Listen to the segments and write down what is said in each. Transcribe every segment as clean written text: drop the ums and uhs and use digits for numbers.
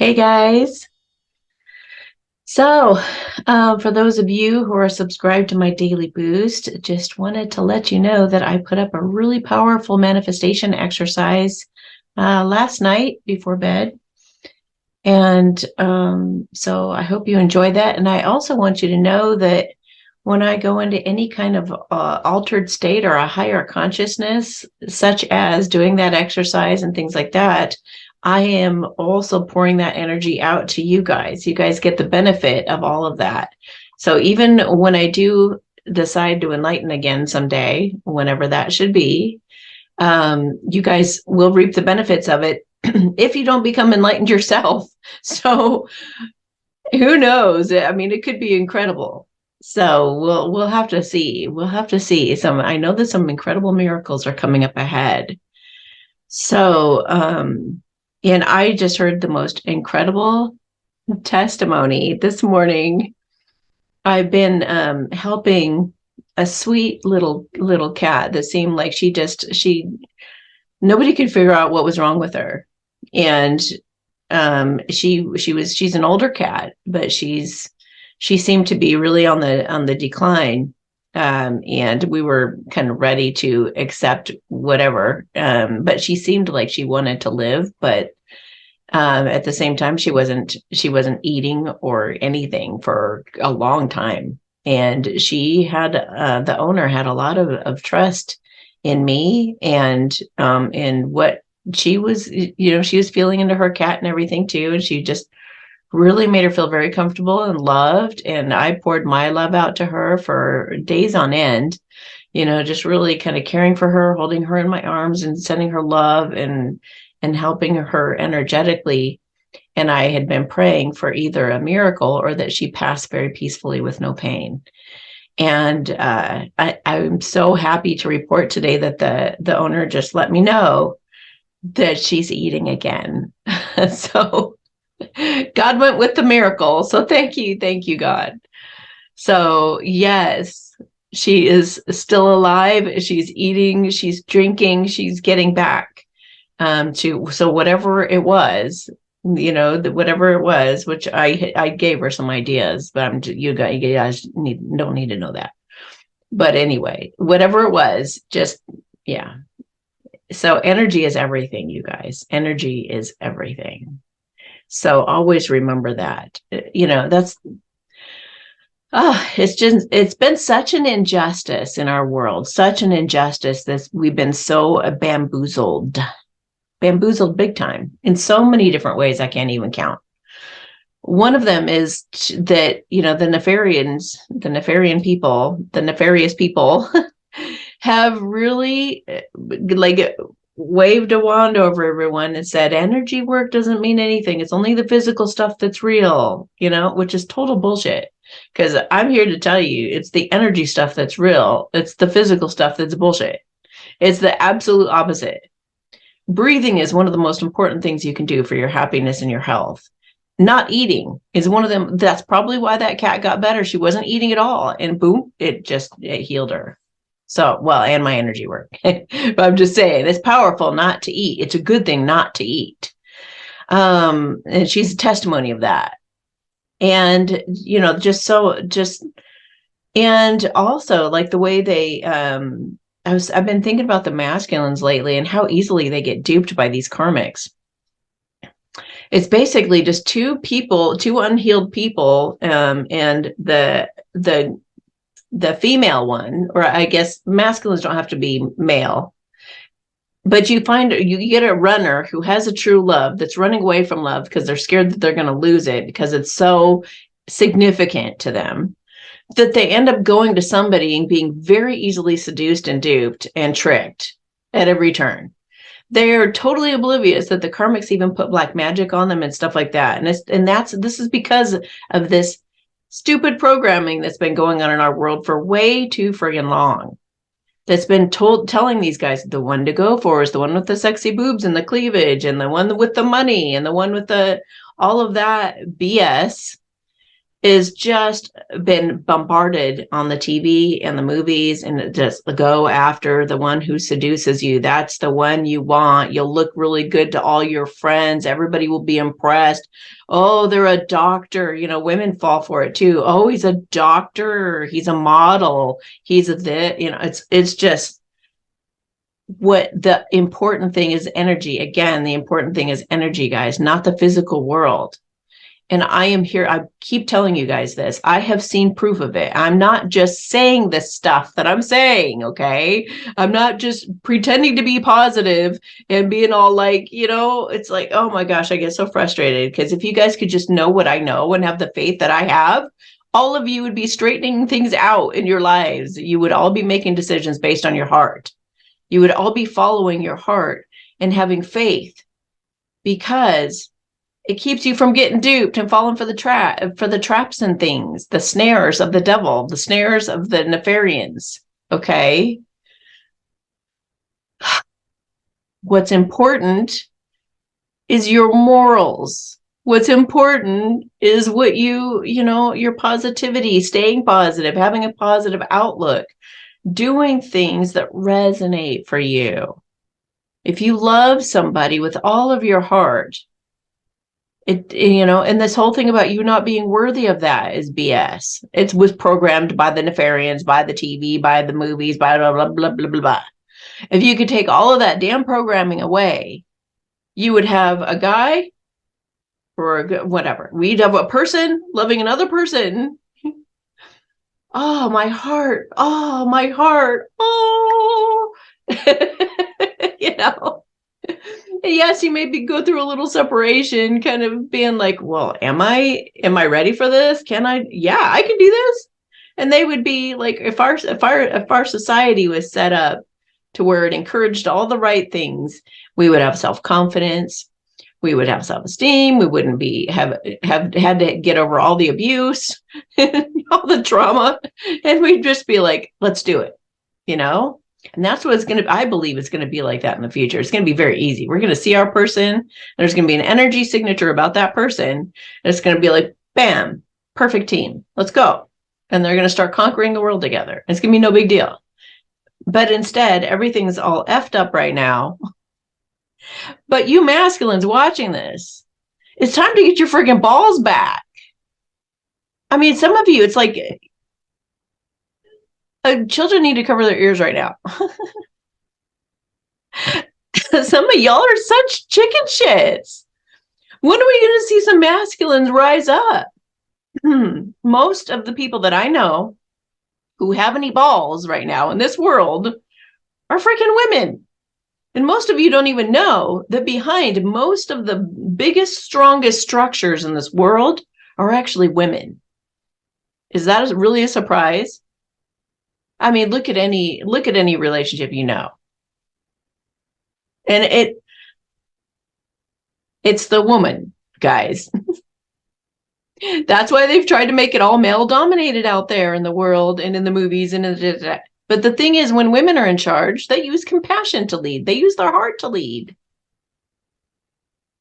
Hey guys. So, for those of you who are subscribed to my daily boost, just wanted to let you know that I put up a really powerful manifestation exercise last night before bed. And so I hope you enjoy that. And I also want you to know that when I go into any kind of altered state or a higher consciousness, such as doing that exercise and things like that, I am also pouring that energy out to you guys. You guys get the benefit of all of that. So even when I do decide to enlighten again someday, whenever that should be, you guys will reap the benefits of it if you don't become enlightened yourself. So who knows? I mean, it could be incredible. So we'll have to see. We'll have to see. I know that some incredible miracles are coming up ahead. So and I just heard the most incredible testimony this morning. I've been helping a sweet little cat that seemed like she nobody could figure out what was wrong with her. And she's an older cat, but she seemed to be really on the decline. And we were kind of ready to accept whatever. But she seemed like she wanted to live, but at the same time, she wasn't eating or anything for a long time. And she had the owner had a lot of trust in me and in what she was, she was feeling into her cat and everything too. And she just really made her feel very comfortable and loved. And I poured my love out to her for days on end, just really kind of caring for her, holding her in my arms and sending her love and helping her energetically. And I had been praying for either a miracle or that she passed very peacefully with no pain. And I'm so happy to report today that the owner just let me know that she's eating again. So God went with the miracle. So thank you, God. So yes, she is still alive. She's eating, she's drinking, she's getting back so whatever it was, whatever it was, which I gave her some ideas, but you guys don't need to know that. But anyway, whatever it was, just yeah. So energy is everything, you guys. Energy is everything. So always remember that. It's been such an injustice in our world, such an injustice that we've been so bamboozled big time in so many different ways I can't even count. One of them is that, the nefarian people, the nefarious people have really like waved a wand over everyone and said energy work doesn't mean anything. It's only the physical stuff that's real, which is total bullshit. Because I'm here to tell you, it's the energy stuff that's real. It's the physical stuff that's bullshit. It's the absolute opposite. Breathing is one of the most important things you can do for your happiness and your health. Not eating is one of them. That's probably why that cat got better. She wasn't eating at all. And boom, it healed her. So, well, and my energy work. But I'm just saying, it's powerful not to eat. It's a good thing not to eat. And she's a testimony of that. And, and also like the way they, I've been thinking about the masculines lately and how easily they get duped by these karmics. It's basically just two unhealed people, and the female one, or I guess masculines don't have to be male, but you get a runner who has a true love that's running away from love because they're scared that they're going to lose it because it's so significant to them, that they end up going to somebody and being very easily seduced and duped and tricked at every turn. They're totally oblivious that the karmics even put black magic on them and stuff like that. And this is because of this stupid programming that's been going on in our world for way too friggin' long. That's been telling these guys the one to go for is the one with the sexy boobs and the cleavage, and the one with the money, and the one with all of that BS. is just been bombarded on the TV and the movies, and just go after the one who seduces you. That's the one you want. You'll look really good to all your friends. Everybody will be impressed. Oh, they're a doctor. You know, women fall for it too. Oh, he's a doctor. He's a model. He's a this. You know, it's just, what the important thing is energy. Again, the important thing is energy, guys, not the physical world. And I am here. I keep telling you guys this. I have seen proof of it. I'm not just saying this stuff that I'm saying, okay? I'm not just pretending to be positive and being all like, you know, it's like, oh my gosh, I get so frustrated, because if you guys could just know what I know and have the faith that I have, all of you would be straightening things out in your lives. You would all be making decisions based on your heart. You would all be following your heart and having faith, because it keeps you from getting duped and falling for the traps and things, the snares of the devil, the snares of the nefarians. Okay. What's important is your morals. What's important is what you know, your positivity, staying positive, having a positive outlook, doing things that resonate for you. If you love somebody with all of your heart, you know, and this whole thing about you not being worthy of that is BS. It was programmed by the nefarians, by the TV, by the movies, by blah, blah, blah, blah, blah, blah. If you could take all of that damn programming away, you would have a guy or whatever. We'd have a person loving another person. Oh, my heart. Oh, my heart. Oh, you know. Yes, you maybe go through a little separation, kind of being like, well, am I ready for this? Can I? Yeah, I can do this. And they would be like, if our society was set up to where it encouraged all the right things, we would have self-confidence, we would have self-esteem, we wouldn't be have had to get over all the abuse, all the trauma, and we'd just be like, let's do it, you know? And that's what it's going to, I believe it's going to be like that in the future. It's going to be very easy. We're going to see our person. There's going to be an energy signature about that person. And it's going to be like, bam, perfect team. Let's go. And they're going to start conquering the world together. It's going to be no big deal. But instead, everything's all effed up right now. But you masculines watching this, it's time to get your freaking balls back. I mean, some of you, it's like, children need to cover their ears right now. Some of y'all are such chicken shits. When are we going to see some masculines rise up? Most of the people that I know who have any balls right now in this world are freaking women. And most of you don't even know that behind most of the biggest, strongest structures in this world are actually women. Is that really a surprise? I mean, look at any relationship, you know. And it's the woman, guys. That's why they've tried to make it all male dominated out there in the world and in the movies and but the thing is, when women are in charge, they use compassion to lead. They use their heart to lead.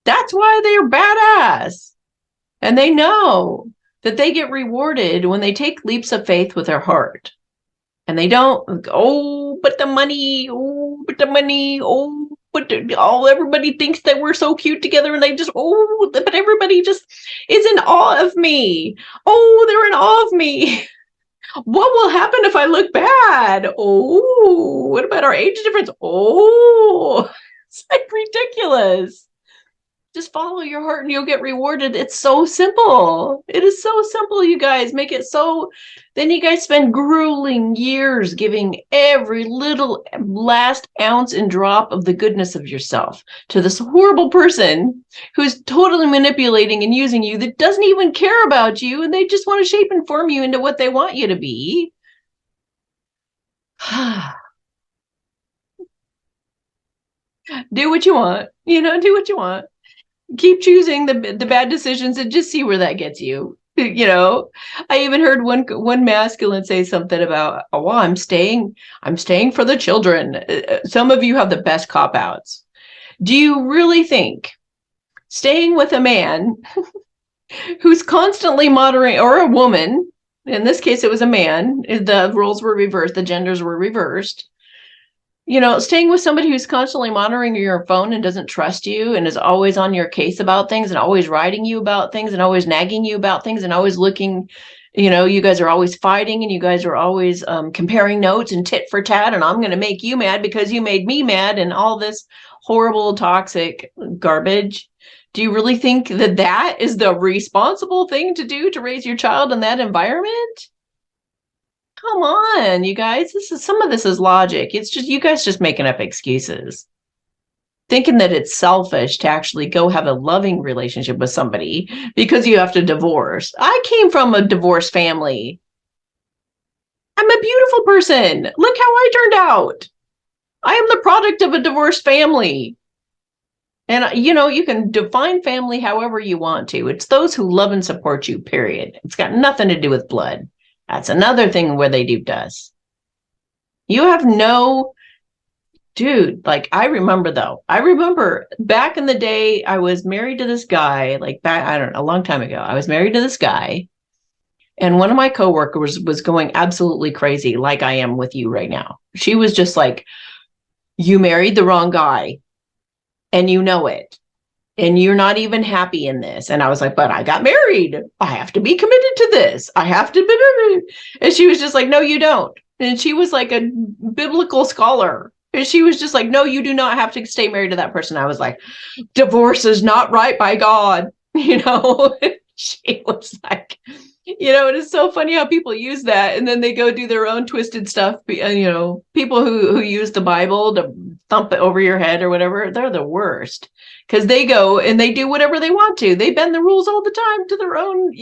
That's why they're badass. And they know that they get rewarded when they take leaps of faith with their heart. And they don't, oh, but the money, oh, but the money, oh, but everybody thinks that we're so cute together, and they just, oh, but everybody just is in awe of me. Oh, they're in awe of me. What will happen if I look bad? Oh, what about our age difference? Oh, it's like ridiculous. Just follow your heart and you'll get rewarded. It's so simple. It is so simple, you guys. Make it so. Then you guys spend grueling years giving every little last ounce and drop of the goodness of yourself to this horrible person who's totally manipulating and using you, that doesn't even care about you, and they just want to shape and form you into what they want you to be. Do what you want. You know, do what you want. Keep choosing the bad decisions and just see where that gets you. You know, I even heard one masculine say something about, oh, well, I'm staying for the children. Some of you have the best cop outs. Do you really think staying with a man who's constantly monitoring, or a woman, in this case, it was a man, the roles were reversed, the genders were reversed. Staying with somebody who's constantly monitoring your phone and doesn't trust you and is always on your case about things and always writing you about things and always nagging you about things and always looking, you guys are always fighting and you guys are always comparing notes and tit for tat, and I'm going to make you mad because you made me mad, and all this horrible, toxic garbage. Do you really think that that is the responsible thing to do to raise your child in that environment? Come on, you guys. Some of this is logic. It's just you guys just making up excuses. Thinking that it's selfish to actually go have a loving relationship with somebody because you have to divorce. I came from a divorced family. I'm a beautiful person. Look how I turned out. I am the product of a divorced family. And, you can define family however you want to. It's those who love and support you, period. It's got nothing to do with blood. That's another thing where they duped us. You have no, dude, like I remember back in the day, I was married to this guy, I don't know, a long time ago. I was married to this guy, and one of my coworkers was going absolutely crazy, like I am with you right now. She was just like, you married the wrong guy, and you know it. And you're not even happy in this. And I was like, but I got married. I have to be committed to this. I have to. And she was just like, no, you don't. And she was like a biblical scholar. And she was just like, no, you do not have to stay married to that person. I was like, divorce is not right by God. She was like, it is so funny how people use that. And then they go do their own twisted stuff. People who use the Bible to thump it over your head or whatever, they're the worst. Because they go and they do whatever they want to. They bend the rules all the time to their own,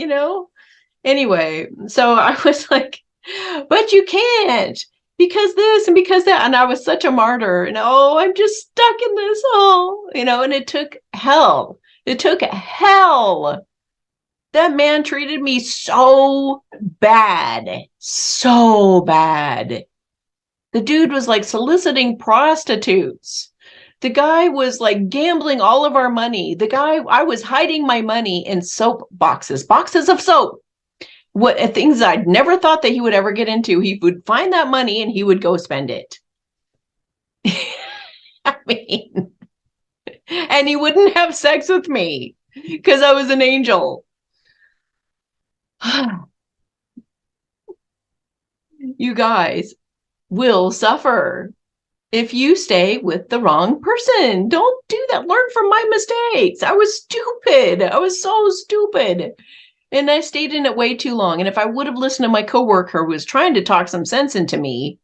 Anyway, so I was like, but you can't because this and because that. And I was such a martyr. And I'm just stuck in this hole, and it took hell. It took hell. That man treated me so bad. So bad. The dude was like soliciting prostitutes. The guy was like gambling all of our money. I was hiding my money in soap boxes of soap. Things I'd never thought that he would ever get into. He would find that money and he would go spend it. I mean, and he wouldn't have sex with me because I was an angel. You guys will suffer if you stay with the wrong person. Don't do that. Learn from my mistakes. I was stupid. I was so stupid. And I stayed in it way too long. And if I would have listened to my coworker who was trying to talk some sense into me,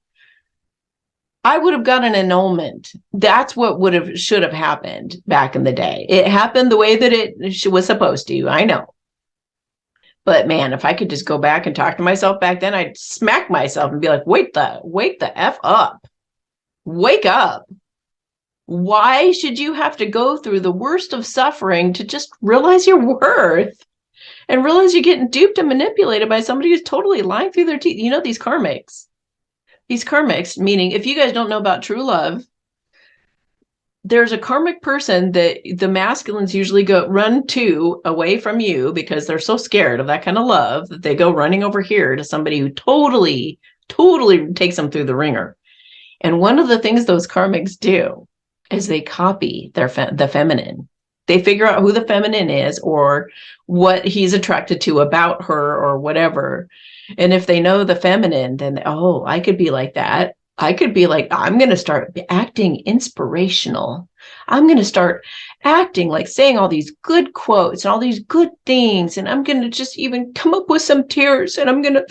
I would have got an annulment. That's what should have happened back in the day. It happened the way that it was supposed to. I know. But man, if I could just go back and talk to myself back then, I'd smack myself and be like, wake the F up. Wake up. Why should you have to go through the worst of suffering to just realize your worth and realize you're getting duped and manipulated by somebody who's totally lying through their teeth? These karmics, meaning if you guys don't know about true love, there's a karmic person that the masculines usually run to away from you because they're so scared of that kind of love that they go running over here to somebody who totally takes them through the ringer. And one of the things those karmics do is they copy the feminine. They figure out who the feminine is or what he's attracted to about her or whatever. And if they know the feminine, then, I could be like that. I could be like, I'm going to start acting inspirational. I'm going to start acting like saying all these good quotes and all these good things. And I'm going to just even come up with some tears and I'm going to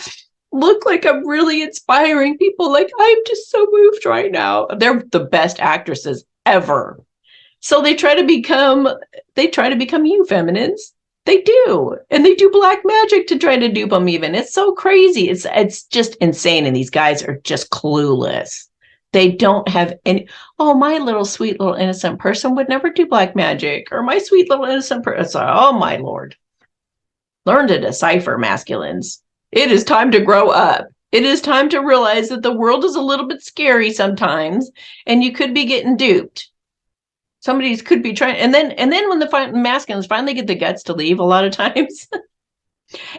look like I'm really inspiring people. Like, I'm just so moved right now. They're the best actresses ever. So they try to become you feminines. They do. And they do black magic to try to dupe them even. It's so crazy. It's just insane. And these guys are just clueless. They don't have any, my little sweet little innocent person would never do black magic. Or my sweet little innocent person. Oh my Lord. Learn to decipher, masculines. It is time to grow up. It is time to realize that the world is a little bit scary sometimes and you could be getting duped. Somebody's could be trying, and then when the masculines finally get the guts to leave, a lot of times.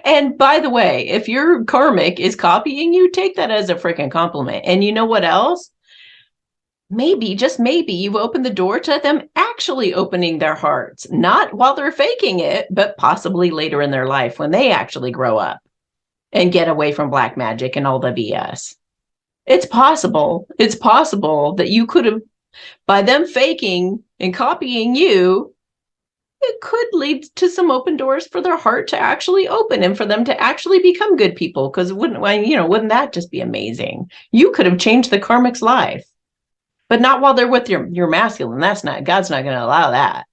And by the way, if your karmic is copying you, take that as a freaking compliment. And you know what else? Maybe, just maybe, you've opened the door to them actually opening their hearts, not while they're faking it, but possibly later in their life when they actually grow up and get away from black magic and all the BS. It's possible. It's possible that you could have, by them faking and copying you, it could lead to some open doors for their heart to actually open and for them to actually become good people. Because wouldn't that just be amazing? You could have changed the karmic's life. But not while they're with your masculine. God's not going to allow that.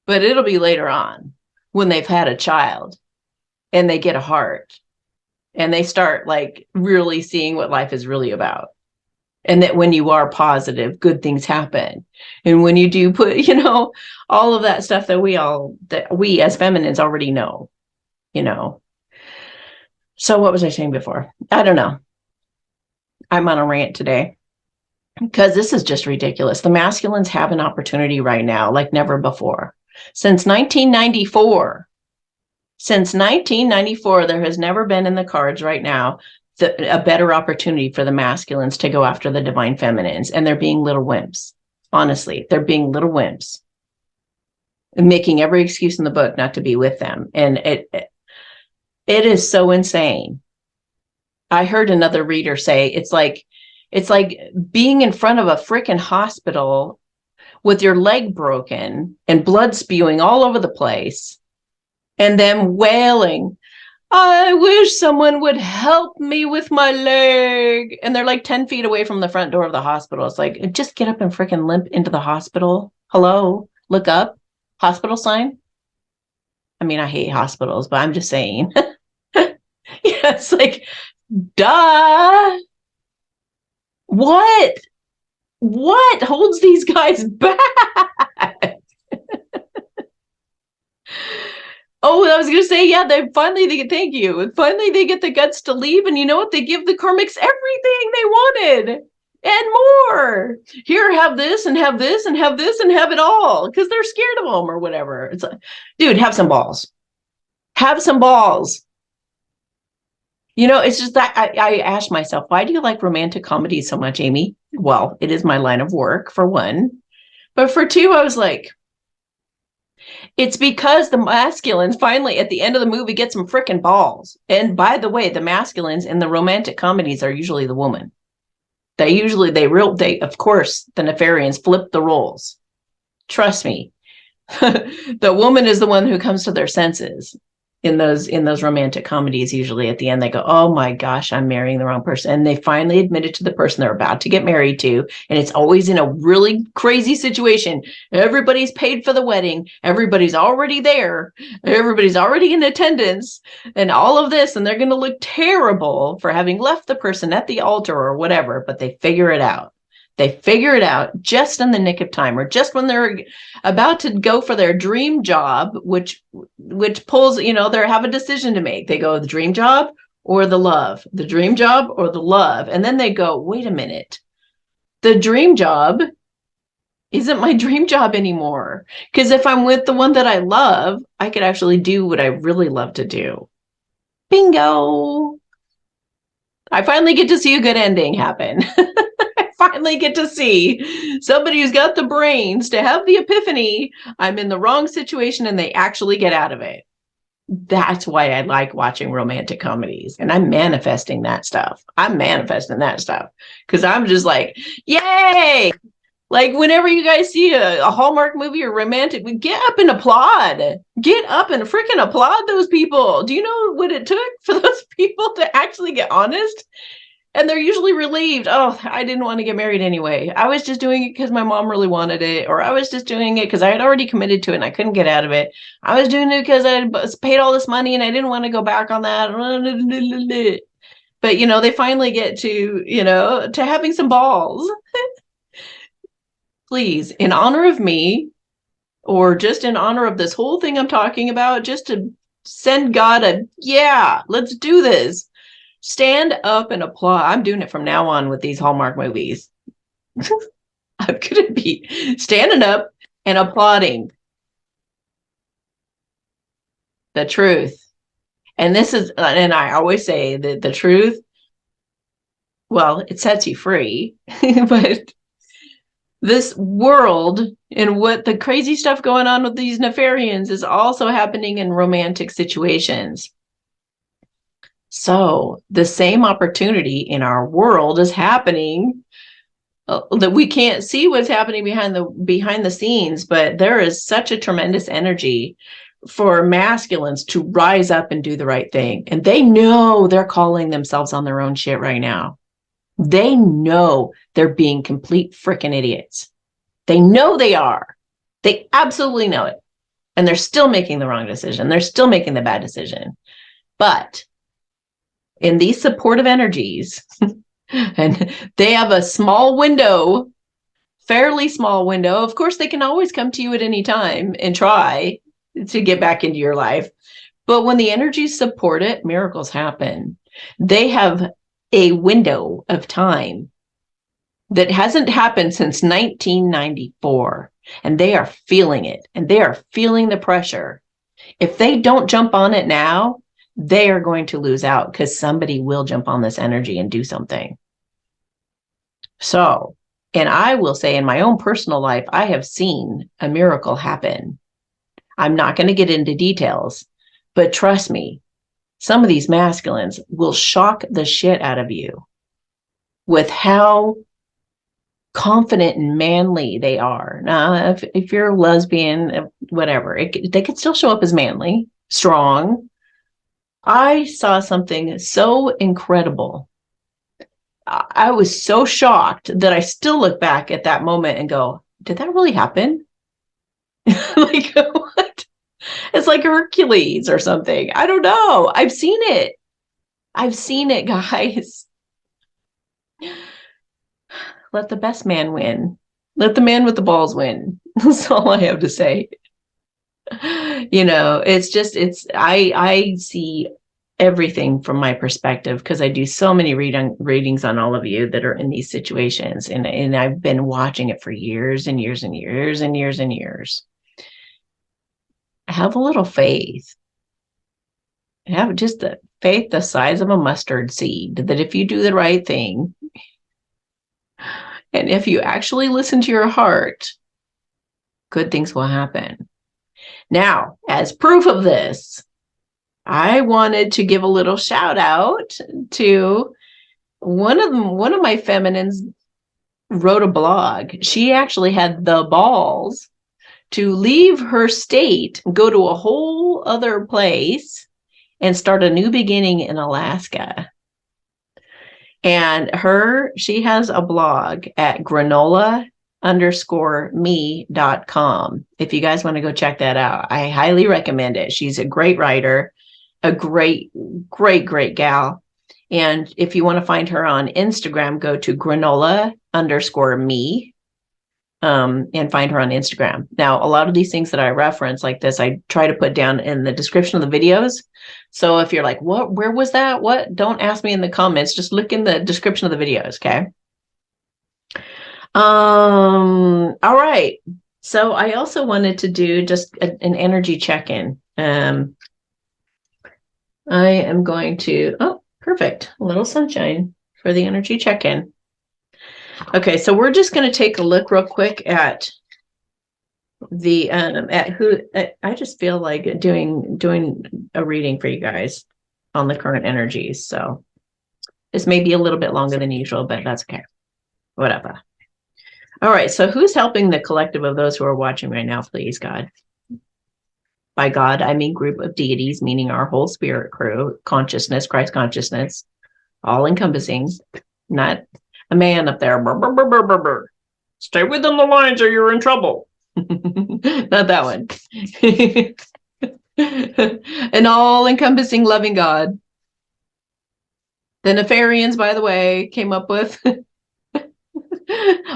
But it'll be later on when they've had a child and they get a heart and they start like really seeing what life is really about. And that when you are positive, good things happen. And when you do put, all of that stuff that we as feminines already know, So what was I saying before? I don't know. I'm on a rant today. Because this is just ridiculous. The masculines have an opportunity right now like never before. Since 1994, there has never been in the cards right now a better opportunity for the masculines to go after the divine feminines. And they're being little wimps. Honestly, they're being little wimps. And making every excuse in the book not to be with them. And it is so insane. I heard another reader say it's like being in front of a freaking hospital with your leg broken and blood spewing all over the place and them wailing, I wish someone would help me with my leg. And they're like 10 feet away from the front door of the hospital. It's like, just get up and freaking limp into the hospital. Hello, look up, hospital sign. I mean, I hate hospitals, but I'm just saying. It's like, duh. What holds these guys back? Oh, I was going to say, yeah, thank you. Finally, they get the guts to leave. And you know what? They give the karmics everything they wanted and more. Here, have this and have this and have this and have it all because they're scared of them or whatever. It's like, dude, have some balls. Have some balls. It's just that I asked myself, why do you like romantic comedies so much, Amy? Well, it is my line of work, for one. But for two, I was like, it's because the masculines finally, at the end of the movie, get some freaking balls. And by the way, the masculines in the romantic comedies are usually the woman. Of course, the nefarians flip the roles. Trust me. The woman is the one who comes to their senses. In those romantic comedies, usually at the end, they go, oh my gosh, I'm marrying the wrong person. And they finally admit it to the person they're about to get married to. And it's always in a really crazy situation. Everybody's paid for the wedding. Everybody's already there. Everybody's already in attendance and all of this. And they're going to look terrible for having left the person at the altar or whatever, but they figure it out. They figure it out just in the nick of time, or just when they're about to go for their dream job, which pulls, they have a decision to make. They go the dream job or the love, the dream job or the love. And then they go, wait a minute, the dream job isn't my dream job anymore. Because if I'm with the one that I love, I could actually do what I really love to do. Bingo. I finally get to see a good ending happen. Finally get to see somebody who's got the brains to have the epiphany. I'm in the wrong situation and they actually get out of it. That's why I like watching romantic comedies. And I'm manifesting that stuff. Because I'm just like, yay! Like whenever you guys see a Hallmark movie or romantic, get up and applaud. Get up and freaking applaud those people. Do you know what it took for those people to actually get honest? And they're usually relieved. Oh, I didn't want to get married anyway. I was just doing it because my mom really wanted it. Or I was just doing it because I had already committed to it and I couldn't get out of it. I was doing it because I paid all this money and I didn't want to go back on that. But, they finally get to, to having some balls. Please, in honor of me, or just in honor of this whole thing I'm talking about, just to send God let's do this. Stand up and applaud. I'm doing it from now on with these Hallmark movies. I'm going to be standing up and applauding the truth. And this is, and I always say that the truth, well, it sets you free, but this world and what the crazy stuff going on with these nefarians is also happening in romantic situations. So the same opportunity in our world is happening that we can't see what's happening behind the scenes, but there is such a tremendous energy for masculines to rise up and do the right thing. And they know they're calling themselves on their own shit right now. They know they're being complete freaking idiots. They know they are. They absolutely know it. And they're still making the wrong decision. They're still making the bad decision. But in these supportive energies, and they have a small window, fairly small window. Of course, they can always come to you at any time and try to get back into your life. But when the energies support it, miracles happen. They have a window of time that hasn't happened since 1994. And they are feeling it. And they are feeling the pressure. If they don't jump on it now, they are going to lose out because somebody will jump on this energy and do something. So, and I will say in my own personal life, I have seen a miracle happen. I'm not going to get into details, but trust me, some of these masculines will shock the shit out of you with how confident and manly they are. Now, if you're a lesbian, whatever, they could still show up as manly, strong. I saw something so incredible. I was so shocked that I still look back at that moment and go, did that really happen? Like, what? It's like Hercules or something. I don't know. I've seen it. I've seen it, guys. Let the best man win. Let the man with the balls win. That's all I have to say. You know, it's just, I see everything from my perspective because I do so many readings on all of you that are in these situations. And I've been watching it for years and years and years and years and years. Have a little faith. Have just the faith the size of a mustard seed that if you do the right thing, and if you actually listen to your heart, good things will happen. Now, as proof of this, I wanted to give a little shout out to one of my feminines wrote a blog. She actually had the balls to leave her state, go to a whole other place and start a new beginning in Alaska. And she has a blog at granola_me.com. If you guys want to go check that out, I highly recommend it. She's a great writer, a great gal. And if you want to find her on Instagram, go to granola_me. And find her on Instagram. Now, a lot of these things that I reference like this, I try to put down in the description of the videos. So if you're like, where was that? What? Don't ask me in the comments. Just look in the description of the videos. Okay. All right. So I also wanted to do just an energy check-in. I am going to, perfect. A little sunshine for the energy check-in. Okay, so we're just going to take a look real quick at the I just feel like doing a reading for you guys on the current energies. So this may be a little bit longer than usual, but that's okay. Whatever. All right, so who's helping the collective of those who are watching right now, please, God? By God, I mean group of deities, meaning our whole spirit crew, consciousness, Christ consciousness, all encompassing, not a man up there. Burr, burr, burr, burr, burr, burr. Stay within the lines or you're in trouble. Not that one. An all-encompassing loving God. The nefarians, by the way, came up with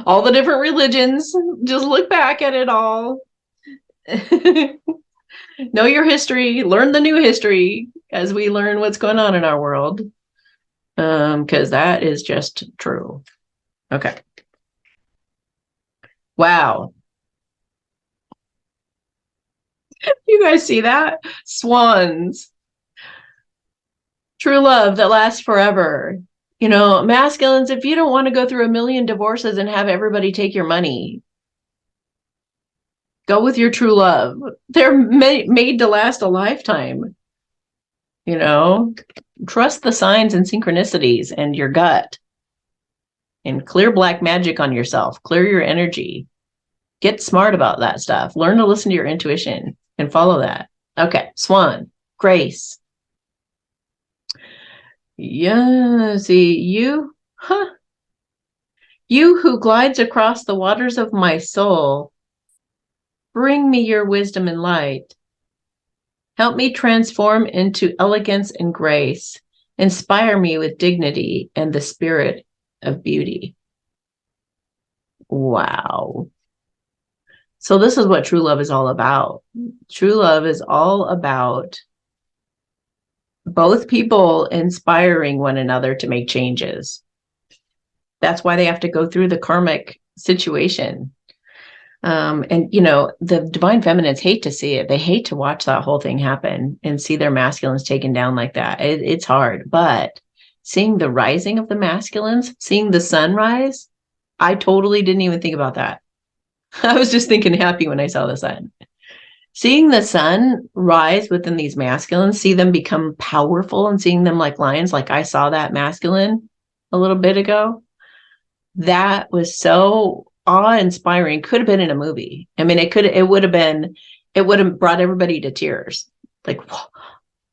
all the different religions. Just look back at it all. Know your history. Learn the new history as we learn what's going on in our world. Because that is just true. Okay. Wow. You guys see that? Swans. True love that lasts forever. You know, masculines, if you don't want to go through a million divorces and have everybody take your money, go with your true love. They're made to last a lifetime. You know, trust the signs and synchronicities and your gut, and clear black magic on yourself. Clear your energy. Get smart about that stuff. Learn to listen to your intuition and follow that. Okay, Swan, Grace. Yeah, see, you who glides across the waters of my soul, bring me your wisdom and light. Help me transform into elegance and grace. Inspire me with dignity and the spirit of beauty. Wow. So this is what true love is all about. True love is all about both people inspiring one another to make changes. That's why they have to go through the karmic situation. And, you know, the divine feminines hate to see it. They hate to watch that whole thing happen and see their masculines taken down like that. It's hard. But seeing the rising of the masculines, seeing the sunrise, I totally didn't even think about that. I was just thinking happy when I saw the sun. Seeing the sun rise within these masculines, see them become powerful and seeing them like lions, like I saw that masculine a little bit ago. That was so awe-inspiring. Could have been in a movie. I mean, it would have brought everybody to tears. Like,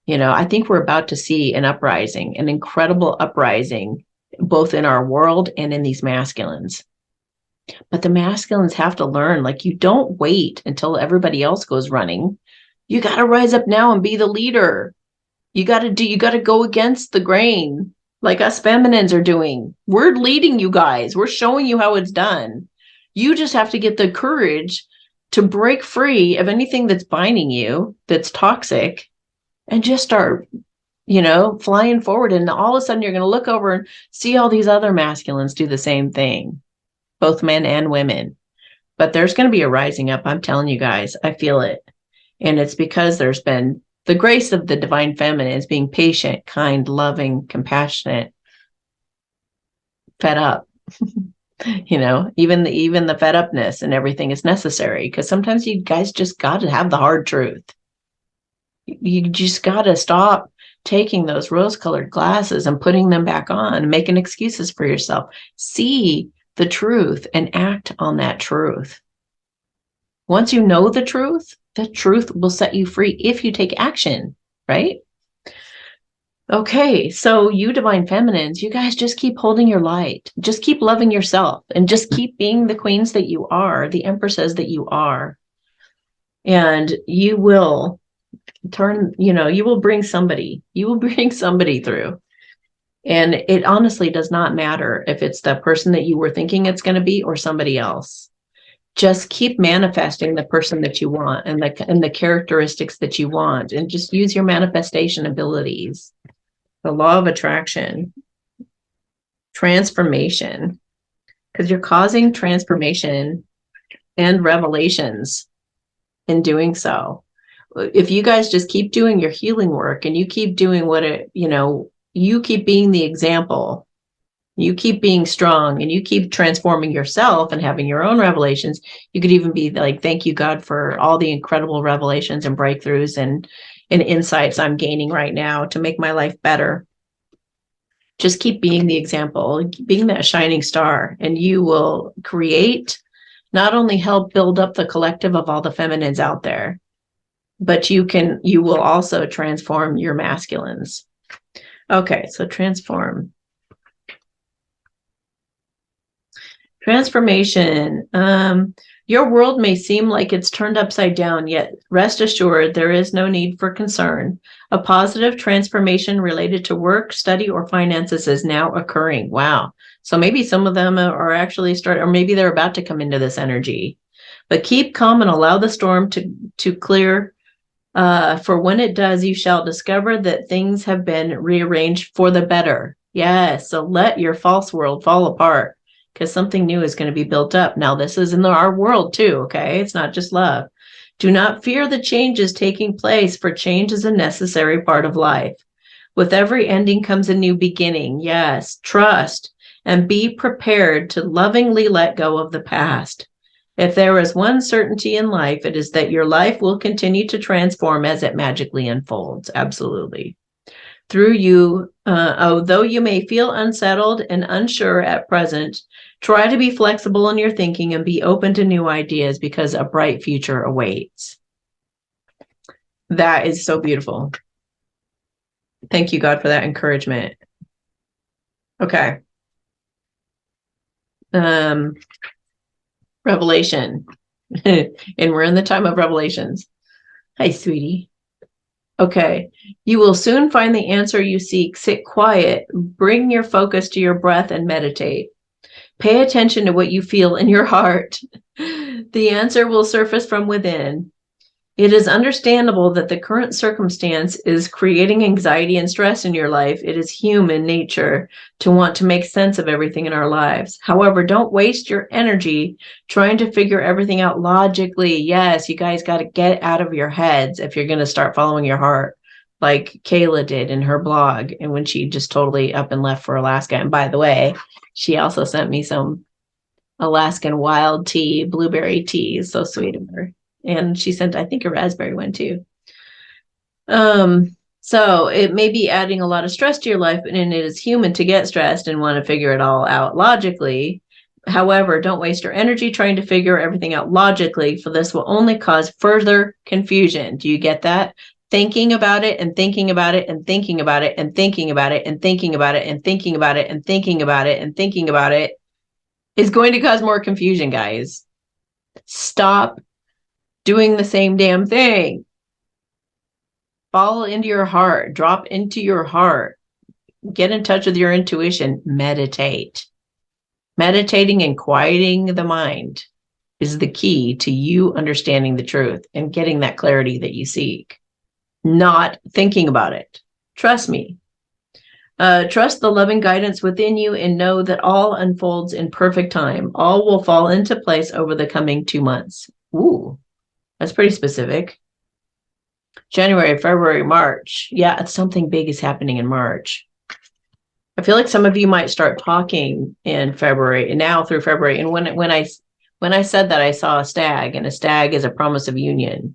you know, I think we're about to see an uprising, an incredible uprising, both in our world and in these masculines. But the masculines have to learn, like, you don't wait until everybody else goes running. You got to rise up now and be the leader. You got to go against the grain, like us feminines are doing. We're leading you guys. We're showing you how it's done. You just have to get the courage to break free of anything that's binding you, that's toxic, and just start, you know, flying forward. And all of a sudden you're going to look over and see all these other masculines do the same thing, both men and women. But there's going to be a rising up. I'm telling you guys, I feel it. And it's because there's been the grace of the divine feminine is being patient, kind, loving, compassionate, fed up. You know, even the fed upness and everything is necessary, because sometimes you guys just got to have the hard truth. You just got to stop taking those rose-colored glasses and putting them back on and making excuses for yourself. See the truth and act on that truth. Once you know the truth will set you free if you take action, right? Okay, so you divine feminines, you guys just keep holding your light. Just keep loving yourself and just keep being the queens that you are, the empresses that you are. And you will you will bring somebody through. And it honestly does not matter if it's the person that you were thinking it's going to be or somebody else. Just keep manifesting the person that you want and the characteristics that you want, and just use your manifestation abilities. The law of attraction, transformation, because you're causing transformation and revelations in doing so. If you guys just keep doing your healing work and you keep doing you keep being the example, you keep being strong, and you keep transforming yourself and having your own revelations. You could even be like, thank you, God, for all the incredible revelations and breakthroughs and insights I'm gaining right now to make my life better. Just keep being the example, being that shining star, and you will create, not only help build up the collective of all the feminines out there, but you will also transform your masculines. Okay, so transformation. Your world may seem like it's turned upside down, yet rest assured there is no need for concern. A positive transformation related to work, study, or finances is now occurring. Wow. So maybe some of them are actually or maybe they're about to come into this energy. But keep calm and allow the storm to clear. For when it does, you shall discover that things have been rearranged for the better. Yes. So let your false world fall apart, because something new is going to be built up. Now, this is in our world too, okay? It's not just love. Do not fear the changes taking place, for change is a necessary part of life. With every ending comes a new beginning. Yes, trust and be prepared to lovingly let go of the past. If there is one certainty in life, it is that your life will continue to transform as it magically unfolds. Absolutely. Through you, although you may feel unsettled and unsure at present, try to be flexible in your thinking and be open to new ideas, because a bright future awaits. That is so beautiful. Thank you, God, for that encouragement. Okay. Revelation. And we're in the time of revelations. Hi, sweetie. Okay. You will soon find the answer you seek. Sit quiet. Bring your focus to your breath and meditate. Pay attention to what you feel in your heart. The answer will surface from within. It is understandable that the current circumstance is creating anxiety and stress in your life. It is human nature to want to make sense of everything in our lives. However, don't waste your energy trying to figure everything out logically. Yes, you guys got to get out of your heads if you're going to start following your heart, like Kayla did in her blog, and when she just totally up and left for Alaska. And by the way, she also sent me some Alaskan wild tea, blueberry tea. So sweet of her. And she sent, I think, a raspberry one too. So it may be adding a lot of stress to your life, and it is human to get stressed and want to figure it all out logically. However, don't waste your energy trying to figure everything out logically, for this will only cause further confusion. Do you get that? Thinking about it and thinking about it and thinking about it and thinking about it and thinking about it and thinking about it and thinking about it and thinking about it is going to cause more confusion, guys. Stop doing the same damn thing. Fall into your heart, drop into your heart, get in touch with your intuition, meditate. Meditating and quieting the mind is the key to you understanding the truth and getting that clarity that you seek. Not thinking about it. Trust me. Trust the loving guidance within you and know that all unfolds in perfect time. All will fall into place over the coming 2 months. Ooh. That's pretty specific. January, February, March. Yeah, something big is happening in March. I feel like some of you might start talking in February and now through February. And when I said that, I saw a stag, and a stag is a promise of union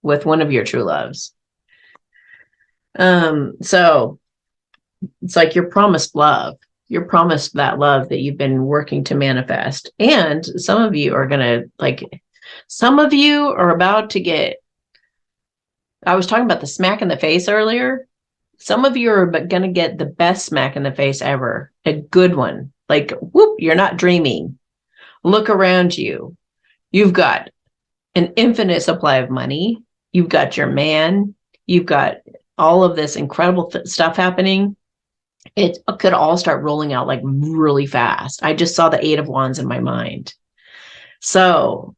with one of your true loves. So it's like you're promised love. You're promised that love that you've been working to manifest. And some of you are gonna some of you are about to get, I was talking about the smack in the face earlier. Some of you are going to get the best smack in the face ever. A good one. Like, whoop, you're not dreaming. Look around you. You've got an infinite supply of money. You've got your man. You've got all of this incredible stuff happening. It could all start rolling out like really fast. I just saw the 8 of Wands in my mind. So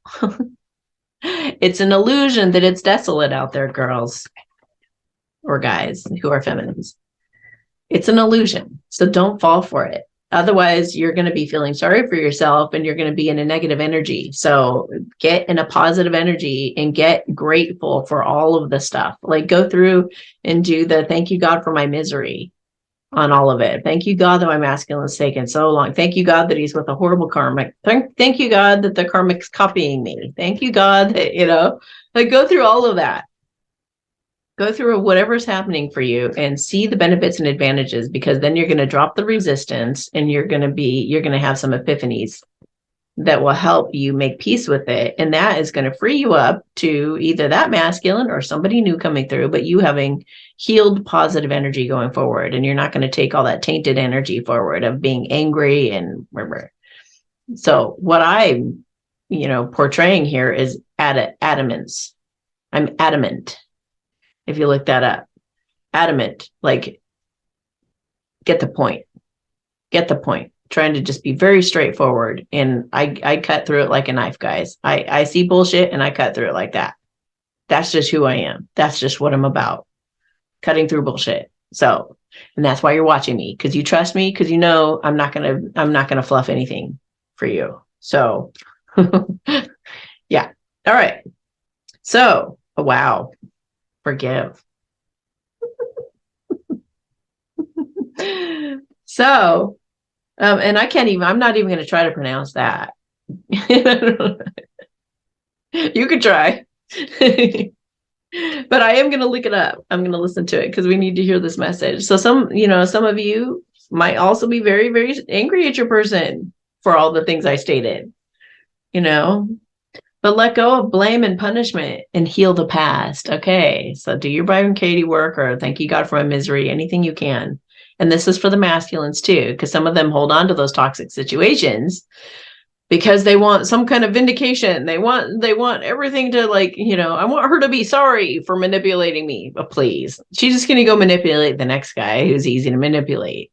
it's an illusion that it's desolate out there, girls or guys who are feminines. It's an illusion. So don't fall for it. Otherwise, you're going to be feeling sorry for yourself and you're going to be in a negative energy. So get in a positive energy and get grateful for all of the stuff. Like go through and do the thank you, God, for my misery on all of it. Thank you, God, that my masculine is taken so long. Thank you, God, that he's with a horrible karmic. Thank you, God, that the karmic's copying me. Thank you, God, that, like go through all of that. Go through whatever's happening for you and see the benefits and advantages, because then you're going to drop the resistance and you're going to have some epiphanies that will help you make peace with it. And that is going to free you up to either that masculine or somebody new coming through, but you having healed positive energy going forward. And you're not going to take all that tainted energy forward of being angry and remember. So what I'm, portraying here is adamance. I'm adamant. If you look that up, adamant, like get the point, trying to just be very straightforward. And I cut through it like a knife, guys. I see bullshit and I cut through it like that. That's just who I am. That's just what I'm about, cutting through bullshit. So, and that's why you're watching me, because you trust me, because I'm not gonna fluff anything for you. So yeah. All right. So, wow, forgive. So, and I'm not even going to try to pronounce that. You could try. But I am going to look it up. I'm going to listen to it because we need to hear this message. So some of you might also be very, very angry at your person for all the things I stated, but let go of blame and punishment and heal the past. Okay. So do your Byron Katie work, or thank you God for my misery, anything you can. And this is for the masculines too, because some of them hold on to those toxic situations because they want some kind of vindication. They want everything to, like, I want her to be sorry for manipulating me. But please, she's just going to go manipulate the next guy who's easy to manipulate.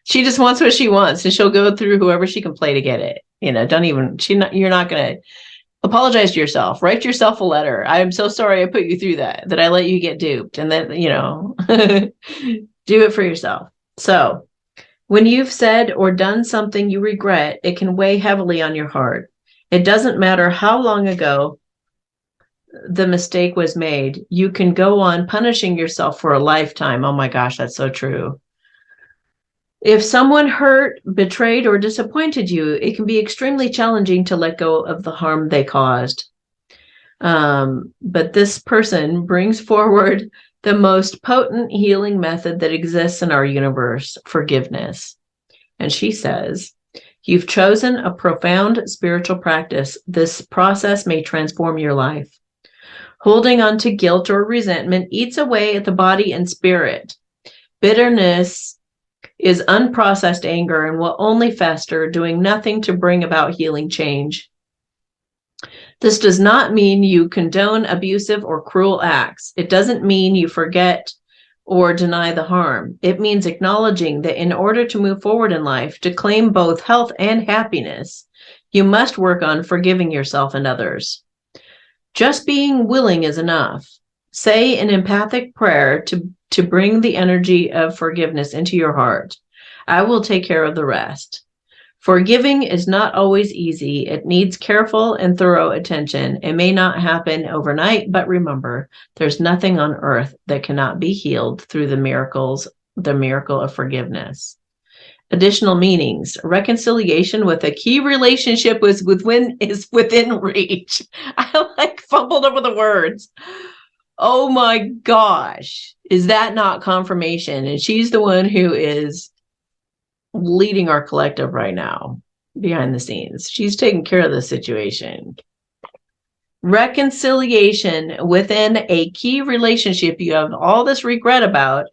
She just wants what she wants, and she'll go through whoever she can play to get it. You're not going to apologize to yourself. Write yourself a letter. I'm so sorry I put you through that I let you get duped. And then, do it for yourself. So when you've said or done something you regret, it can weigh heavily on your heart. It doesn't matter how long ago the mistake was made. You can go on punishing yourself for a lifetime. Oh my gosh, that's so true. If someone hurt, betrayed, or disappointed you, it can be extremely challenging to let go of the harm they caused. But this person brings forward the most potent healing method that exists in our universe, forgiveness. And she says, you've chosen a profound spiritual practice. This process may transform your life. Holding on to guilt or resentment eats away at the body and spirit. Bitterness is unprocessed anger and will only fester, doing nothing to bring about healing change. This does not mean you condone abusive or cruel acts. It doesn't mean you forget or deny the harm. It means acknowledging that in order to move forward in life, to claim both health and happiness, you must work on forgiving yourself and others. Just being willing is enough. Say an empathic prayer to bring the energy of forgiveness into your heart. I will take care of the rest. Forgiving is not always easy. It needs careful and thorough attention. It may not happen overnight, but remember, there's nothing on earth that cannot be healed through the miracle of forgiveness. Additional meanings. Reconciliation with a key relationship is within reach. I fumbled over the words. Oh my gosh. Is that not confirmation? And she's the one who is leading our collective right now behind the scenes. She's taking care of the situation. Reconciliation within a key relationship you have all this regret about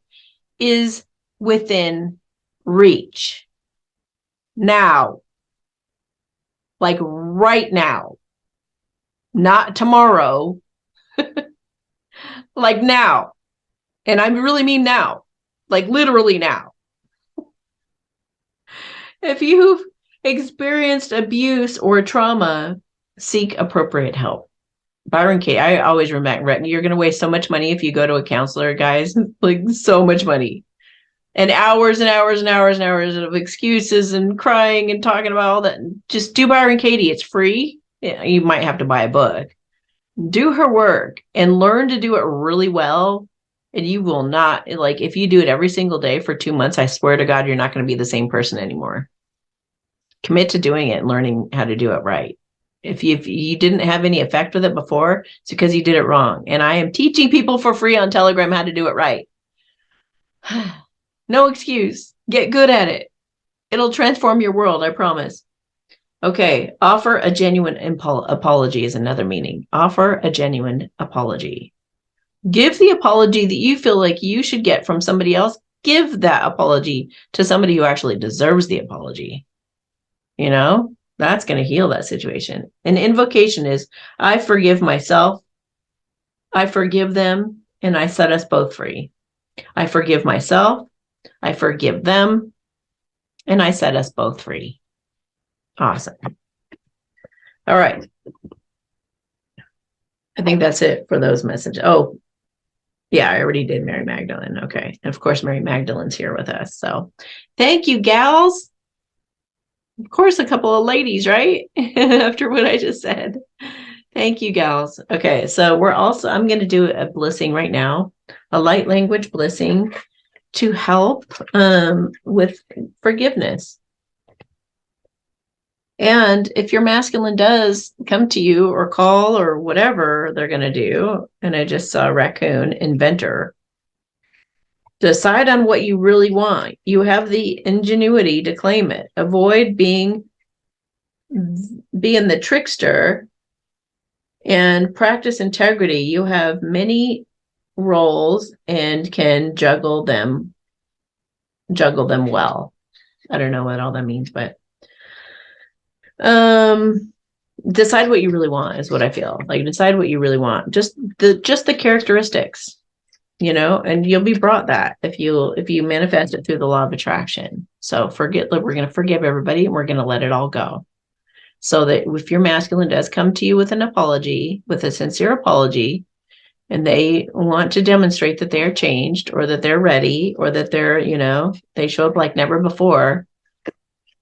is within reach. Now, like right now, not tomorrow, like now. And I really mean now, like literally now. If you've experienced abuse or trauma, seek appropriate help. Byron K. I always remember, you're going to waste so much money if you go to a counselor, guys. Like so much money. And hours and hours and hours and hours of excuses and crying and talking about all that. Just do Byron Katie. It's free. You might have to buy a book. Do her work and learn to do it really well. And you will not, like, if you do it every single day for 2 months, I swear to God, you're not going to be the same person anymore. Commit to doing it and learning how to do it right. If you didn't have any effect with it before, it's because you did it wrong. And I am teaching people for free on Telegram how to do it right. No excuse. Get good at it. It'll transform your world, I promise. Okay, offer a genuine apology is another meaning. Offer a genuine apology. Give the apology that you feel like you should get from somebody else. Give that apology to somebody who actually deserves the apology. That's going to heal that situation. An invocation is, I forgive myself, I forgive them, and I set us both free. I forgive myself, I forgive them, and I set us both free. Awesome. All right. I think that's it for those messages. Oh, yeah, I already did Mary Magdalene. Okay. And of course, Mary Magdalene's here with us. So thank you, gals. Of course, a couple of ladies, right? After what I just said. Thank you, gals. Okay, so I'm going to do a blissing right now, a light language blissing to help with forgiveness. And if your masculine does come to you or call or whatever they're going to do, and I just saw raccoon inventor, decide on what you really want. You have the ingenuity to claim it. Avoid being the trickster and practice integrity. You have many roles and can juggle them well. I don't know what all that means, but decide what you really want is what I feel like. Decide what you really want. Just the characteristics, and you'll be brought that if you manifest it through the law of attraction. So we're going to forgive everybody and we're going to let it all go. So that if your masculine does come to you with an apology, with a sincere apology, and they want to demonstrate that they're changed or that they're ready or that they're, they show up like never before,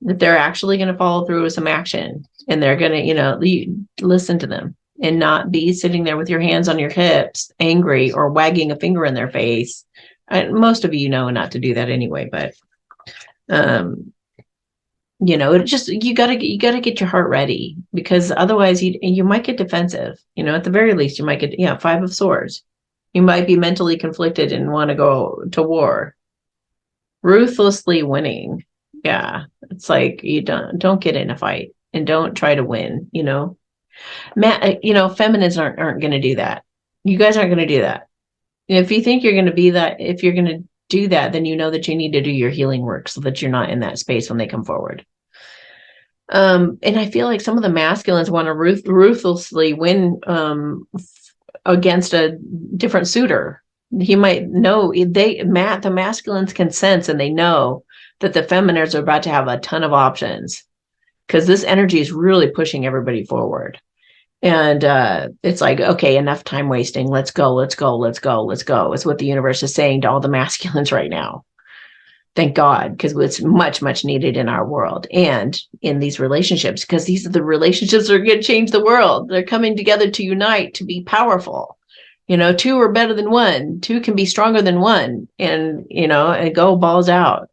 that they're actually going to follow through with some action, and they're going to, listen to them and not be sitting there with your hands on your hips, angry or wagging a finger in their face. Most of you know not to do that anyway, but, it just, you gotta get your heart ready, because otherwise you might get defensive, at the very least you might get, 5 of swords. You might be mentally conflicted and want to go to war. Ruthlessly winning. Yeah. It's like, you don't get in a fight and don't try to win, feminines aren't going to do that. You guys aren't going to do that. If you think you're going to be that, if you're going to do that, then you know that you need to do your healing work so that you're not in that space when they come forward. And I feel like some of the masculines want to ruthlessly win against a different suitor. He might know the masculines can sense, and they know that the feminines are about to have a ton of options, because this energy is really pushing everybody forward. And it's like, okay, enough time wasting. Let's go, let's go, let's go, let's go. It's what the universe is saying to all the masculines right now. Thank God, because it's much, much needed in our world and in these relationships, because these are the relationships that are going to change the world. They're coming together to unite, to be powerful. 2 are better than 1. 2 can be stronger than 1, and, and go balls out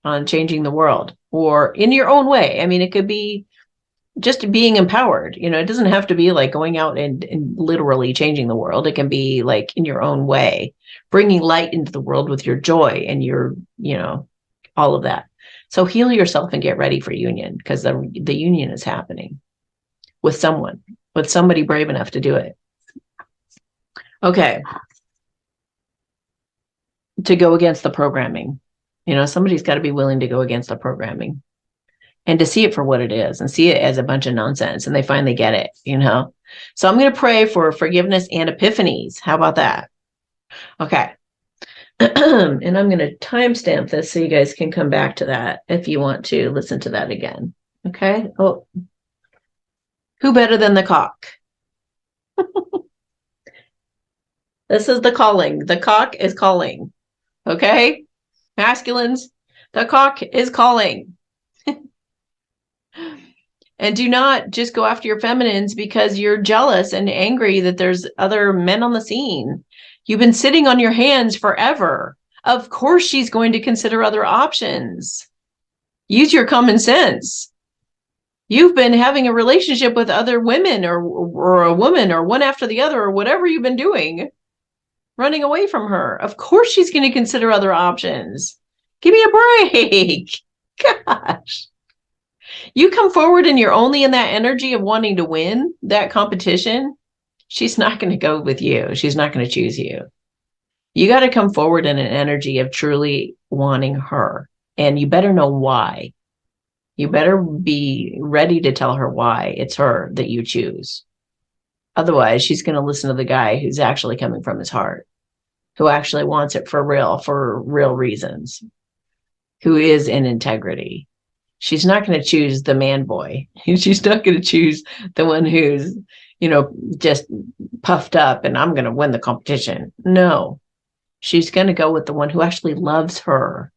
on changing the world, or in your own way. I mean, it could be just being empowered. It doesn't have to be like going out and literally changing the world. It can be like in your own way, bringing light into the world with your joy and your, all of that. So heal yourself and get ready for union, because the union is happening with somebody brave enough to do it. Okay. To go against the programming. Somebody's got to be willing to go against the programming and to see it for what it is, and see it as a bunch of nonsense, and they finally get it, So I'm going to pray for forgiveness and epiphanies. How about that? Okay. And I'm going to timestamp this so you guys can come back to that if you want to listen to that again. Okay. Oh, who better than the cock? This is the calling. The cock is calling. Okay. Masculines, the cock is calling. And do not just go after your feminines because you're jealous and angry that there's other men on the scene. You've been sitting on your hands forever. Of course she's going to consider other options. Use your common sense. You've been having a relationship with other women, or a woman, or one after the other, or whatever you've been doing, running away from her. Of course she's going to consider other options. Give me a break. Gosh. You come forward and you're only in that energy of wanting to win that competition, she's not going to go with you. She's not going to choose you. You got to come forward in an energy of truly wanting her. And you better know why. You better be ready to tell her why it's her that you choose. Otherwise, she's going to listen to the guy who's actually coming from his heart, who actually wants it for real reasons, who is in integrity. She's not going to choose the man boy. She's not going to choose the one who's, just puffed up and I'm going to win the competition. No, she's going to go with the one who actually loves her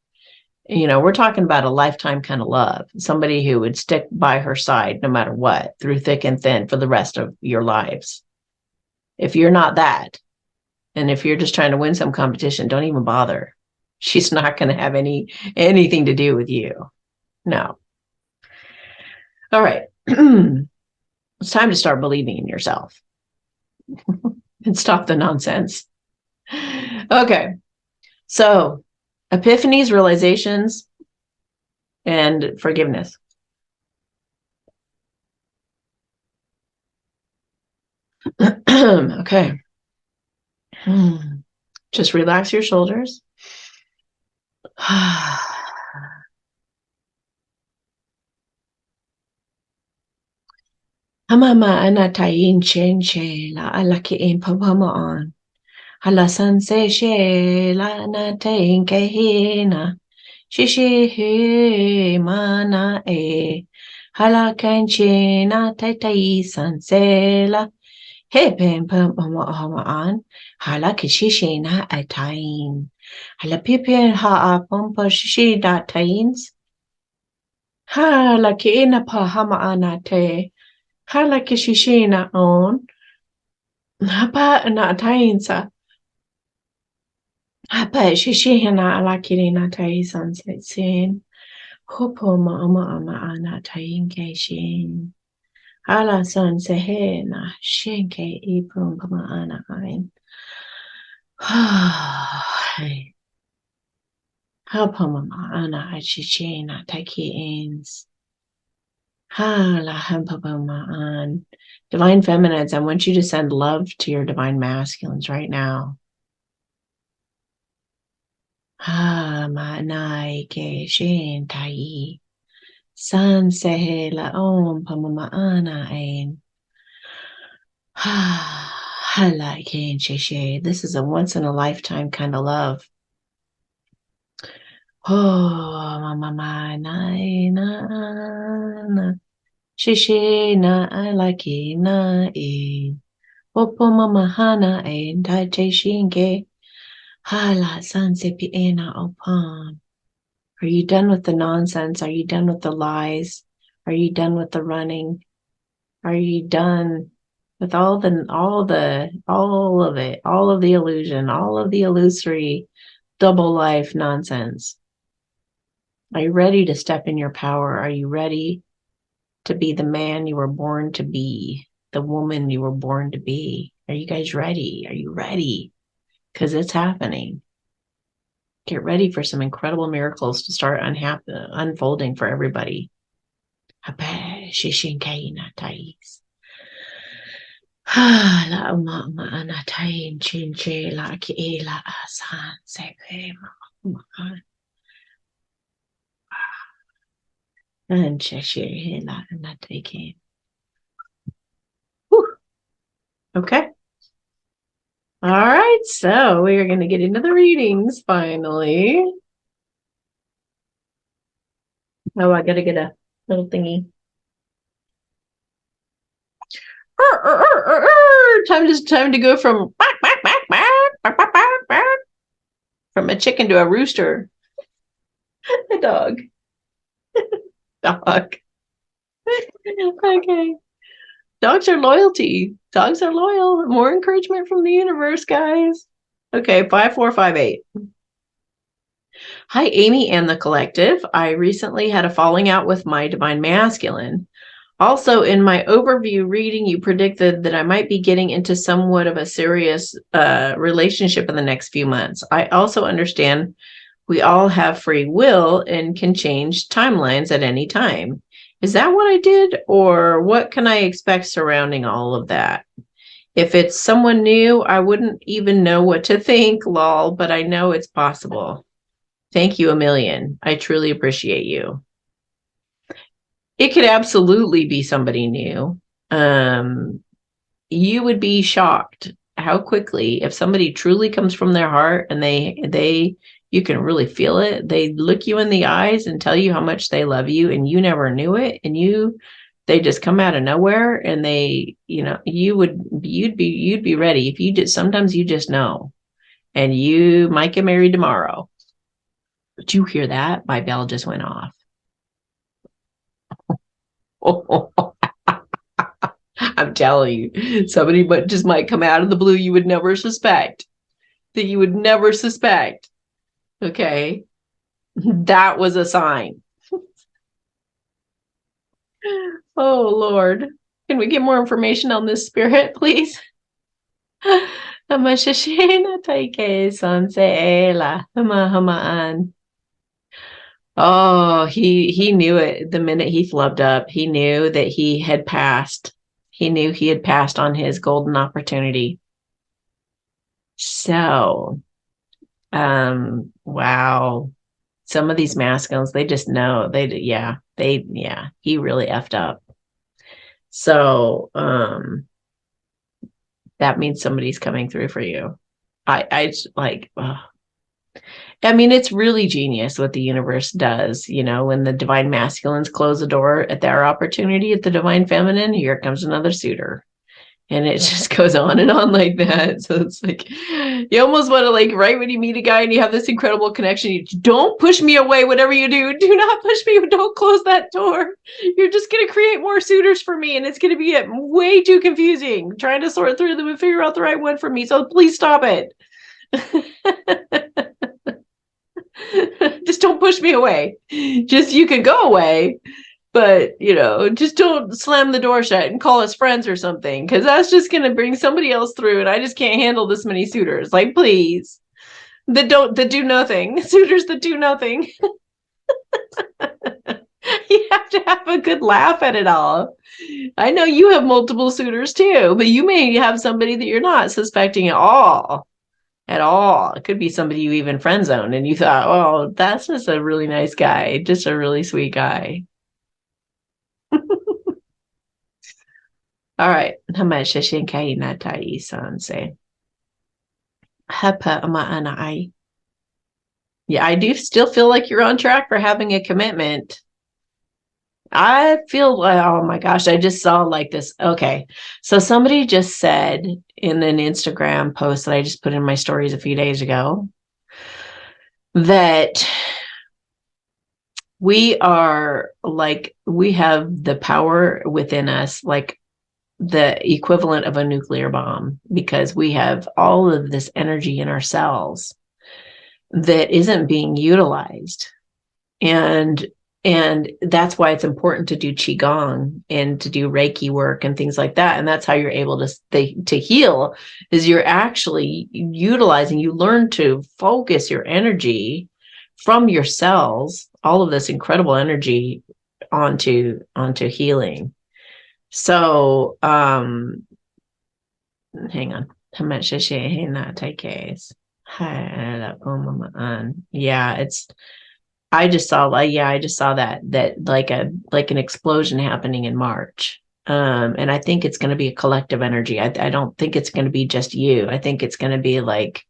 We're talking about a lifetime kind of love, somebody who would stick by her side no matter what, through thick and thin for the rest of your lives. If you're not that, and if you're just trying to win some competition, don't even bother. She's not going to have anything to do with you. No. All right. It's time to start believing in yourself and stop the nonsense. Okay. So, epiphanies, realizations, and forgiveness. Okay. Just relax your shoulders. Hamama anatain chen che la alaki in papama on. Halasan se she la natain kahina. Shishi he mana e. Halakan chena taitai sansela. He pen papama on. Halakishi na atain. Halapipin ha pompa shishi da tains. Halaki ina pa hama anate. Halakishishina on hapa na tainsa hapa shishihina alakirina taisan sin hopo ama ana tainke shin hala san sehena shinke ipum kama ana ein hapa mama ana shishina taki ins. Divine feminines, I want you to send love to your divine masculines right now. Manai ke shin tai san se la om pamamaana ein. Hala ken she. This is a once in a lifetime kind of love. Oh, mama nai na. Shishi na alaki na e. Opo mama hana e ndaite shinge. Hala sansepi ena opan. Are you done with the nonsense? Are you done with the lies? Are you done with the running? Are you done with all of it, all of the illusion, all of the illusory double life nonsense? Are you ready to step in your power? Are you ready to be the man you were born to be, the woman you were born to be? Are you guys ready? Are you ready? Because it's happening. Get ready for some incredible miracles to start unfolding for everybody. La mama anatain chinche la kiela asan sepe mama and cheshire la anatake. Okay. All right, so we are going to get into the readings finally. Oh, I got to get a little thingy. Time to go from from a chicken to a rooster. A dog. Dog. Okay. Dogs are loyalty. Dogs are loyal. More encouragement from the universe, guys. Okay, 5458. Hi, Amy and the collective. I recently had a falling out with my divine masculine. Also, in my overview reading, you predicted that I might be getting into somewhat of a serious relationship in the next few months. I also understand we all have free will and can change timelines at any time. Is that what I did? Or what can I expect surrounding all of that? If it's someone new, I wouldn't even know what to think, lol, but I know it's possible. Thank you a million. I truly appreciate you. It could absolutely be somebody new. You would be shocked how quickly, if somebody truly comes from their heart and you can really feel it. They look you in the eyes and tell you how much they love you and you never knew it. And they just come out of nowhere and you'd be ready. If you sometimes you just know, and you might get married tomorrow. Did you hear that? My bell just went off. Oh, I'm telling you, somebody but just might come out of the blue you would never suspect. That you would never suspect. Okay. That was a sign. Oh, Lord. Can we get more information on this spirit, please? Oh, he knew it the minute he flubbed up. He knew that he had passed. He knew he had passed on his golden opportunity. So, wow. Some of these masculines, they just know. He really effed up. So, that means somebody's coming through for you. I like, I mean, it's really genius what the universe does. You know, when the divine masculines close the door at their opportunity at the divine feminine, here comes another suitor. And it just goes on and on like that. So it's like, you almost want to, like, right when you meet a guy and you have this incredible connection, you don't push me away, whatever you do. Do not push me. Don't close that door. You're just going to create more suitors for me. And it's going to be way too confusing trying to sort through them and figure out the right one for me. So please stop it. Just don't push me away. Just, you can go away. But, you know, just don't slam the door shut and call us friends or something, because that's just going to bring somebody else through. And I just can't handle this many suitors. Like, please. That do nothing. Suitors that do nothing. You have to have a good laugh at it all. I know you have multiple suitors too, but you may have somebody that you're not suspecting at all. At all. It could be somebody you even friend zoned and you thought, oh, that's just a really nice guy. Just a really sweet guy. All right. Yeah, I do still feel like you're on track for having a commitment. I feel like, oh my gosh, I just saw like this. Okay. So somebody just said in an Instagram post that I just put in my stories a few days ago that we are like, we have the power within us, like the equivalent of a nuclear bomb, because we have all of this energy in our cells that isn't being utilized. And that's why it's important to do qigong and to do reiki work and things like that. And that's how you're able to heal, is you're actually utilizing, you learn to focus your energy from your cells, all of this incredible energy onto healing. So hang on. Yeah, it's, I just saw that like an explosion happening in March. And I think it's going to be a collective energy. I don't think it's going to be just you. I think it's going to be like,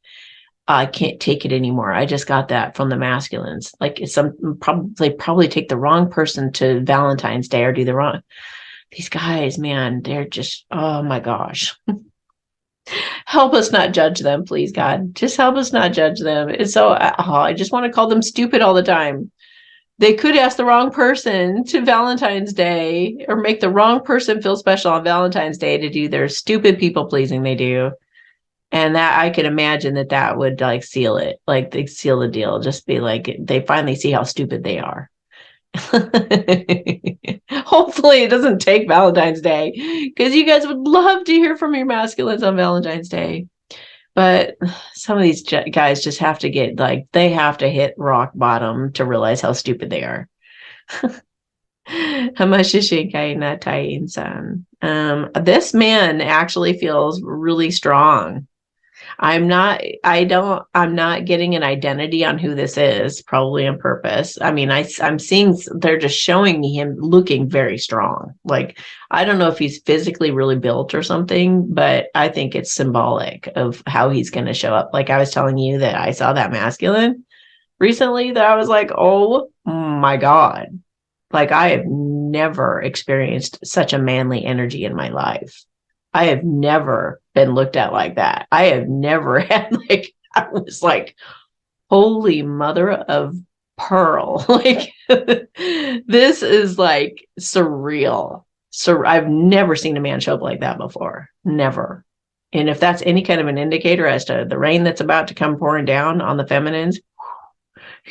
I can't take it anymore. I just got that from the masculines. Like, probably take the wrong person to Valentine's Day or do the wrong. These guys, man, they're just, oh my gosh. Help us not judge them, please, God. Just help us not judge them. It's so, I just want to call them stupid all the time. They could ask the wrong person to Valentine's Day or make the wrong person feel special on Valentine's Day to do their stupid people pleasing they do. And that, I could imagine that would like seal it, like they seal the deal, just be like, they finally see how stupid they are. Hopefully it doesn't take Valentine's Day, because you guys would love to hear from your masculines on Valentine's Day. But some of these guys just have to get, like, they have to hit rock bottom to realize how stupid they are. This man actually feels really strong. I'm not getting an identity on who this is, probably on purpose. I mean, I'm seeing, they're just showing me him looking very strong. Like, I don't know if he's physically really built or something, but I think it's symbolic of how he's going to show up. Like I was telling you that I saw that masculine recently that I was like, oh my God. Like, I have never experienced such a manly energy in my life. I have never been looked at like that. I have never had, like, I was like, holy mother of pearl. Like, this is like surreal. So I've never seen a man show up like that before. Never. And if that's any kind of an indicator as to the rain that's about to come pouring down on the feminines,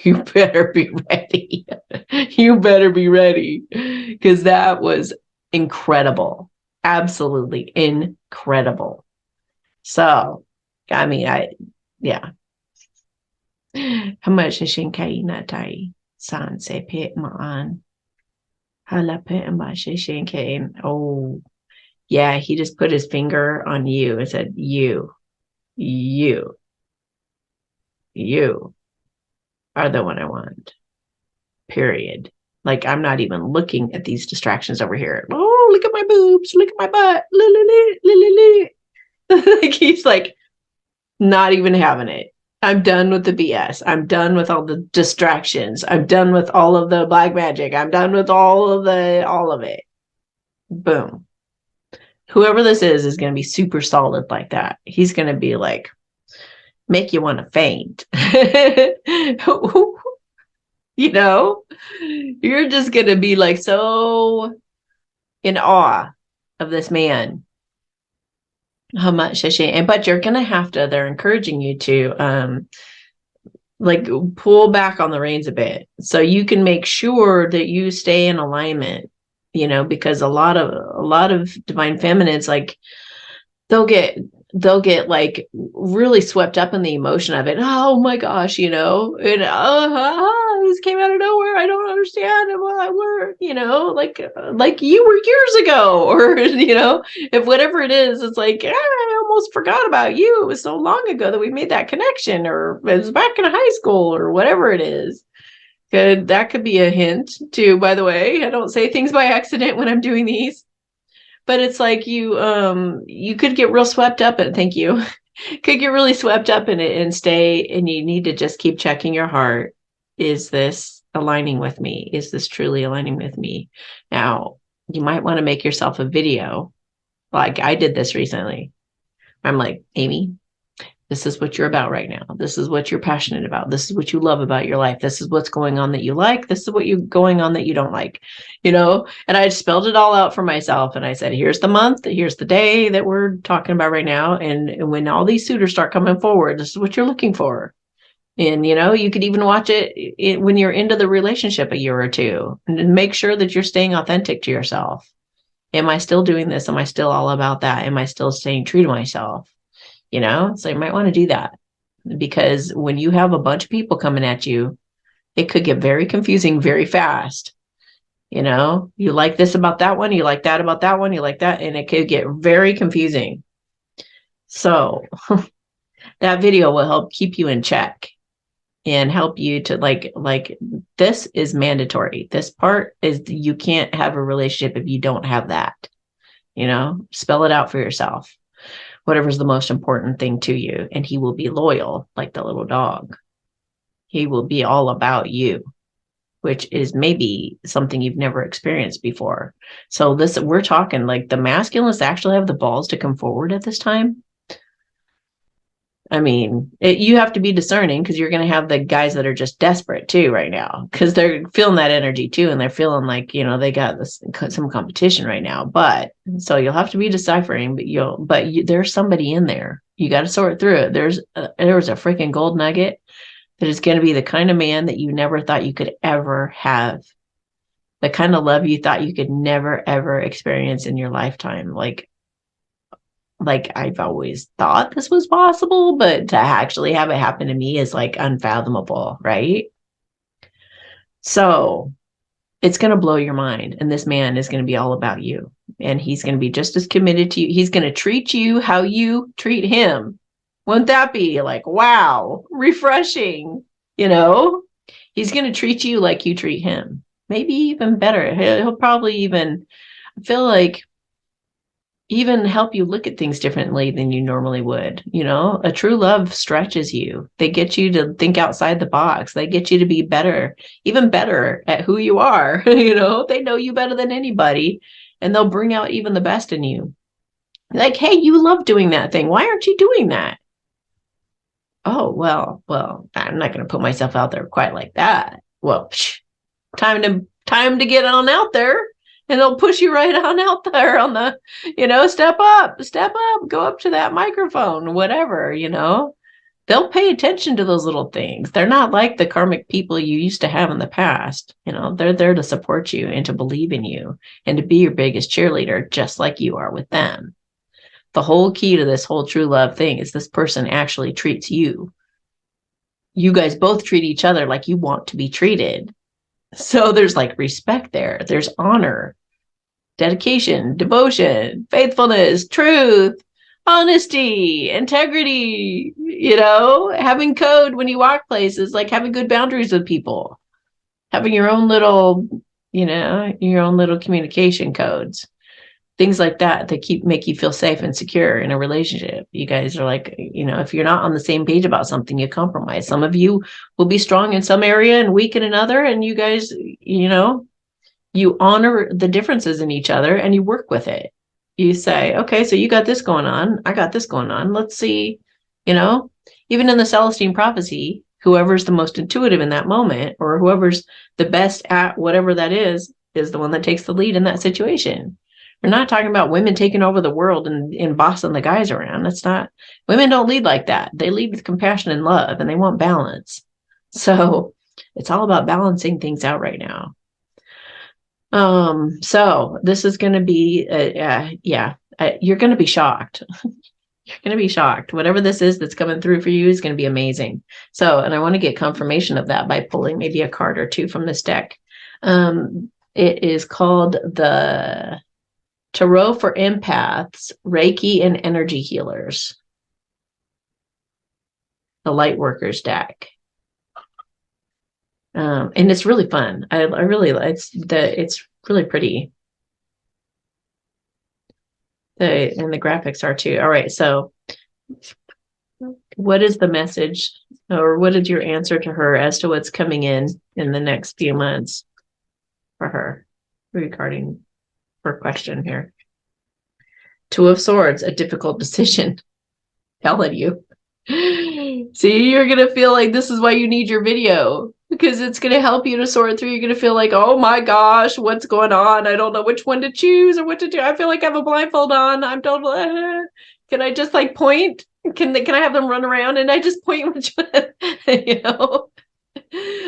you better be ready. You better be ready, because that was incredible. Absolutely incredible. So, I mean, yeah. How much is Shinkai Natai? San se pit maan. Hala pit ma Shinkai. Oh, yeah. He just put his finger on you and said, you are the one I want. Period. Like, I'm not even looking at these distractions over here. Oh, look at my boobs. Look at my butt. Like, he's like, not even having it. I'm done with the BS. I'm done with all the distractions. I'm done with all of the black magic. I'm done with all of it. Boom. Whoever this is going to be super solid like that. He's going to be like, make you want to faint. You know, you're just going to be like so in awe of this man. How much and but you're going to have to, they're encouraging you to like pull back on the reins a bit so you can make sure that you stay in alignment, you know, because a lot of divine feminines, like, they'll get like really swept up in the emotion of it. Oh my gosh, you know, and this came out of nowhere. I don't understand. Well, we're, you know, like you were years ago, or you know, if whatever it is, it's like, I almost forgot about you. It was so long ago that we made that connection, or it was back in high school, or whatever it is. That could be a hint too. By the way, I don't say things by accident when I'm doing these. But it's like you could get real swept up in it. Thank you. Could get really swept up in it and stay, and you need to just keep checking your heart. Is this aligning with me? Is this truly aligning with me? Now, you might want to make yourself a video. Like I did this recently. I'm like, Amy, this is what you're about right now. This is what you're passionate about. This is what you love about your life. This is what's going on that you like. This is what you're going on that you don't like, you know? And I spelled it all out for myself. And I said, here's the month, here's the day that we're talking about right now. And when all these suitors start coming forward, this is what you're looking for. And, you know, you could even watch it when you're into the relationship a year or two, and make sure that you're staying authentic to yourself. Am I still doing this? Am I still all about that? Am I still staying true to myself? You know, so you might want to do that, because when you have a bunch of people coming at you, it could get very confusing very fast. You know, you like this about that one, you like that about that one, you like that, and it could get very confusing. So that video will help keep you in check and help you to like this is mandatory. This part is, you can't have a relationship if you don't have that. You know, spell it out for yourself. Whatever's the most important thing to you, and he will be loyal like the little dog. He will be all about you, which is maybe something you've never experienced before. So this, we're talking like the masculines actually have the balls to come forward at this time. I mean, you have to be discerning, because you're going to have the guys that are just desperate too right now, because they're feeling that energy too, and they're feeling like, you know, they got some competition right now. But so you'll have to be deciphering, but there's somebody in there. You got to sort through it. There was a freaking gold nugget that is going to be the kind of man that you never thought you could ever have, the kind of love you thought you could never ever experience in your lifetime. Like I've always thought this was possible, but to actually have it happen to me is like unfathomable, right? So it's going to blow your mind. And this man is going to be all about you. And he's going to be just as committed to you. He's going to treat you how you treat him. Wouldn't that be like, wow, refreshing? You know, he's going to treat you like you treat him. Maybe even better. He'll probably even, I feel like, even help you look at things differently than you normally would. You know, a true love stretches you. They get you to think outside the box. They get you to be better, even better at who you are. You know, they know you better than anybody, and they'll bring out even the best in you. Like, hey, you love doing that thing. Why aren't you doing that? Oh, well, I'm not going to put myself out there quite like that. well, time to get on out there, and they'll push you right on out there on the, step up, go up to that microphone, whatever, they'll pay attention to those little things. They're not like the karmic people you used to have in the past. They're there to support you and to believe in you and to be your biggest cheerleader, just like you are with them. The whole key to this whole true love thing is this person actually treats you. You guys both treat each other like you want to be treated. So there's like respect there. There's honor, dedication, devotion, faithfulness, truth, honesty, integrity, having code when you walk places, like having good boundaries with people, having your own little, your own little communication codes, things like that make you feel safe and secure in a relationship. You guys are like, if you're not on the same page about something, you compromise. Some of you will be strong in some area and weak in another, and you guys, you honor the differences in each other and you work with it. You say, okay, so you got this going on, I got this going on. Let's see, even in the Celestine prophecy, whoever's the most intuitive in that moment, or whoever's the best at whatever that is the one that takes the lead in that situation. We're not talking about women taking over the world and bossing the guys around. That's not, women don't lead like that. They lead with compassion and love, and they want balance. So it's all about balancing things out right now. So this is going to be, you're going to be shocked. You're going to be shocked. Whatever this is that's coming through for you is going to be amazing. So, and I want to get confirmation of that by pulling maybe a card or two from this deck. It is called the Tarot for Empaths, Reiki and Energy Healers. The Lightworkers deck. And it's really fun. I really, it's really pretty. And the graphics are too. All right. So what is the message, or what is your answer to her as to what's coming in the next few months for her regarding her question here? Two of Swords, a difficult decision. Telling you. See, you're going to feel like this is why you need your video, because it's going to help you to sort through. You're going to feel like, oh my gosh, what's going on? I don't know which one to choose or what to do. I feel like I have a blindfold on. I'm totally, can I just like point? Can I have them run around and I just point which one,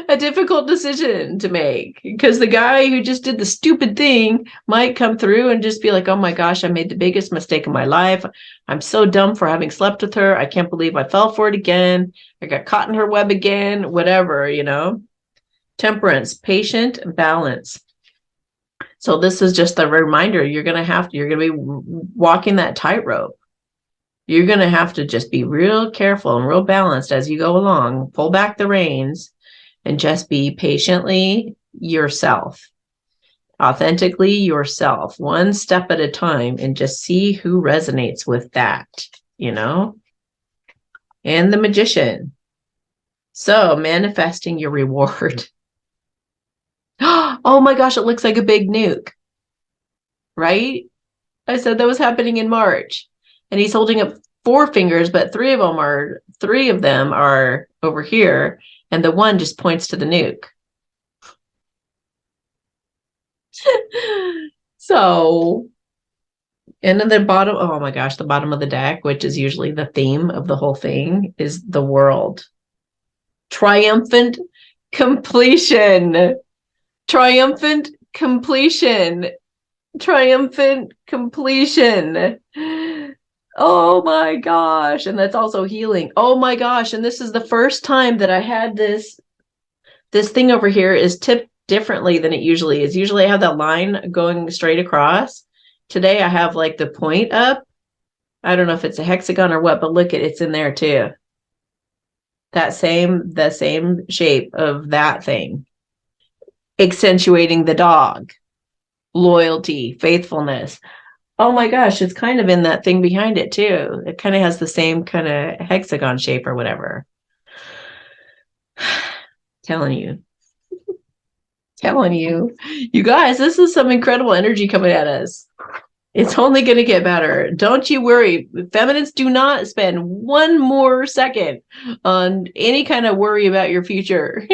a difficult decision to make, because the guy who just did the stupid thing might come through and just be like, oh my gosh, I made the biggest mistake of my life. I'm so dumb for having slept with her. I can't believe I fell for it again. I got caught in her web again, whatever, Temperance, patient, balance. So this is just a reminder. You're going to be walking that tightrope. You're going to have to just be real careful and real balanced as you go along. Pull back the reins and just be patiently yourself, authentically yourself, one step at a time, and just see who resonates with that, And the Magician. So manifesting your reward. Oh my gosh, it looks like a big nuke, right? I said that was happening in March, and he's holding up 4 fingers, but 3 of them are over here, and the one just points to the nuke. So, and then the bottom, oh my gosh, the bottom of the deck, which is usually the theme of the whole thing, is the World. Triumphant completion. Triumphant completion. Triumphant completion. Oh my gosh. And that's also healing. Oh my gosh. And this is the first time that I had this thing over here is tipped differently than it usually is. Usually I have that line going straight across. Today I have like the point up. I don't know if it's a hexagon or what, but look at it's in there too. The same shape of that thing. Accentuating the dog. Loyalty, faithfulness. Oh my gosh, it's kind of in that thing behind it too. It kind of has the same kind of hexagon shape or whatever. Telling you. You guys, this is some incredible energy coming at us. It's only going to get better. Don't you worry. Feminists, do not spend one more second on any kind of worry about your future.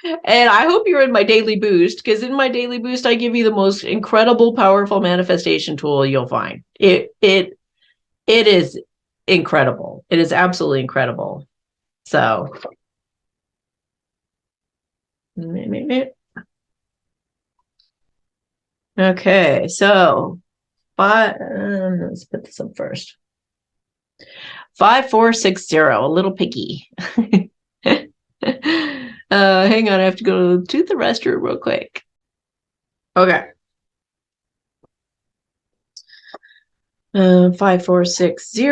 And I hope you're in my daily boost, because in my daily boost, I give you the most incredible, powerful manifestation tool you'll find. It is incredible. It is absolutely incredible. So okay, so let's put this up first. 5460, a little piggy. Hang on, I have to go to the restroom real quick. Okay. 5460.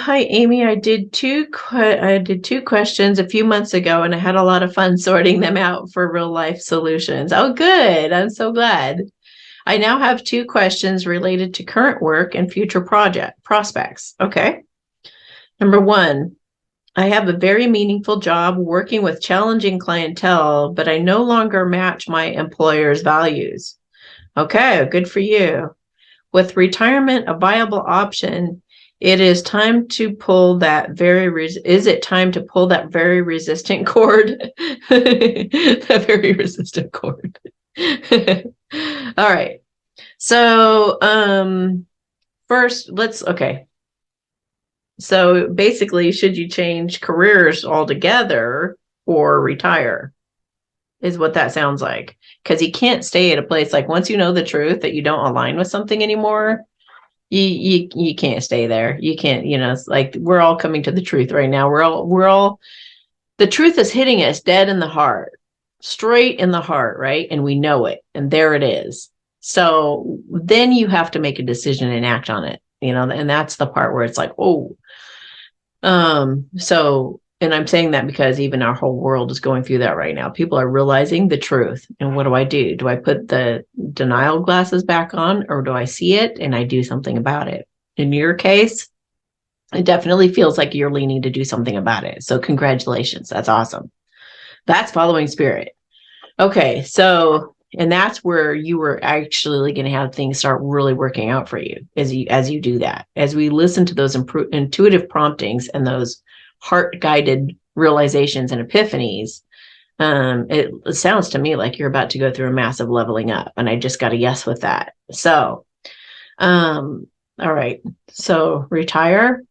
Hi, Amy. I did two questions a few months ago, and I had a lot of fun sorting them out for real life solutions. Oh, good. I'm so glad. I now have 2 questions related to current work and future project prospects. Okay. Number 1, I have a very meaningful job working with challenging clientele, but I no longer match my employer's values. Okay, good for you. With retirement a viable option, it is time to pull that very resistant cord? That very resistant cord. All right. So first okay. So basically, should you change careers altogether or retire? Is what that sounds like. Because you can't stay at a place, like, once you know the truth that you don't align with something anymore, you can't stay there. You can't, it's like we're all coming to the truth right now. We're all the truth is hitting us dead in the heart, straight in the heart, right? And we know it, and there it is. So then you have to make a decision and act on it, and that's the part where it's like, oh, and I'm saying that because even our whole world is going through that right now. People are realizing the truth. And what do? Do I put the denial glasses back on, or do I see it and I do something about it? In your case, it definitely feels like you're leaning to do something about it. So congratulations. That's awesome. That's following spirit. Okay. So, and that's where you were actually going to have things start really working out for you as you do that. As we listen to those intuitive promptings and those heart-guided realizations and epiphanies, it sounds to me like you're about to go through a massive leveling up, and I just got a yes with that. So, all right. So retire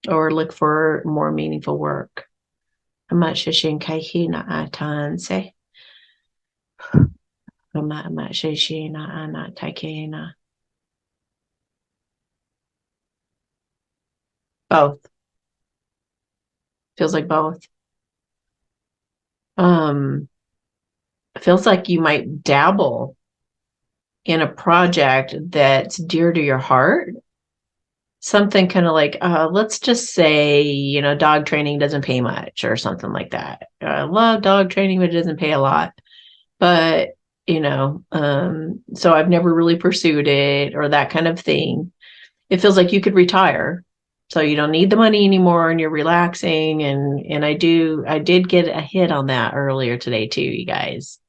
or look for more meaningful work. Both. Feels like both. Feels like you might dabble in a project that's dear to your heart. Something kind of like, let's just say, dog training doesn't pay much or something like that. I love dog training, but it doesn't pay a lot. But, so I've never really pursued it, or that kind of thing. It feels like you could retire. So you don't need the money anymore, and you're relaxing. And I did get a hit on that earlier today too, you guys.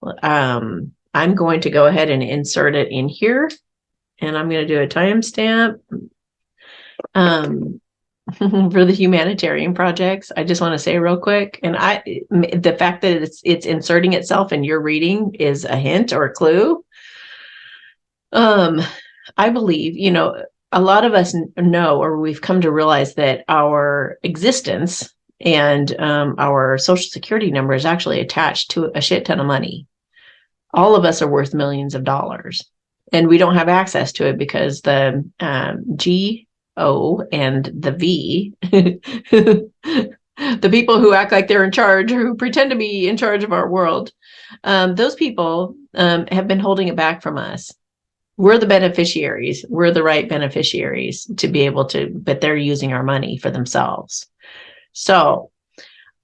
I'm going to go ahead and insert it in here, and I'm going to do a timestamp for the humanitarian projects. I just want to say real quick, and the fact that it's inserting itself in your reading is a hint or a clue. I believe, a lot of us know, or we've come to realize, that our existence and our social security number is actually attached to a shit ton of money. All of us are worth millions of dollars, and we don't have access to it because the G, O, and the V, the people who act like they're in charge, who pretend to be in charge of our world, those people have been holding it back from us. We're the beneficiaries. We're the right beneficiaries to be able to, but they're using our money for themselves. So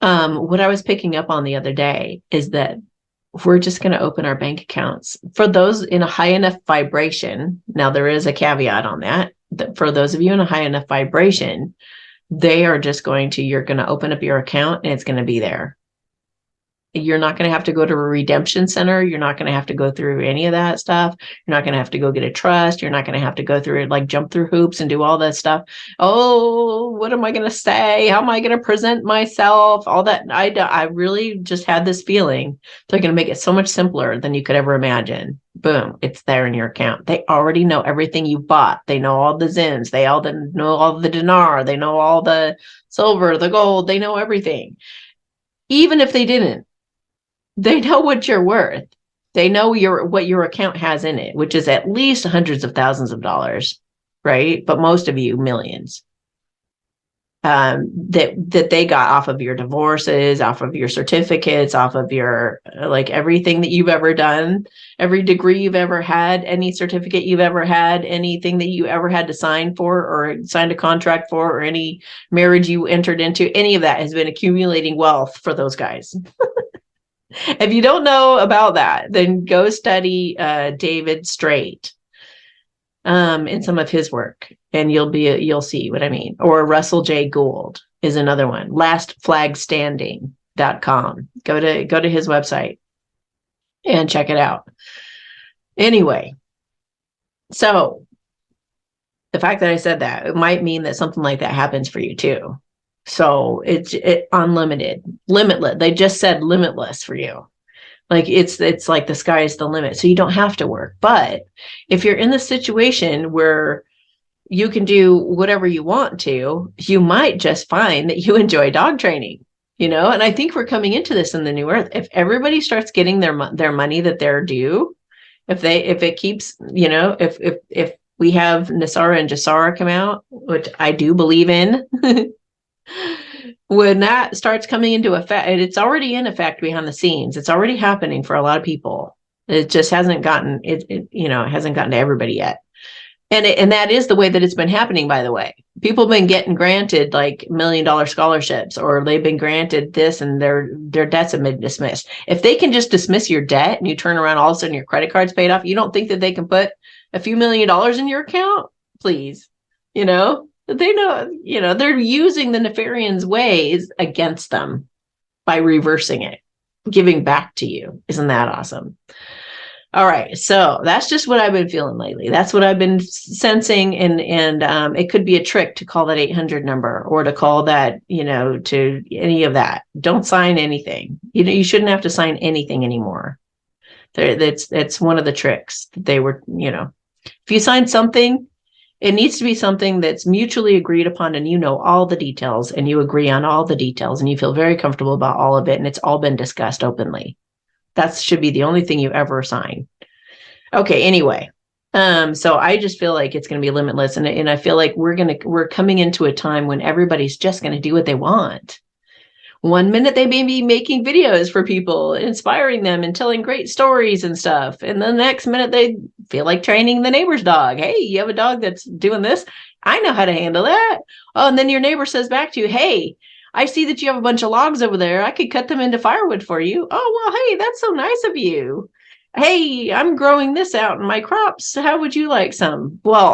what I was picking up on the other day is that we're just going to open our bank accounts for those in a high enough vibration. Now, there is a caveat on that for those of you in a high enough vibration, you're going to open up your account and it's going to be there. You're not going to have to go to a redemption center. You're not going to have to go through any of that stuff. You're not going to have to go get a trust. You're not going to have to go through it, like jump through hoops and do all that stuff. Oh, what am I going to say? How am I going to present myself? All that. I really just had this feeling they're going to make it so much simpler than you could ever imagine. Boom, it's there in your account. They already know everything you bought. They know all the zins. They all know all the dinar. They know all the silver, the gold. They know everything. Even if they didn't, they know what you're worth. They know what your account has in it, which is at least hundreds of thousands of dollars, right? But most of you, millions. That they got off of your divorces, off of your certificates, off of your, like, everything that you've ever done, every degree you've ever had, any certificate you've ever had, anything that you ever had to sign for or signed a contract for, or any marriage you entered into, any of that has been accumulating wealth for those guys. If you don't know about that, then go study David Straight in some of his work, and you'll see what I mean. Or Russell J. Gould is another one. Lastflagstanding.com. Go to his website and check it out. Anyway, so the fact that I said that, it might mean that something like that happens for you too. So it's unlimited, limitless. They just said limitless for you. Like it's like the sky is the limit. So you don't have to work. But if you're in the situation where you can do whatever you want to, you might just find that you enjoy dog training, And I think we're coming into this in the new earth. If everybody starts getting their money that they're due, if it keeps, if we have Nasara and Jasara come out, which I do believe in, when that starts coming into effect, and it's already in effect behind the scenes, it's already happening for a lot of people. It just hasn't gotten it hasn't gotten to everybody yet. And that is the way that it's been happening, by the way. People have been getting granted like $1 million scholarships, or they've been granted this, and their debts have been dismissed. If they can just dismiss your debt and you turn around, all of a sudden your credit card's paid off, you don't think that they can put a few $1 million in your account? Please. They know, they're using the nefarians' ways against them by reversing it, giving back to you. Isn't that awesome? All right. So that's just what I've been feeling lately. That's what I've been sensing. And it could be a trick to call that 800 number, or to call that, to any of that. Don't sign anything. You shouldn't have to sign anything anymore. That's one of the tricks that they were, if you sign something, it needs to be something that's mutually agreed upon, and all the details, and you agree on all the details, and you feel very comfortable about all of it, and it's all been discussed openly. That should be the only thing you ever sign. Okay, anyway. So I just feel like it's going to be limitless, and I feel like we're coming into a time when everybody's just going to do what they want. One minute they may be making videos for people, inspiring them and telling great stories and stuff. And the next minute they feel like training the neighbor's dog. Hey, you have a dog that's doing this? I know how to handle that. Oh, and then your neighbor says back to you, hey, I see that you have a bunch of logs over there. I could cut them into firewood for you. Oh, well, hey, that's so nice of you. Hey, I'm growing this out in my crops. How would you like some? Well,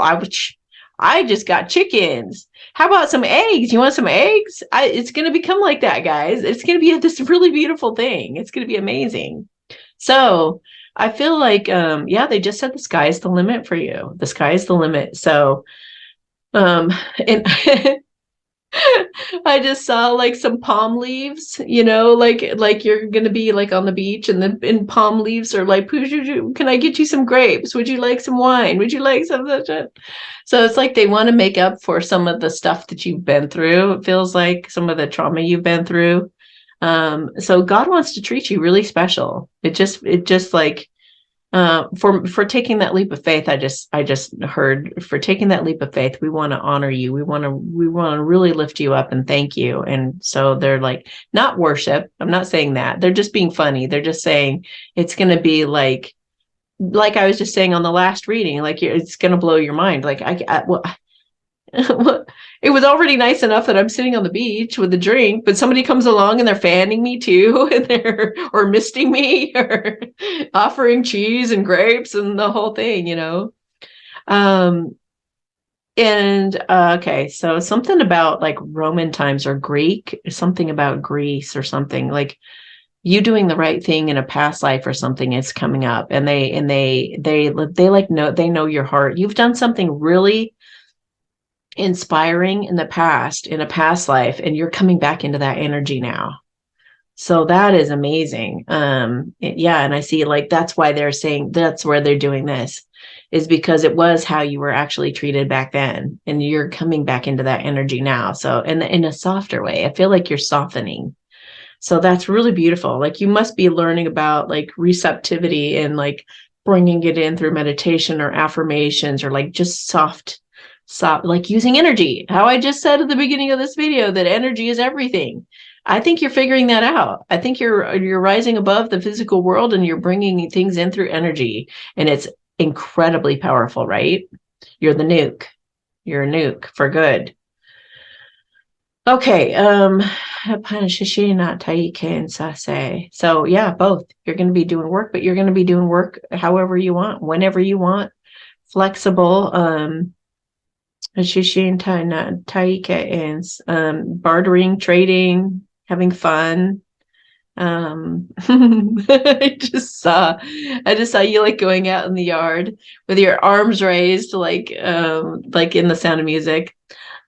I just got chickens. How about some eggs? You want some eggs? It's going to become like that, guys. It's going to be this really beautiful thing. It's going to be amazing. So I feel like, they just said the sky is the limit for you. The sky is the limit. So, and I just saw like some palm leaves, like you're going to be like on the beach, and then in palm leaves are like, can I get you some grapes? Would you like some wine? Would you like some of that? So it's like they want to make up for some of the stuff that you've been through. It feels like some of the trauma you've been through. So God wants to treat you really special. It just like, for taking that leap of faith, I just heard, for taking that leap of faith, we want to honor you. We want to really lift you up and thank you. And so they're like, not worship. I'm not saying that. They're just being funny. They're just saying it's going to be like I was just saying on the last reading, like it's going to blow your mind. Like it was already nice enough that I'm sitting on the beach with a drink, but somebody comes along and they're fanning me too, and or misting me, or offering cheese and grapes and the whole thing, Okay, so something about like Roman times or Greek, something about Greece or something, like you doing the right thing in a past life or something is coming up, and they like know, they know your heart. You've done something really inspiring in the past, in a past life, and you're coming back into that energy now. So that is amazing. Yeah, and I see, like, that's why they're saying that's where they're doing this, is because it was how you were actually treated back then, and you're coming back into that energy now. So in a softer way, I feel like you're softening. So that's really beautiful. Like, you must be learning about like receptivity and like bringing it in through meditation or affirmations, or like just soft, like using energy. How I just said at the beginning of this video, that energy is everything. I think you're figuring that out. I think you're rising above the physical world, and you're bringing things in through energy, and it's incredibly powerful, right? You're the nuke. You're a nuke for good. Okay. So yeah, both. You're going to be doing work, but you're going to be doing work however you want, whenever you want, flexible. Bartering, trading, having fun. I just saw you like going out in the yard with your arms raised, like in The Sound of Music.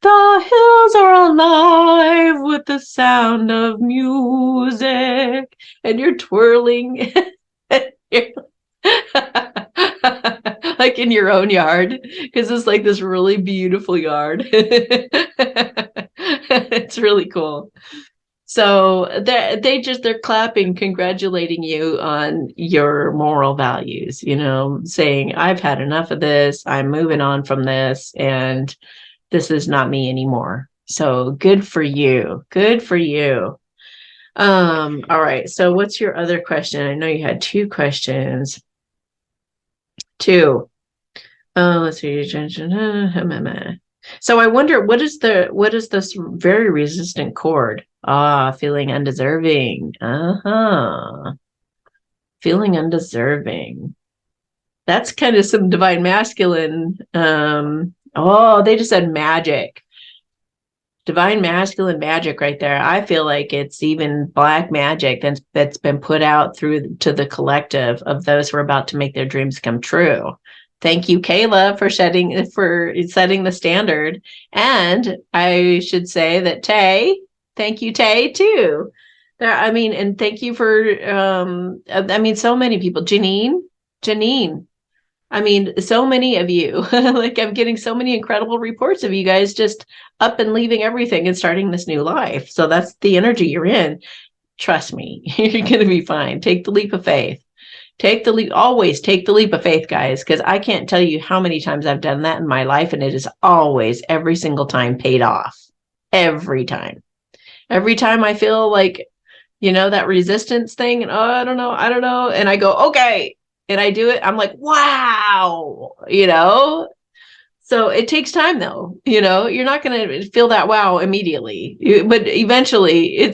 The hills are alive with the sound of music, and you're twirling. Like in your own yard, because it's like this really beautiful yard. It's really cool. So they're clapping, congratulating you on your moral values, saying, I've had enough of this, I'm moving on from this, and this is not me anymore. So good for you. Good for you. All right. So what's your other question? I know you had two questions. Two. Let's see. So I wonder, what is this very resistant chord? Feeling undeserving. Feeling undeserving. That's kind of some divine masculine. They just said magic. Divine masculine magic right there. I feel like it's even black magic that's been put out through to the collective of those who are about to make their dreams come true. Thank you, Kayla, for setting the standard. And I should say that thank you, Tay, too. And thank you for so many people. Janine. So many of you. Like, I'm getting so many incredible reports of you guys just up and leaving everything and starting this new life. So that's the energy you're in. Trust me, you're going to be fine. Take the leap of faith. Take the leap. Always take the leap of faith, guys, because I can't tell you how many times I've done that in my life, and it is always, every single time, paid off. Every time. Every time I feel like, that resistance thing, and I don't know. And I go, okay. And I do it. I'm like, wow, So it takes time, though. You're not going to feel that wow immediately, but eventually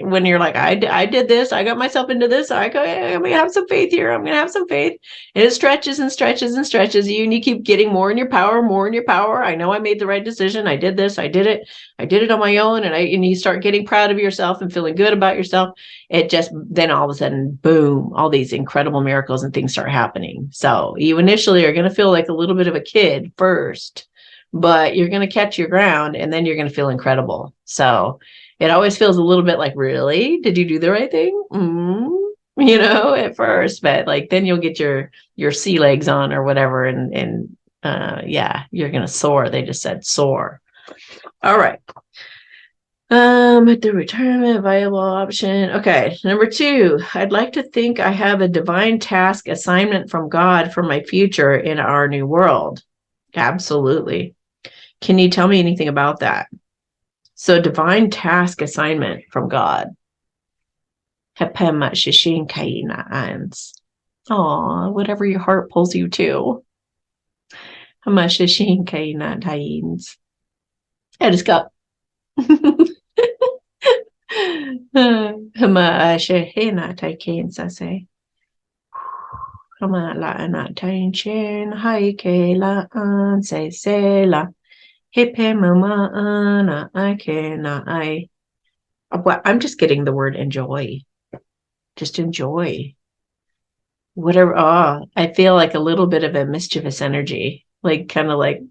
when you're like, I did this, I got myself into this. I'm going to have some faith here. I'm going to have some faith. And it stretches and stretches and stretches you, and you keep getting more in your power, more in your power. I know I made the right decision. I did this. I did it on my own. And you start getting proud of yourself and feeling good about yourself. It just, then all of a sudden, boom, all these incredible miracles and things start happening. So you initially are going to feel like a little bit of a kid first, but you're going to catch your ground, and then you're going to feel incredible. So it always feels a little bit like, really, did you do the right thing? At first, but like, then you'll get your sea legs on or whatever. And you're going to soar. They just said soar. All right. The retirement viable option. Okay. Number 2, I'd like to think I have a divine task assignment from God for my future in our new world. Absolutely. Can you tell me anything about that? So, divine task assignment from God. Aw, whatever your heart pulls you to. I just got I'm just getting the word enjoy. just enjoy whatever. Oh, I feel like a little bit of a mischievous energy, like kind of like,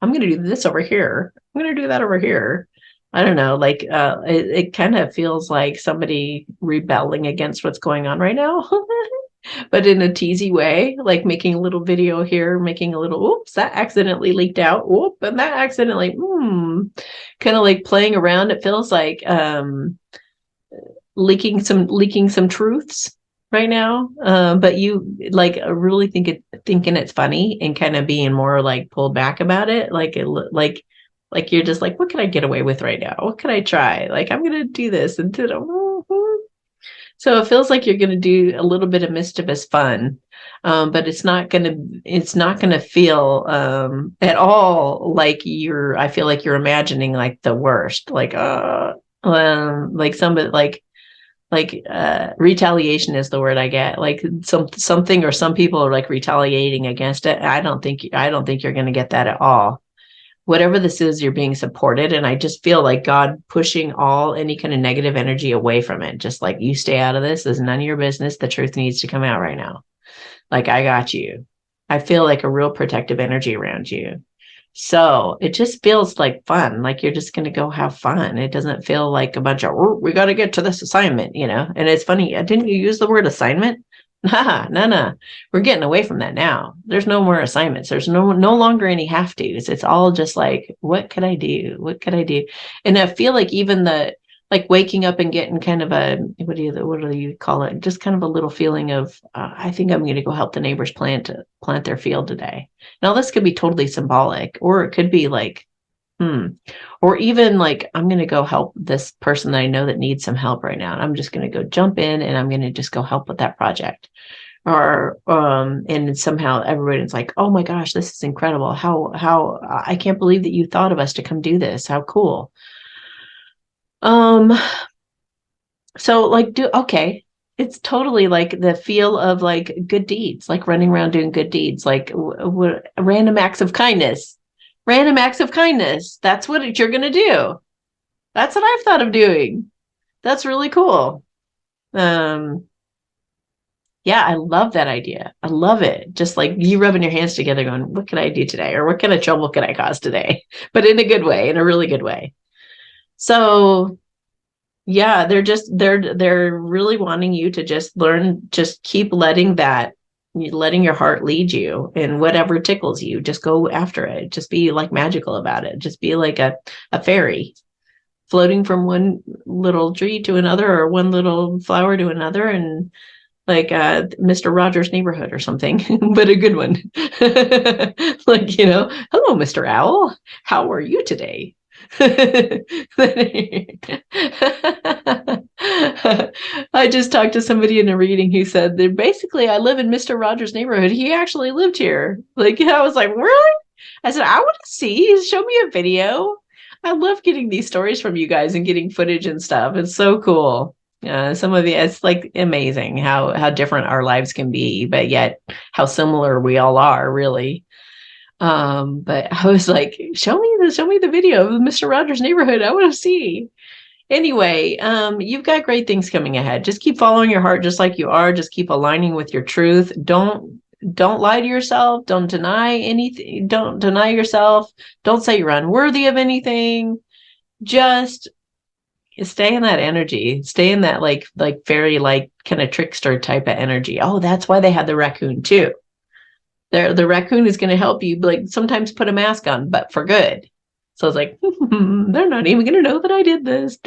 I'm going to do this over here. I'm going to do that over here. I don't know. Like, it kind of feels like somebody rebelling against what's going on right now, but in a teasy way, like making a little video here, making a little, oops, that accidentally leaked out. Whoop, and that accidentally, kind of like playing around. It feels like, leaking some truths right now, but you like really thinking it's funny and kind of being more like pulled back about it, like you're just like, what can I get away with right now, what can I try, like I'm gonna do this and so it feels like you're gonna do a little bit of mischievous fun, but it's not gonna feel at all like I feel like you're imagining like the worst, like somebody retaliation is the word I get, like something or some people are like retaliating against it. I don't think you're going to get that at all. Whatever this is, you're being supported, and I just feel like God pushing any kind of negative energy away from it, just like, you stay out of this. This is none of your business. The truth needs to come out right now. Like, I got you. I feel like a real protective energy around you. So it just feels like fun, like you're just going to go have fun. It doesn't feel like a bunch of, we got to get to this assignment, And it's funny, didn't you use the word assignment? No. We're getting away from that now. There's no more assignments. There's no longer any have tos. It's all just like, what could I do? What could I do? And I feel like even like waking up and getting kind of a, what do you call it? Just kind of a little feeling of, I think I'm going to go help the neighbors plant their field today. Now, this could be totally symbolic, or it could be like, or even like, I'm going to go help this person that I know that needs some help right now. And I'm just going to go jump in and I'm going to just go help with that project. Or, and somehow everybody's like, oh my gosh, this is incredible. How, I can't believe that you thought of us to come do this. How cool. So like, okay. It's totally like the feel of like good deeds, like running around doing good deeds, like random acts of kindness. Random acts of kindness. That's what you're going to do. That's what I've thought of doing. That's really cool. Yeah, I love that idea. I love it. Just like you rubbing your hands together going, what can I do today? Or what kind of trouble can I cause today? But in a good way, in a really good way. So yeah, they're really wanting you to just keep letting your heart lead you, and whatever tickles you, just go after it. Just be like magical about it. Just be like a fairy floating from one little tree to another, or one little flower to another, and like Mr. Rogers' Neighborhood or something, but a good one. Like, hello, Mr. Owl. How are you today? I just talked to somebody in a reading who said that basically, I live in Mr. Rogers' neighborhood. He actually lived here. Like, I was like, really? I said, I want to see. Show me a video. I love getting these stories from you guys and getting footage and stuff. It's so cool. It's like amazing how different our lives can be, but yet how similar we all are, really. But I was like, show me the video of Mr. Rogers' Neighborhood. I want to see. Anyway, you've got great things coming ahead. Just keep following your heart, just like you are. Just keep aligning with your truth. Don't lie to yourself. Don't deny anything. Don't deny yourself. Don't say you're unworthy of anything. Just stay in that energy. Stay in that like fairy, like kind of trickster type of energy. Oh, that's why they had the raccoon too. The raccoon is going to help you, like, sometimes put a mask on, but for good. So it's like, they're not even going to know that I did this.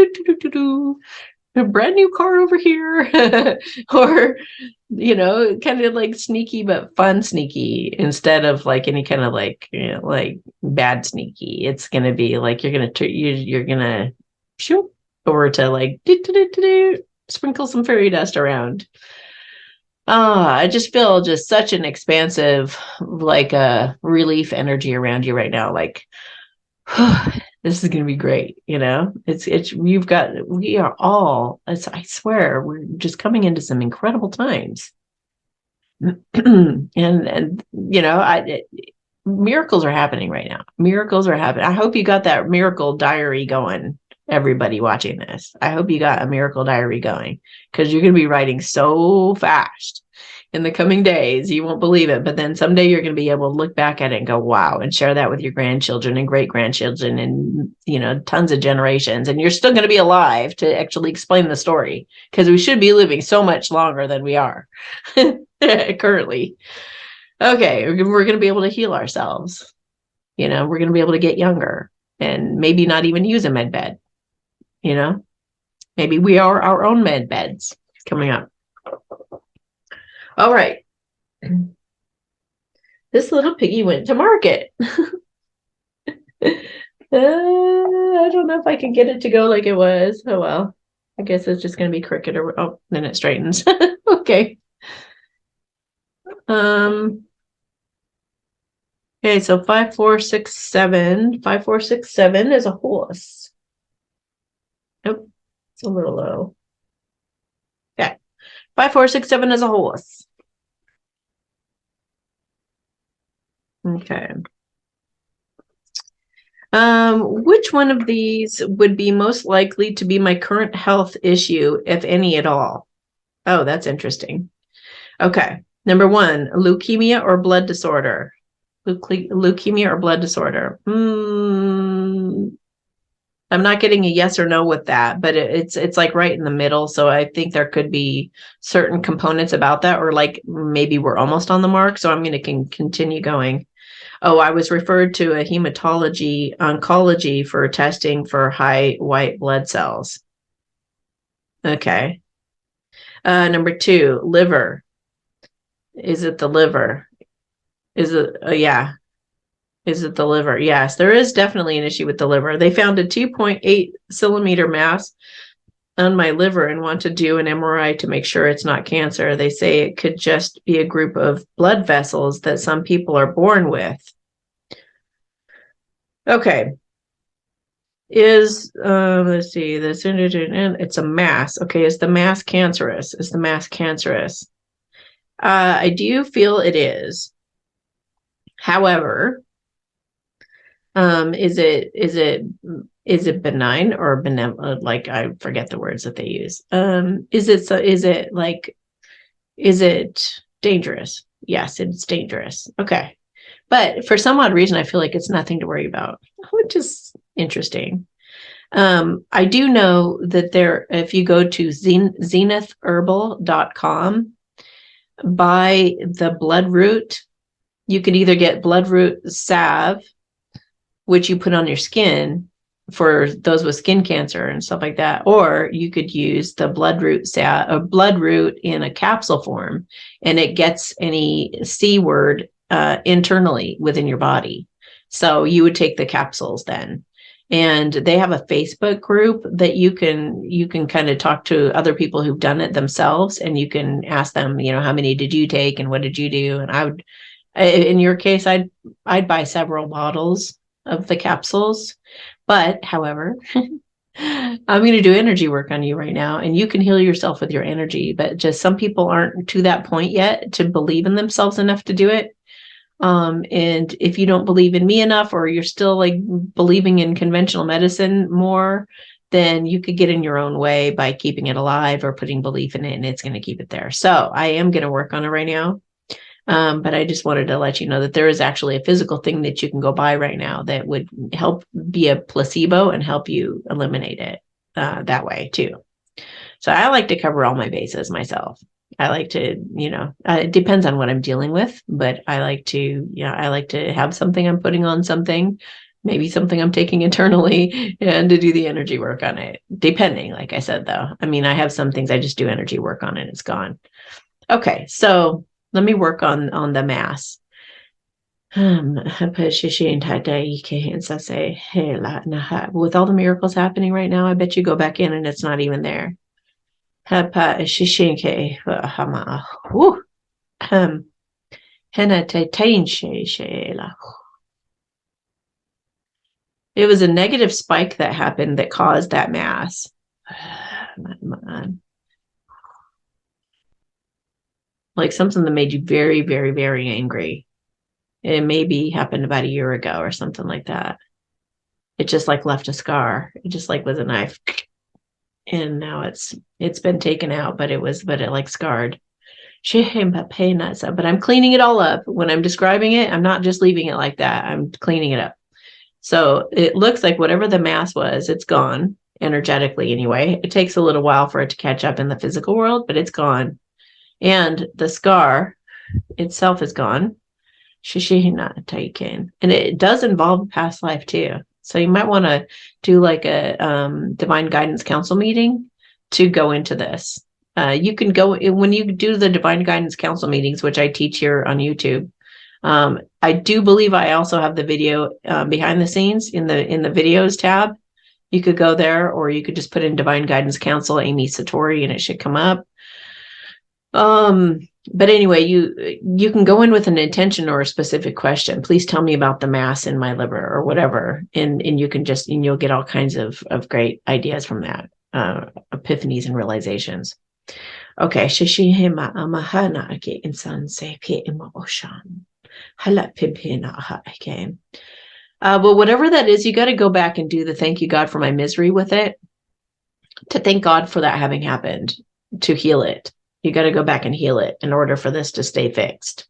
A brand new car over here. Or, kind of like sneaky, but fun sneaky, instead of like any kind of like, like bad sneaky. It's going to be like, you're going to shoot over to like, sprinkle some fairy dust around. I just feel just such an expansive, like a relief energy around you right now. Like, this is going to be great. We are all, I swear, we're just coming into some incredible times. and miracles are happening right now. Miracles are happening. I hope you got that miracle diary going. everybody watching this. I hope you got a miracle diary going, because you're going to be writing so fast in the coming days. You won't believe it. But then someday you're going to be able to look back at it and go, wow, and share that with your grandchildren and great grandchildren and, tons of generations. And you're still going to be alive to actually explain the story, because we should be living so much longer than we are currently. Okay, we're going to be able to heal ourselves. We're going to be able to get younger and maybe not even use a med bed. Maybe we are our own med beds coming up. All right. This little piggy went to market. I don't know if I can get it to go like it was. Oh, well. I guess it's just going to be cricket then it straightens. Okay. Okay, so 5467. 5467 is a horse. Nope, it's a little low. Okay. 5467 is a horse. Okay. Which one of these would be most likely to be my current health issue, if any at all? Oh, that's interesting. Okay. Number 1, leukemia or blood disorder. Leukemia or blood disorder. I'm not getting a yes or no with that, but it's like right in the middle. So I think there could be certain components about that, or like maybe we're almost on the mark. So I'm going to continue going. Oh, I was referred to a oncology for testing for high white blood cells. Okay. Number 2, liver. Is it the liver? Is it? Yeah. Is it the liver? Yes, there is definitely an issue with the liver. They found a 2.8 centimeter mass on my liver and want to do an MRI to make sure it's not cancer. They say it could just be a group of blood vessels that some people are born with. Okay. Let's see, it's a mass. Okay, is the mass cancerous? Is the mass cancerous? I do feel it is. However, is it benign or benevolent? Like, I forget the words that they use. Is it dangerous? Yes, it's dangerous. Okay. But for some odd reason, I feel like it's nothing to worry about, which is interesting. I do know that if you go to zenithherbal.com, buy the bloodroot. You could either get bloodroot salve, which you put on your skin for those with skin cancer and stuff like that, or you could use the bloodroot in a capsule form, and it gets any C word internally within your body. So you would take the capsules then. And they have a Facebook group that you can kind of talk to other people who've done it themselves, and you can ask them, how many did you take and what did you do? And I would, in your case, I'd buy several bottles of the capsules. But however, I'm going to do energy work on you right now, and you can heal yourself with your energy. But just some people aren't to that point yet to believe in themselves enough to do it. And if you don't believe in me enough, or you're still like believing in conventional medicine more, then you could get in your own way by keeping it alive or putting belief in it, and it's going to keep it there. So I am going to work on it right now. But I just wanted to let you know that there is actually a physical thing that you can go buy right now that would help be a placebo and help you eliminate it that way too. So I like to cover all my bases myself. I like to, it depends on what I'm dealing with, but I like to have something I'm putting on something, maybe something I'm taking internally, and to do the energy work on it, depending, like I said, though. I mean, I have some things I just do energy work on and it's gone. Okay, so let me work on the mass. With all the miracles happening right now, I bet you go back in and it's not even there. It was a negative spike that happened that caused that mass. Like something that made you very, very, very angry. It maybe happened about a year ago or something like that. it just like left a scar. It just like with a knife. And now it's been taken out, but it like scarred. But I'm cleaning it all up. When I'm describing it, I'm not just leaving it like that. I'm cleaning it up. So it looks like whatever the mass was, it's gone energetically anyway. It takes a little while for it to catch up in the physical world, but it's gone. And the scar itself is gone. And it does involve past life too. So you might want to do like a divine guidance council meeting to go into this. You can go when you do the divine guidance council meetings, which I teach here on YouTube. I do believe I also have the video behind the scenes in the videos tab. You could go there, or you could just put in divine guidance council Amy Satori and it should come up. But anyway, you can go in with an intention or a specific question. Please tell me about the mass in my liver or whatever. And you'll get all kinds of great ideas from that. Epiphanies and realizations. Okay. Shishihima amahana ake insan se pe ima oshan. Hala pimpina aha again. Well, whatever that is, you got to go back and do the thank you, God, for my misery with it. To thank God for that having happened, to heal it. You got to go back and heal it in order for this to stay fixed.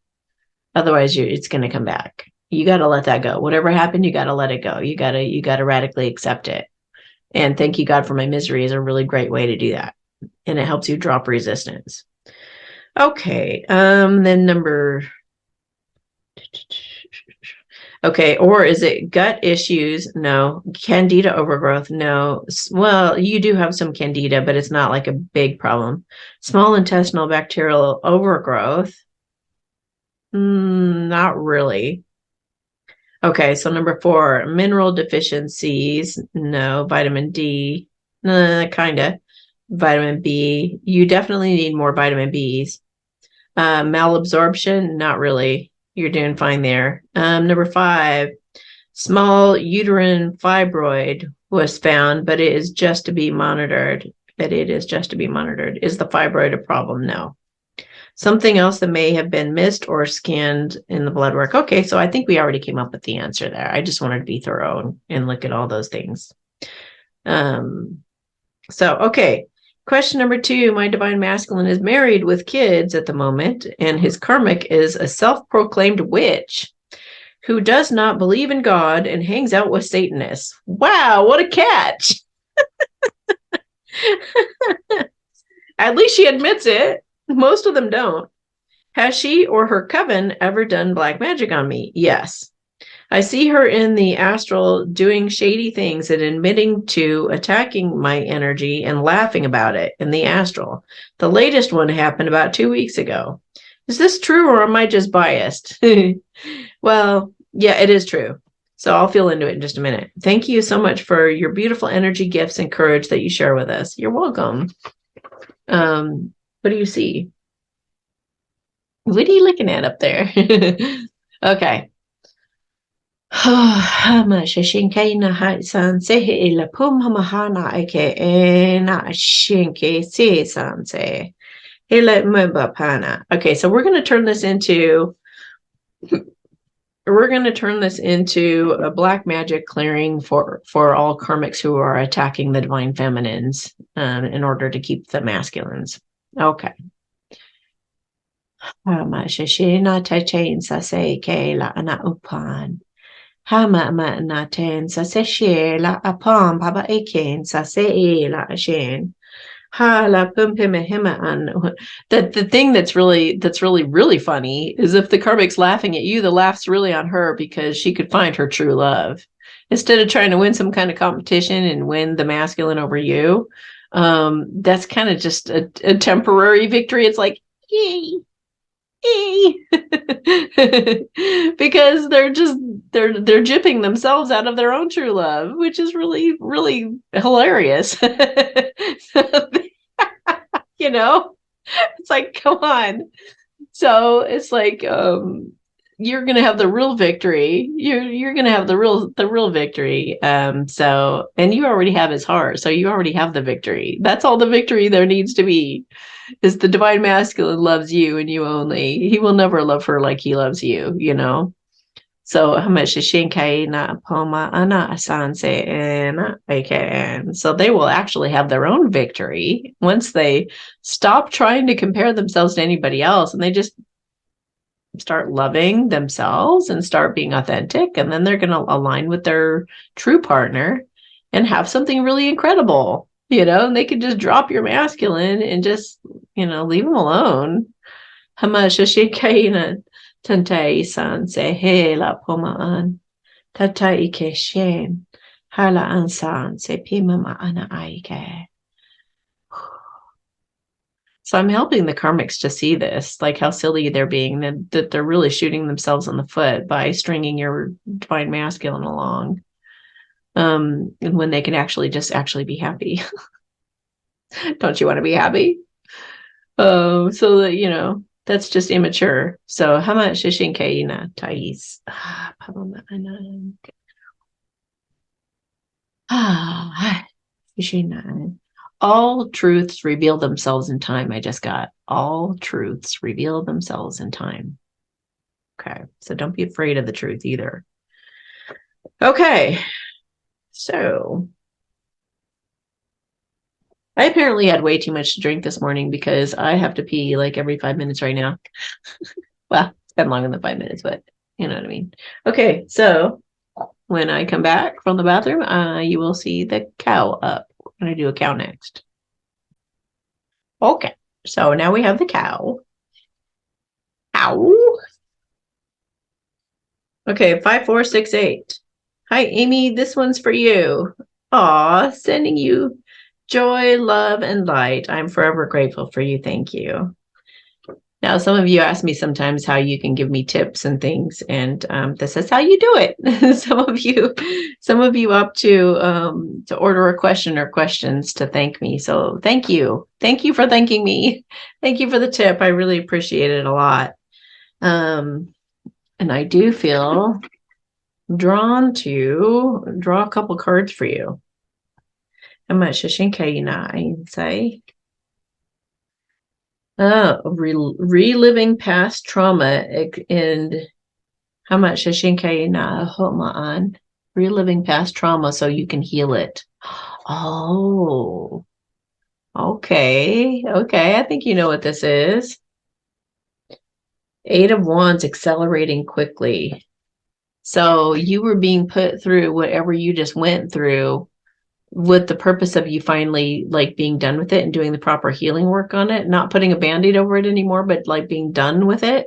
Otherwise, it's going to come back. You got to let that go. Whatever happened, you got to let it go. You got to radically accept it. And thank you, God, for my misery is a really great way to do that. And it helps you drop resistance. Okay. Then number. Okay. Or is it gut issues? No. Candida overgrowth? No. Well, you do have some candida, but it's not like a big problem. Small intestinal bacterial overgrowth? Not really. Okay. So number 4, mineral deficiencies? No. Vitamin D? Kind of. Vitamin B? You definitely need more vitamin Bs. Malabsorption? Not really. You're doing fine there. Number 5, small uterine fibroid was found, but it is just to be monitored. Is the fibroid a problem? No. Something else that may have been missed or scanned in the blood work. Okay, so I think we already came up with the answer there. I just wanted to be thorough and look at all those things. Okay. Question number 2, my divine masculine is married with kids at the moment, and his karmic is a self-proclaimed witch who does not believe in God and hangs out with Satanists. Wow, what a catch. At least she admits it. Most of them don't. Has she or her coven ever done black magic on me? Yes. I see her in the astral doing shady things and admitting to attacking my energy and laughing about it in the astral. The latest one happened about 2 weeks ago. Is this true or am I just biased? Well, yeah, it is true. So I'll feel into it in just a minute. Thank you so much for your beautiful energy, gifts, and courage that you share with us. You're welcome. What do you see? What are you looking at up there? Okay. Hama shashinkaina san sehe la pum hamahana ake na shinke se sanse. Hele mbapana. Okay, so we're gonna turn this into a black magic clearing for all karmics who are attacking the divine feminines in order to keep the masculines. Okay. Hama shashina tachain sase Kayla ana upan. Hama naten sase la apam baba aken sase la ashen. Ha la pumpimahima an. The thing that's really funny is if the karmic's laughing at you, the laugh's really on her because she could find her true love. Instead of trying to win some kind of competition and win the masculine over you, that's kind of just a temporary victory. It's like, yay. Because they're gypping themselves out of their own true love, which is really, really hilarious. It's like, come on. So it's like, you're gonna have the real victory. You're gonna have the real victory. And you already have his heart, so you already have the victory. That's all the victory there needs to be. Is the divine masculine loves you and you only. He will never love her like he loves you, So how much na poma ana asanse and so they will actually have their own victory once they stop trying to compare themselves to anybody else and they just start loving themselves and start being authentic, and then they're going to align with their true partner and have something really incredible, and they can just drop your masculine and just, leave them alone. Hamashashikaina tantai san se he la pomaan tatai ke shen hala ansan se pimama ana aike. So I'm helping the karmics to see this, like how silly they're being, that they're really shooting themselves in the foot by stringing your divine masculine along. And when they can actually be happy. Don't you want to be happy? Oh, so that, that's just immature. So how much shishinkeina tais? All truths reveal themselves in time. I just got all truths reveal themselves in time. Okay, so don't be afraid of the truth either. Okay, so I apparently had way too much to drink this morning because I have to pee like every 5 minutes right now. Well, it's been longer than 5 minutes, but you know what I mean. Okay, so when I come back from the bathroom, you will see the cow up. I'm going to do a cow next. Okay, so now we have the cow. Ow. Okay, 5468. Hi, Amy. This one's for you. Aw, sending you joy, love, and light. I'm forever grateful for you. Thank you. Now, some of you ask me sometimes how you can give me tips and things, and this is how you do it. some of you opt to order a question or questions to thank me. So thank you for thanking me. Thank you for the tip. I really appreciate it a lot. And I do feel drawn to draw a couple cards for you. How much say? Reliving past trauma and how much reliving past trauma so you can heal it. Oh, okay. I think you know what this is. 8 of Wands, accelerating quickly. So you were being put through whatever you just went through with the purpose of you finally like being done with it and doing the proper healing work on it, not putting a band-aid over it anymore, but like being done with it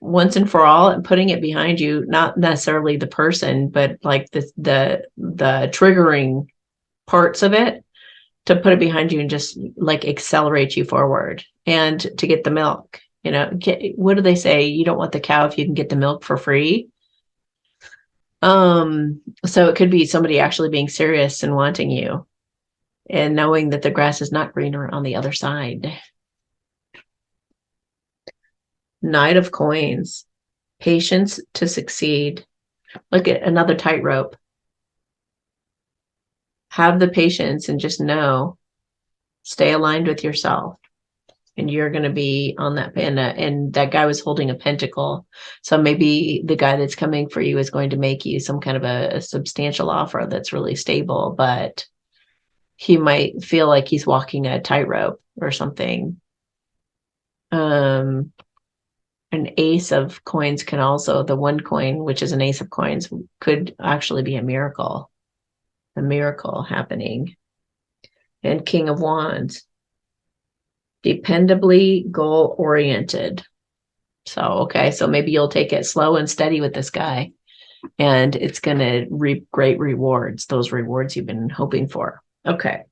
once and for all and putting it behind you, not necessarily the person, but like the triggering parts of it, to put it behind you and just like accelerate you forward and to get the milk. What do they say? You don't want the cow if you can get the milk for free. So it could be somebody actually being serious and wanting you and knowing that the grass is not greener on the other side. Knight of Coins, patience to succeed. Look at another tightrope. Have the patience and just know, stay aligned with yourself. And you're going to be on that, and that guy was holding a pentacle. So maybe the guy that's coming for you is going to make you some kind of a substantial offer that's really stable, but he might feel like he's walking a tightrope or something. An ace of coins can also, the one coin, which is an ace of coins, could actually be a miracle happening. And King of Wands, dependably goal-oriented. So maybe you'll take it slow and steady with this guy, and it's going to reap great rewards, those rewards you've been hoping for. Okay.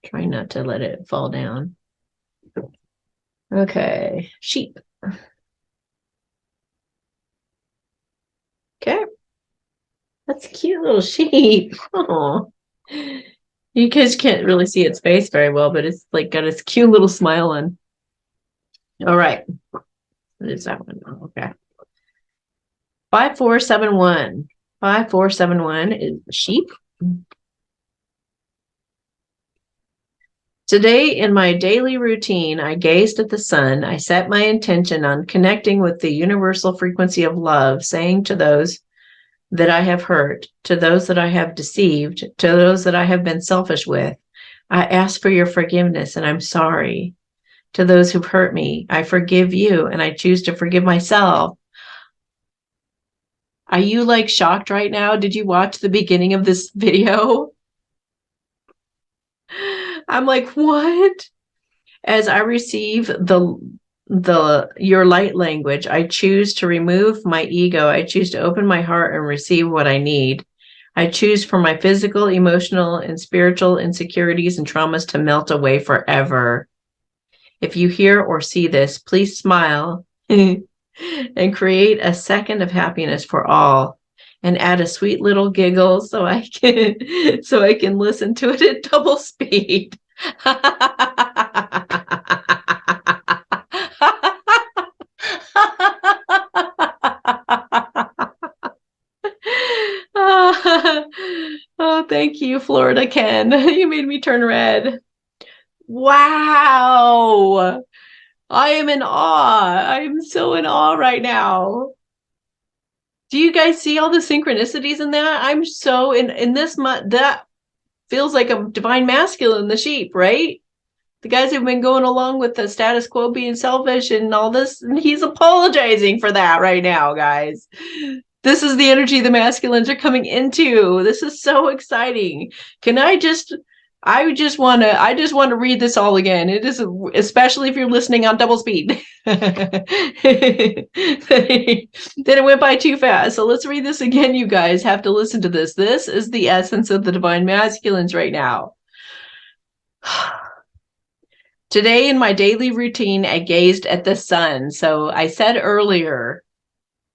Try not to let it fall down. Okay. Sheep. Okay. That's a cute little sheep. Oh. You guys can't really see its face very well, but it's like got its cute little smile on. All right. What is that one? Oh, okay. 5471. 5471 is sheep. Today, in my daily routine, I gazed at the sun. I set my intention on connecting with the universal frequency of love, saying to those that I have hurt, to those that I have deceived, to those that I have been selfish with, I ask for your forgiveness and I'm sorry. To those who've hurt me, I forgive you and I choose to forgive myself. Are you like shocked right now? Did you watch the beginning of this video? I'm like, what? As I receive the your light language, I choose to remove my ego. I choose to open my heart and receive what I need. I choose for my physical, emotional, and spiritual insecurities and traumas to melt away forever. If you hear or see this, please smile and create a second of happiness for all and add a sweet little giggle so I can listen to it at double speed. Oh, thank you, Florida Ken. You made me turn red. Wow. I am in awe. I'm so in awe right now. Do you guys see all the synchronicities in that? I'm so in this month that feels like a divine masculine, the sheep, right? The guys who've been going along with the status quo being selfish and all this, and he's apologizing for that right now, guys. This is the energy the masculines are coming into. This is so exciting. I just want to read this all again. It is, especially if you're listening on double speed. Then it went by too fast. So let's read this again. You guys have to listen to this. This is the essence of the divine masculines right now. Today in my daily routine, I gazed at the sun. So I said earlier,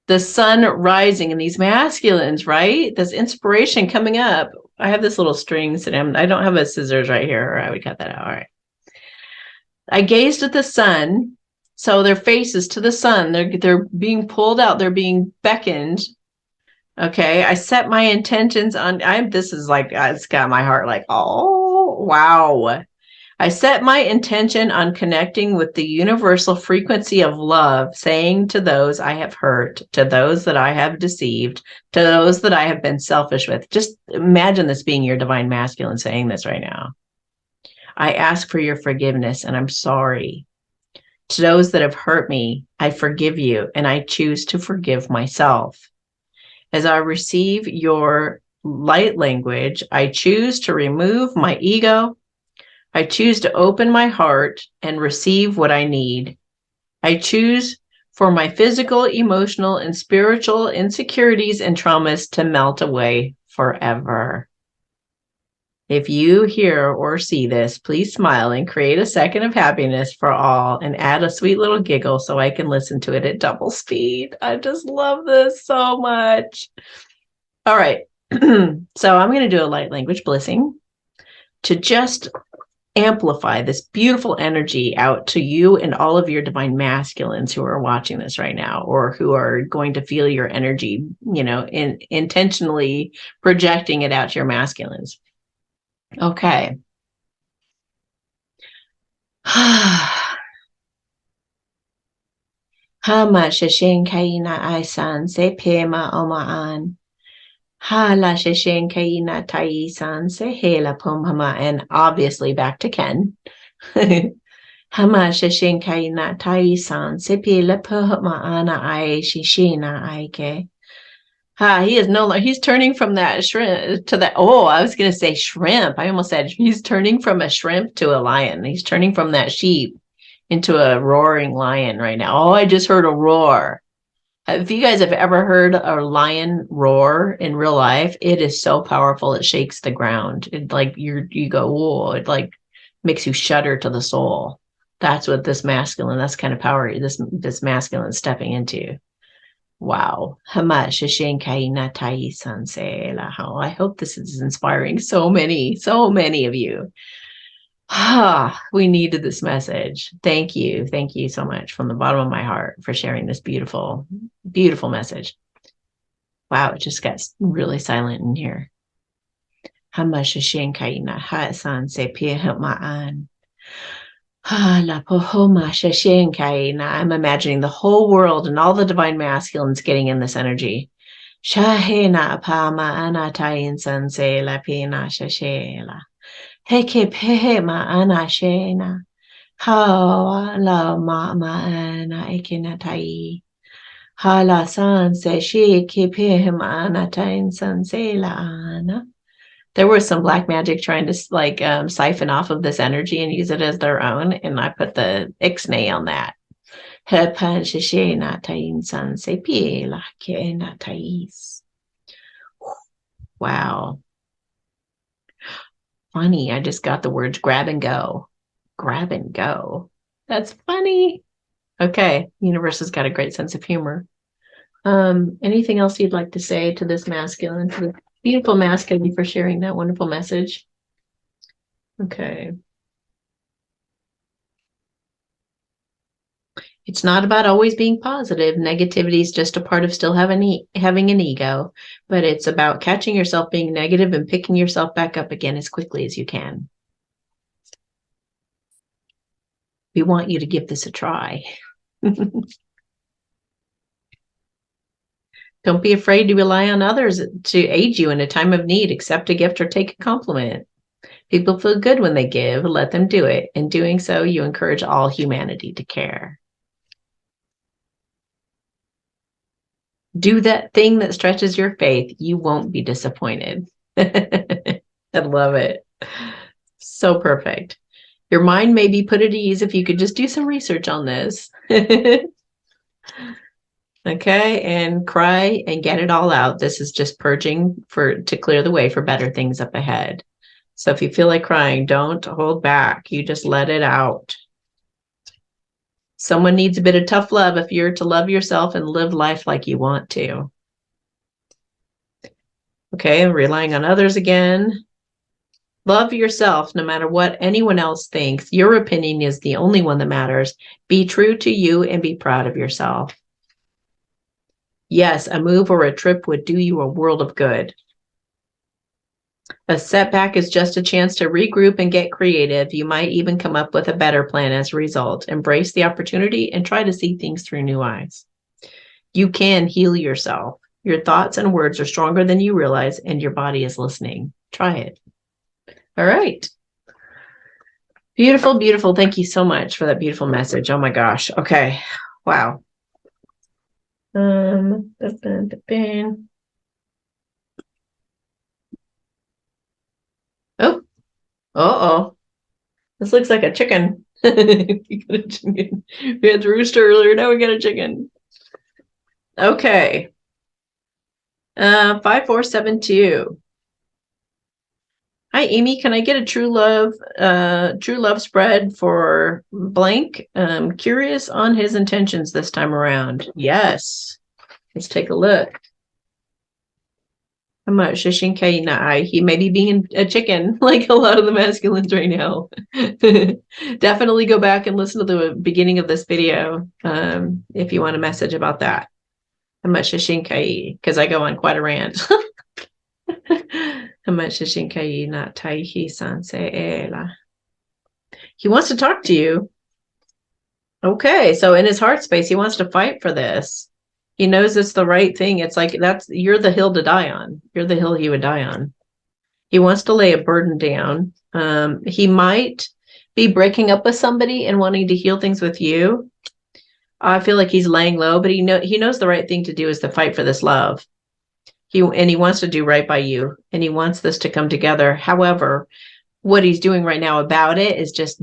the sun rising in these masculines, right? This inspiration coming up. I have this little string sitting. I don't have a scissors right here, or I would cut that out. All right. I gazed at the sun. So their faces to the sun, they're being pulled out. They're being beckoned. Okay. I set my intentions on. This is like, it's got my heart like, oh, wow. I set my intention on connecting with the universal frequency of love, saying to those I have hurt, to those that I have deceived, to those that I have been selfish with. Just imagine this being your divine masculine saying this right now. I ask for your forgiveness and I'm sorry. To those that have hurt me, I forgive you and I choose to forgive myself. As I receive your light language, I choose to remove my ego. I choose to open my heart and receive what I need. I choose for my physical, emotional, and spiritual insecurities and traumas to melt away forever. If you hear or see this, please smile and create a second of happiness for all and add a sweet little giggle so I can listen to it at double speed. I just love this so much. All right. So I'm going to do a light language blessing to just amplify this beautiful energy out to you and all of your divine masculines who are watching this right now, or who are going to feel your energy, intentionally projecting it out to your masculines. Okay. Hama shashin kaina aisan se pema omaan. Hala shashin kaina taisan se hela pomhama. And obviously back to Ken. Hama shashin kaina taisan se pela pohma ana ai shishina aike. He is he's turning from that shrimp to that. Oh, I was going to say shrimp. I almost said he's turning from a shrimp to a lion. He's turning from that sheep into a roaring lion right now. Oh, I just heard a roar. If you guys have ever heard a lion roar in real life, it is so powerful. It shakes the ground. It like you go, whoa, it like makes you shudder to the soul. That's what this masculine, that's kind of power this masculine is stepping into. Wow. I hope this is inspiring so many of you. We needed this message. Thank you. Thank you so much from the bottom of my heart for sharing this beautiful, beautiful message. Wow, it just got really silent in here. I'm imagining the whole world and all the divine masculines getting in this energy. Shahena pama anatayin sanse la pina shashela. Heke pehe ma anashena. Hawa la ma ana ikinatai. Hala sanse she kepe ma anatayin sanse la ana. There was some black magic trying to like siphon off of this energy and use it as their own, and I put the ixnay on that. Wow. Funny. I just got the words grab and go. Grab and go. That's funny. Okay. Universe has got a great sense of humor. Anything else you'd like to say to this masculine, to the beautiful masculine, for sharing that wonderful message? Okay. It's not about always being positive. Negativity is just a part of still having an ego, but it's about catching yourself being negative and picking yourself back up again as quickly as you can. We want you to give this a try. Don't be afraid to rely on others to aid you in a time of need. Accept a gift or take a compliment. People feel good when they give. Let them do it. In doing so, you encourage all humanity to care. Do that thing that stretches your faith. You won't be disappointed. I love it. So perfect. Your mind may be put at ease if you could just do some research on this. Okay, and cry and get it all out. This is just purging to clear the way for better things up ahead. So if you feel like crying, don't hold back. You just let it out. Someone needs a bit of tough love if you're to love yourself and live life like you want to. Okay, relying on others again. Love yourself no matter what anyone else thinks. Your opinion is the only one that matters. Be true to you and be proud of yourself. Yes, a move or a trip would do you a world of good. A setback is just a chance to regroup and get creative. You might even come up with a better plan as a result. Embrace the opportunity and try to see things through new eyes. You can heal yourself. Your thoughts and words are stronger than you realize, and your body is listening. Try it. All right. Beautiful, beautiful. Thank you so much for that beautiful message. Oh my gosh. Okay. Wow. Oh, uh-oh. This looks like a chicken. We had the rooster earlier, now we got a chicken. Okay. 5472. Hi, Amy. Can I get a true love spread for blank? Curious on his intentions this time around. Yes. Let's take a look. He may be being a chicken, like a lot of the masculines right now. Definitely go back and listen to the beginning of this video if you want a message about that. Because I go on quite a rant. He wants to talk to you. Okay, so in his heart space, he wants to fight for this. He knows it's the right thing. It's like you're the hill to die on. You're the hill he would die on. He wants to lay a burden down. He might be breaking up with somebody and wanting to heal things with you. I feel like he's laying low, but he knows the right thing to do is to fight for this love. He wants to do right by you, and he wants this to come together. However, what he's doing right now about it is just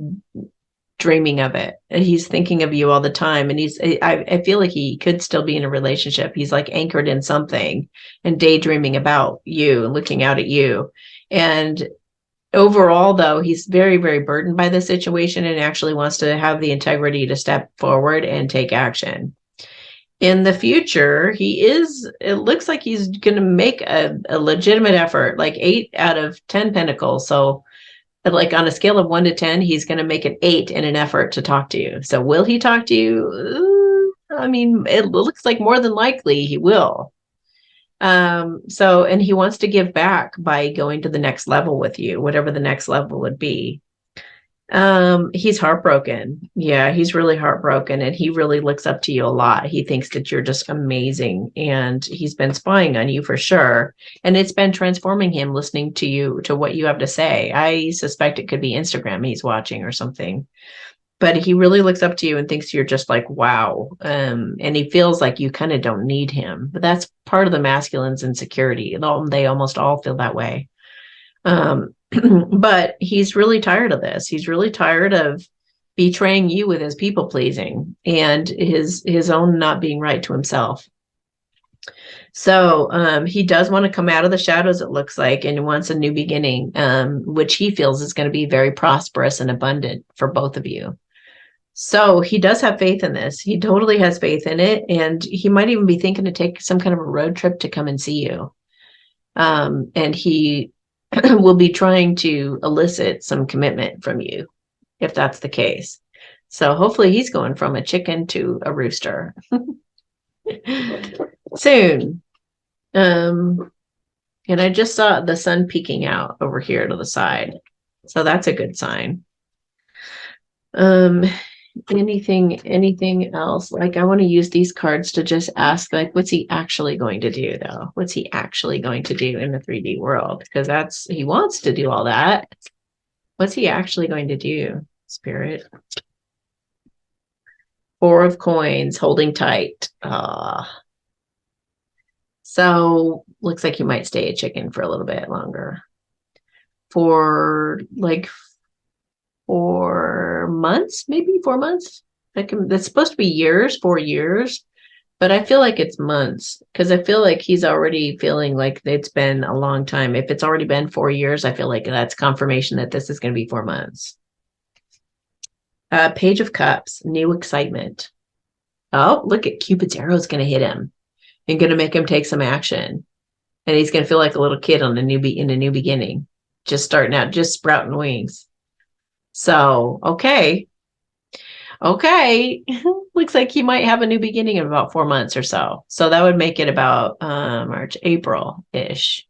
dreaming of it. And he's thinking of you all the time. And I feel like he could still be in a relationship. He's like anchored in something and daydreaming about you and looking out at you. And overall, though, he's very, very burdened by the situation and actually wants to have the integrity to step forward and take action. In the future, it looks like he's going to make a legitimate effort, like 8 out of 10 pentacles. So like on a scale of 1 to 10, he's going to make an 8 in an effort to talk to you. So will he talk to you? I mean, it looks like more than likely he will. And he wants to give back by going to the next level with you, whatever the next level would be. He's heartbroken. Yeah, he's really heartbroken, and he really looks up to you a lot. He thinks that you're just amazing, and he's been spying on you for sure. And it's been transforming him listening to you, to what you have to say. I suspect it could be Instagram he's watching or something. But he really looks up to you and thinks you're just like, wow. And he feels like you kind of don't need him. But that's part of the masculine's insecurity. They almost all feel that way. But he's really tired of this. He's really tired of betraying you with his people pleasing and his own not being right to himself. So he does want to come out of the shadows, it looks like, and wants a new beginning, which he feels is going to be very prosperous and abundant for both of you. So he does have faith in this. He totally has faith in it. And he might even be thinking to take some kind of a road trip to come and see you. And he will be trying to elicit some commitment from you, if that's the case. So hopefully he's going from a chicken to a rooster soon. And I just saw the sun peeking out over here to the side. So that's a good sign. Anything else? Like, I want to use these cards to just ask, like, what's he actually going to do, though? What's he actually going to do in the 3D world? Because he wants to do all that. What's he actually going to do, Spirit? Four of Coins, holding tight. So looks like you might stay a chicken for a little bit longer. For like 4 months, maybe 4 months. That's supposed to be years, 4 years, but I feel like it's months, because I feel like he's already feeling like it's been a long time. If it's already been 4 years, I feel like that's confirmation that this is going to be 4 months. Page of Cups, new excitement. Oh, look at Cupid's arrow is going to hit him and going to make him take some action. And he's going to feel like a little kid in a new beginning, just starting out, just sprouting wings. So, okay. Looks like he might have a new beginning in about 4 months or so. So that would make it about March, April-ish.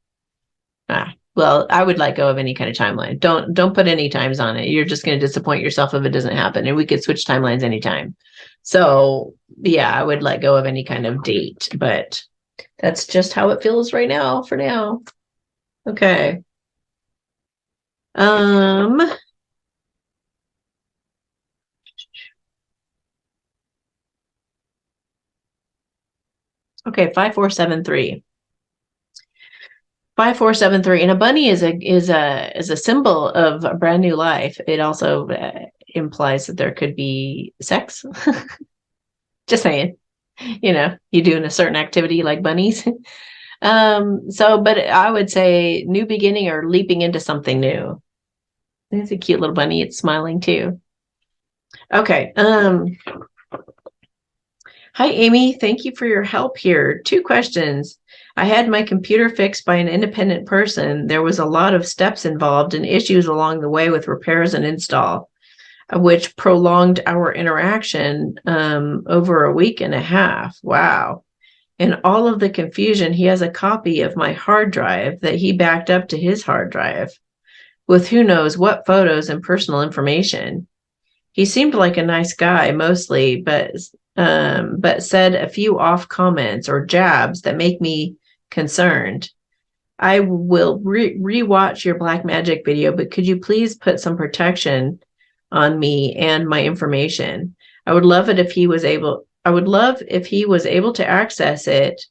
Well, I would let go of any kind of timeline. Don't put any times on it. You're just going to disappoint yourself if it doesn't happen. And we could switch timelines anytime. So yeah, I would let go of any kind of date, but that's just how it feels right now for now. Okay. Okay, 5473. 5473, and a bunny is a symbol of a brand new life. It also implies that there could be sex. Just saying, you doing a certain activity like bunnies. But I would say new beginning or leaping into something new. It's a cute little bunny. It's smiling too. Okay. Hi, Amy. Thank you for your help here. 2 questions. I had my computer fixed by an independent person. There was a lot of steps involved and issues along the way with repairs and install, which prolonged our interaction over a week and a half. Wow. In all of the confusion, he has a copy of my hard drive that he backed up to his hard drive with who knows what photos and personal information. He seemed like a nice guy mostly, but said a few off comments or jabs that make me concerned. I will rewatch your black magic video, but could you please put some protection on me and my information? I would love if he was able to access it,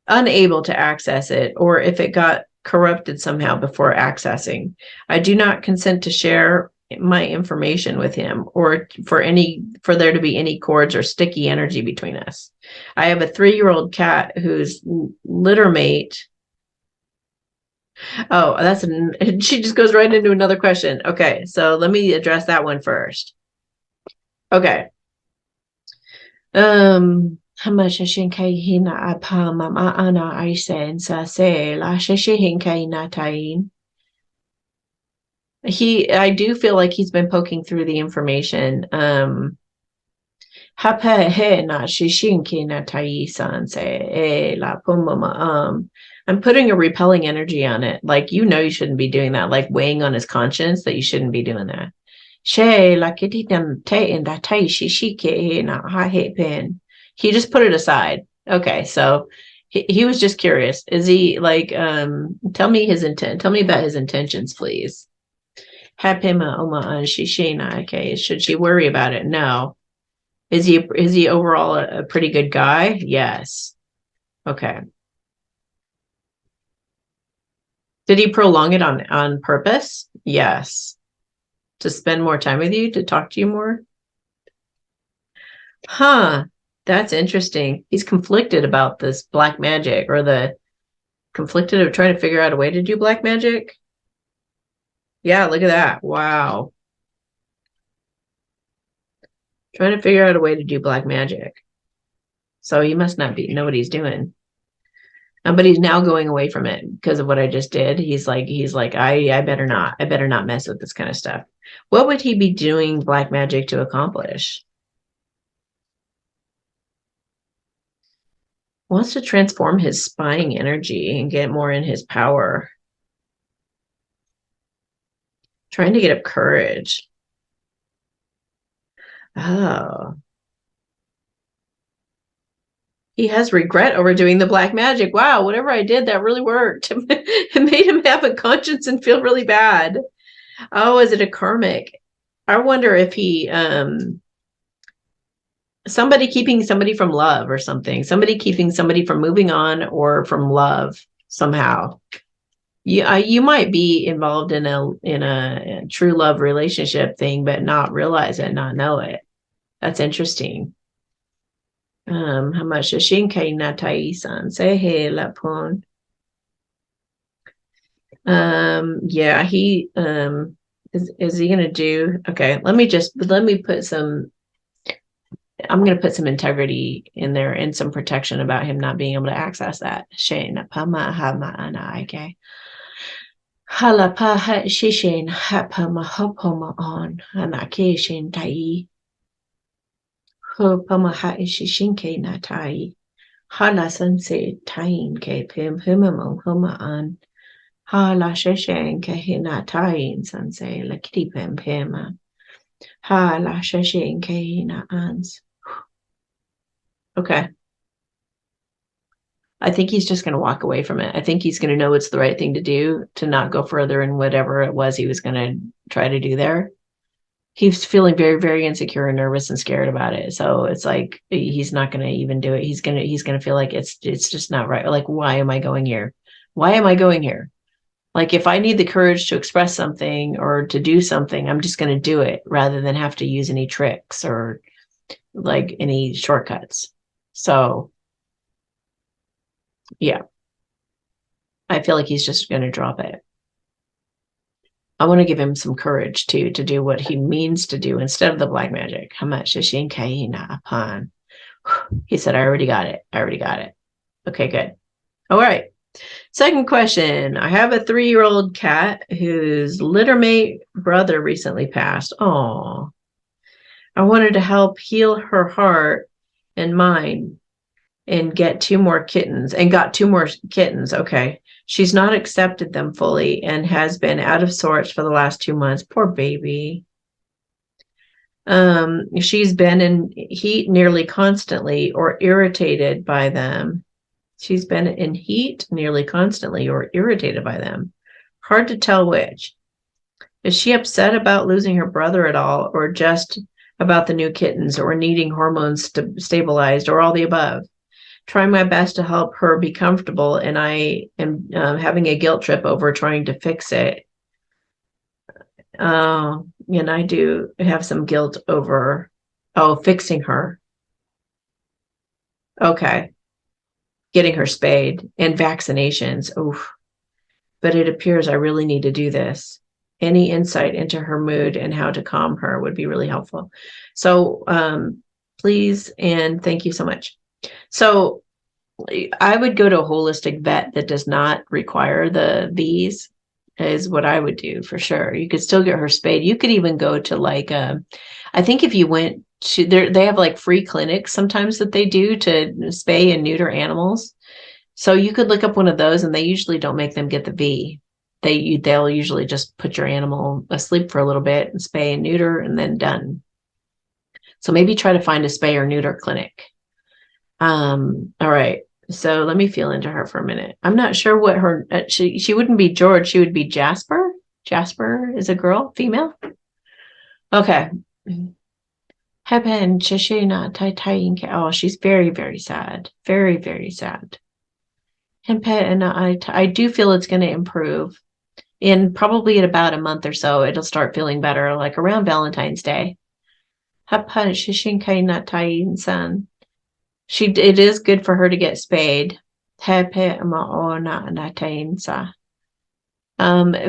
unable to access it, or if it got corrupted somehow before accessing. I do not consent to share my information with him or for there to be any cords or sticky energy between us. I have a 3-year-old cat whose litter mate. Oh, she just goes right into another question. Okay, so let me address that one first. Okay. I do feel like he's been poking through the information. I'm putting a repelling energy on it. Like, you shouldn't be doing that, like weighing on his conscience that you shouldn't be doing that. She la kitty dam te in that tai she ke na ha he pen. He just put it aside. Okay, so he was just curious. Is he like tell me his intent, tell me about his intentions, please. Hapima oma she na okay. Should she worry about it? No. Is he overall a pretty good guy? Yes. Okay. Did he prolong it on purpose? Yes. To spend more time with you, to talk to you more? Huh. That's interesting. He's conflicted about this black magic, or the conflicted of trying to figure out a way to do black magic. Yeah, look at that. Wow. Trying to figure out a way to do black magic. So he must not know what he's doing. But he's now going away from it because of what I just did. He's like, I better not mess with this kind of stuff. What would he be doing black magic to accomplish? Wants to transform his spying energy and get more in his power. Trying to get up courage. Oh. He has regret over doing the black magic. Wow, whatever I did, that really worked. It made him have a conscience and feel really bad. Oh, is it a karmic? I wonder if he somebody keeping somebody from love or something. Somebody keeping somebody from moving on or from love somehow. You might be involved in a true love relationship thing, but not realize it, not know it. That's interesting. How much Shinkai Natai-san say hey Lapon. Yeah, he is he gonna do okay, let me put some, I'm gonna put some integrity in there and some protection about him not being able to access that. Shane Pama Hama Anaike. Halapa ha shishin hapama hopoma on Anake Shin Tai. Hopama ha shishinke natai. Hala sanse tain ke pim himamo homa an. Hala sheshen ke hina tain sanse lakiti pim pima. Hala sheshen ke hina ans. Okay. I think he's just going to walk away from it. I think he's going to know it's the right thing to do, to not go further in whatever it was he was going to try to do there. He's feeling very, very insecure and nervous and scared about it. So it's like he's not going to even do it. He's gonna feel like it's just not right. Like, why am I going here? Why am I going here? Like, if I need the courage to express something or to do something, I'm just going to do it rather than have to use any tricks or like any shortcuts. So yeah, I feel like he's just going to drop it. I want to give him some courage to do what he means to do instead of the black magic. How much is she upon? He said, I already got it. I already got it. Okay, good. All right. Second question. I have a 3-year-old cat whose littermate brother recently passed. Oh, I wanted to help heal her heart and mind and got 2 more kittens. Okay. She's not accepted them fully and has been out of sorts for the last 2 months. Poor baby. She's been in heat nearly constantly or irritated by them. She's been in heat nearly constantly or irritated by them. Hard to tell which. Is she upset about losing her brother at all, or just about the new kittens, or needing hormones stabilized, or all the above? Trying my best to help her be comfortable, and I am having a guilt trip over trying to fix it. And I do have some guilt over, fixing her. Okay. Getting her spayed and vaccinations. Oof. But it appears I really need to do this. Any insight into her mood and how to calm her would be really helpful. So please and thank you so much. So I would go to a holistic vet that does not require these, is what I would do for sure. You could still get her spayed. You could even go to like, I think if you went to they have like free clinics sometimes that they do to spay and neuter animals. So you could look up one of those, and they usually don't make them get the V. they'll usually just put your animal asleep for a little bit and spay and neuter and then done. So maybe try to find a spay or neuter clinic. All right. So let me feel into her for a minute. I'm not sure what her, she wouldn't be George. She would be Jasper. Jasper is a girl, female. Okay. Oh, she's very, very sad. Very, very sad. And I do feel it's going to improve. In probably in about a month or so, it'll start feeling better, like around Valentine's Day. It is good for her to get spayed. If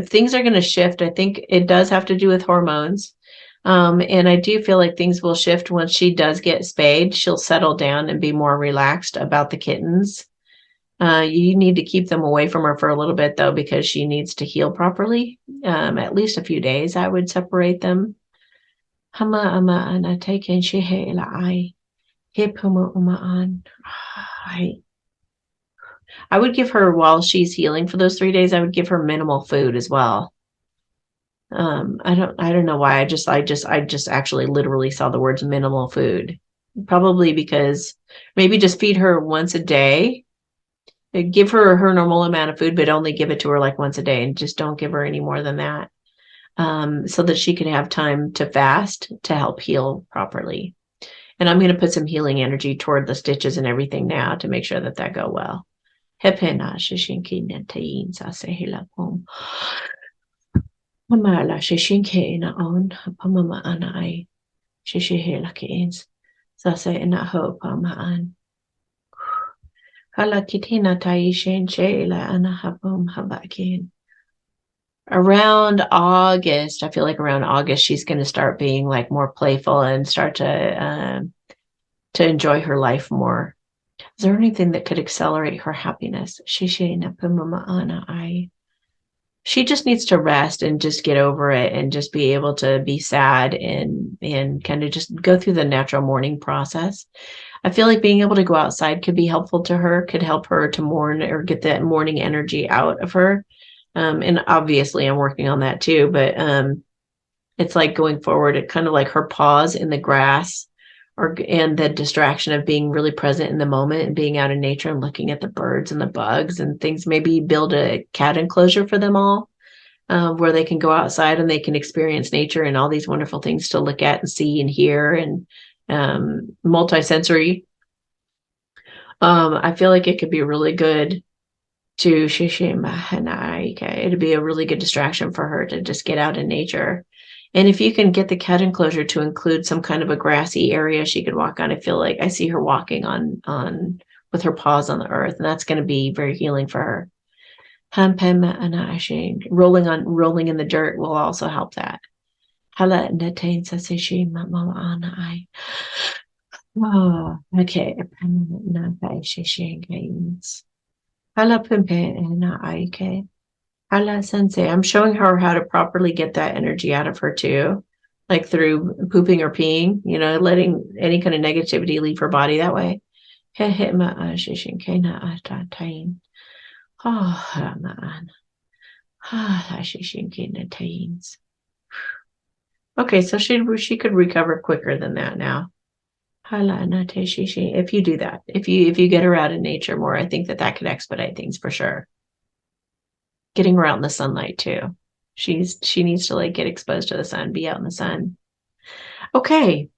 things are going to shift, I think it does have to do with hormones. And I do feel like things will shift once she does get spayed. She'll settle down and be more relaxed about the kittens. You need to keep them away from her for a little bit, though, because she needs to heal properly. At least a few days, I would separate them. I would give her, while she's healing for those 3 days, I would give her minimal food as well. I don't know why. I just actually literally saw the words minimal food. Probably because maybe just feed her once a day. Give her her normal amount of food, but only give it to her like once a day, and just don't give her any more than that. So that she can have time to fast to help heal properly. And I'm going to put some healing energy toward the stitches and everything now to make sure that go well. Mamala sheshinke ina on pamama anai sheshihe laki sase ina ho pamaan hala kitina taishin sheila ana hapum habakin. Around August, I feel like around August she's going to start being like more playful and start to enjoy her life more. Is there anything that could accelerate her happiness? Shishe na pamama anai. She just needs to rest and just get over it and just be able to be sad and kind of just go through the natural mourning process. I feel like being able to go outside could be helpful to her, could help her to mourn or get that mourning energy out of her. And obviously I'm working on that too, but it's like going forward, it kind of like her pause in the grass and the distraction of being really present in the moment and being out in nature and looking at the birds and the bugs and things. Maybe build a cat enclosure for them all, where they can go outside and they can experience nature and all these wonderful things to look at and see and hear, and multisensory. I feel like it could be really good to it'd be a really good distraction for her to just get out in nature. And if you can get the cat enclosure to include some kind of a grassy area she could walk on, I feel like I see her walking on with her paws on the earth, and that's going to be very healing for her. Rolling in the dirt will also help that. Oh, okay. Sensei, I'm showing her how to properly get that energy out of her too, like through pooping or peeing, letting any kind of negativity leave her body that way. Okay, so she could recover quicker than that now. If you do that, if you get her out in nature more, I think that could expedite things for sure. Getting her out in the sunlight too. She needs to like get exposed to the sun, be out in the sun. Okay.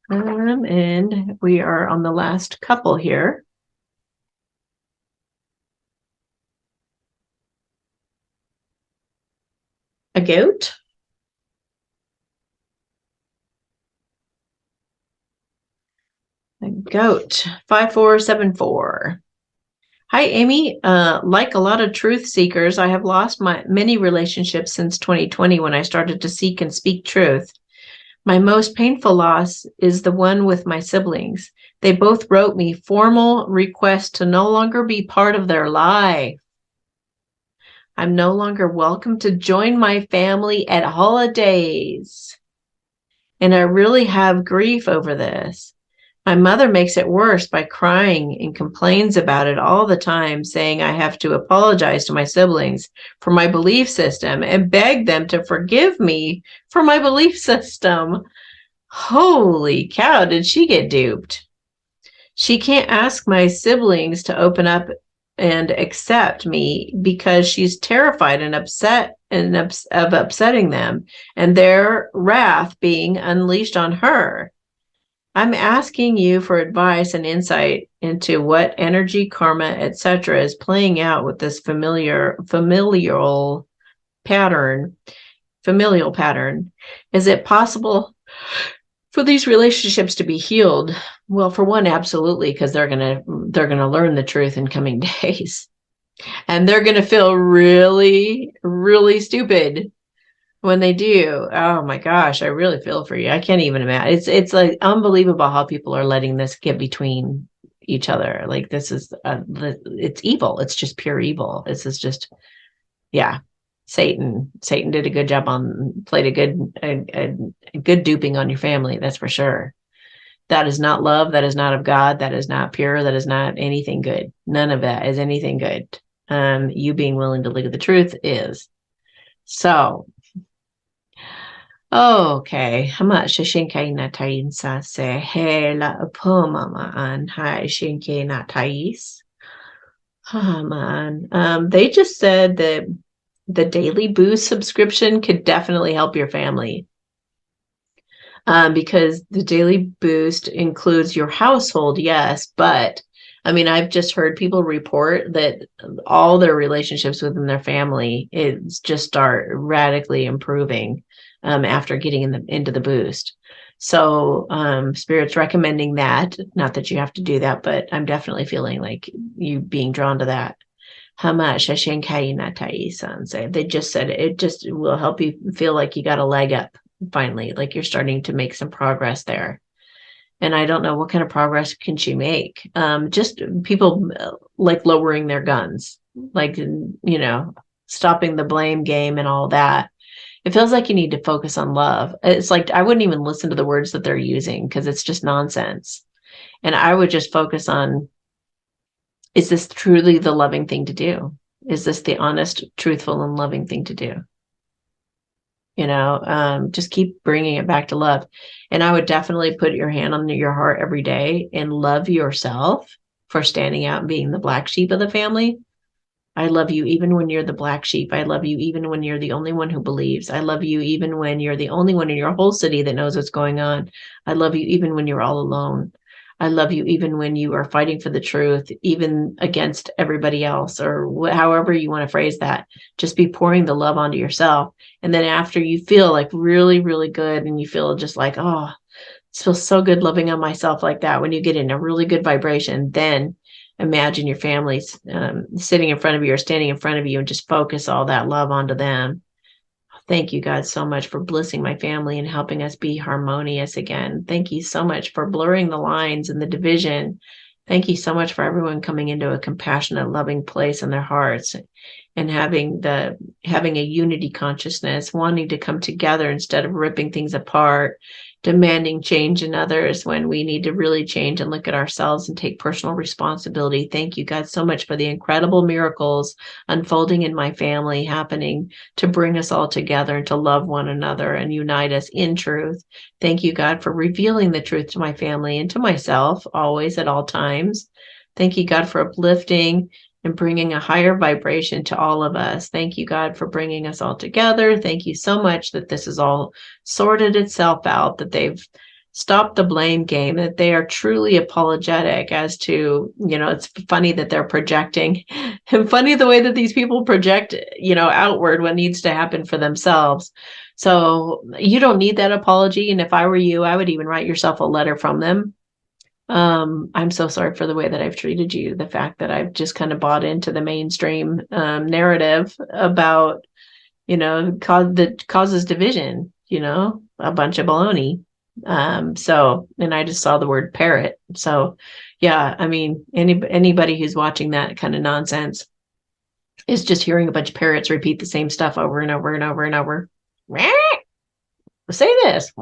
And we are on the last couple here. A goat. A goat. 5474. Hi, Amy. Like a lot of truth seekers, I have lost my many relationships since 2020 when I started to seek and speak truth. My most painful loss is the one with my siblings. They both wrote me formal requests to no longer be part of their life. I'm no longer welcome to join my family at holidays. And I really have grief over this. My mother makes it worse by crying and complains about it all the time, saying I have to apologize to my siblings for my belief system and beg them to forgive me for my belief system. Holy cow, did she get duped? She can't ask my siblings to open up and accept me because she's terrified and upset of upsetting them and their wrath being unleashed on her. I'm asking you for advice and insight into what energy, karma, etc. is playing out with this familial pattern. Familial pattern. Is it possible for these relationships to be healed? Well, for one, absolutely, because they're gonna learn the truth in coming days, and they're gonna feel really, really stupid when they do. Oh my gosh, I really feel for you. I can't even imagine. It's like unbelievable how people are letting this get between each other. Like this is it's evil. It's just pure evil. This is just, yeah. Satan did a good job played a good duping on your family. That's for sure. That is not love. That is not of God. That is not pure. That is not anything good. None of that is anything good. You being willing to look at the truth is. So, okay. Hama shashinkai na tainsa se hela upoma an hai shinkai na tais. Oh man. They just said that the daily boost subscription could definitely help your family. Because the daily boost includes your household, yes, but I mean, I've just heard people report that all their relationships within their family is just start radically improving after getting into the boost. So Spirit's recommending that. Not that you have to do that, but I'm definitely feeling like you being drawn to that. How much? They just said it just will help you feel like you got a leg up finally, like you're starting to make some progress there. And I don't know what kind of progress can she make. Just people like lowering their guns, like, stopping the blame game and all that. It feels like you need to focus on love. It's like I wouldn't even listen to the words that they're using because it's just nonsense. And I would just focus on, is this truly the loving thing to do? Is this the honest, truthful, and loving thing to do? Just keep bringing it back to love. And I would definitely put your hand on your heart every day and love yourself for standing out and being the black sheep of the family. I love you even when you're the black sheep. I love you even when you're the only one who believes. I love you even when you're the only one in your whole city that knows what's going on. I love you even when you're all alone. I love you even when you are fighting for the truth, even against everybody else, or however you want to phrase that. Just be pouring the love onto yourself. And then after you feel like really, really good and you feel just like, oh, it feels so good loving on myself like that. When you get in a really good vibration, then imagine your family's sitting in front of you or standing in front of you and just focus all that love onto them. Thank you, God, so much for blessing my family and helping us be harmonious again. Thank you so much for blurring the lines and the division. Thank you so much for everyone coming into a compassionate, loving place in their hearts and having a unity consciousness, wanting to come together instead of ripping things apart, demanding change in others when we need to really change and look at ourselves and take personal responsibility. Thank you, God, so much for the incredible miracles unfolding in my family, happening to bring us all together and to love one another and unite us in truth. Thank you, God, for revealing the truth to my family and to myself always at all times. Thank you, God, for uplifting and bringing a higher vibration to all of us. Thank you, God, for bringing us all together. Thank you so much that this has all sorted itself out, that they've stopped the blame game, that they are truly apologetic as to, it's funny that they're projecting and funny the way that these people project, outward what needs to happen for themselves. So you don't need that apology. And if I were you, I would even write yourself a letter from them. I'm so sorry for the way that I've treated you. The fact that I've just kind of bought into the mainstream narrative about, that causes division, a bunch of baloney. And I just saw the word parrot. So yeah, I mean, anybody who's watching that kind of nonsense is just hearing a bunch of parrots repeat the same stuff over and over and over and over. Say this,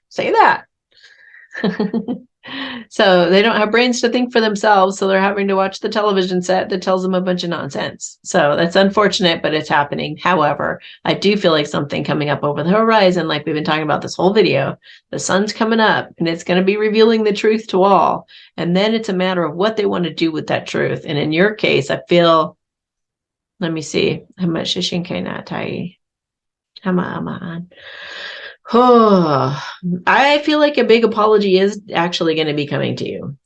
say that. So they don't have brains to think for themselves. So they're having to watch the television set that tells them a bunch of nonsense. So that's unfortunate, but it's happening. However, I do feel like something coming up over the horizon, like we've been talking about this whole video. The sun's coming up and it's going to be revealing the truth to all. And then it's a matter of what they want to do with that truth. And in your case, I feel, let me see, how much Shishinkai on? Oh, I feel like a big apology is actually going to be coming to you.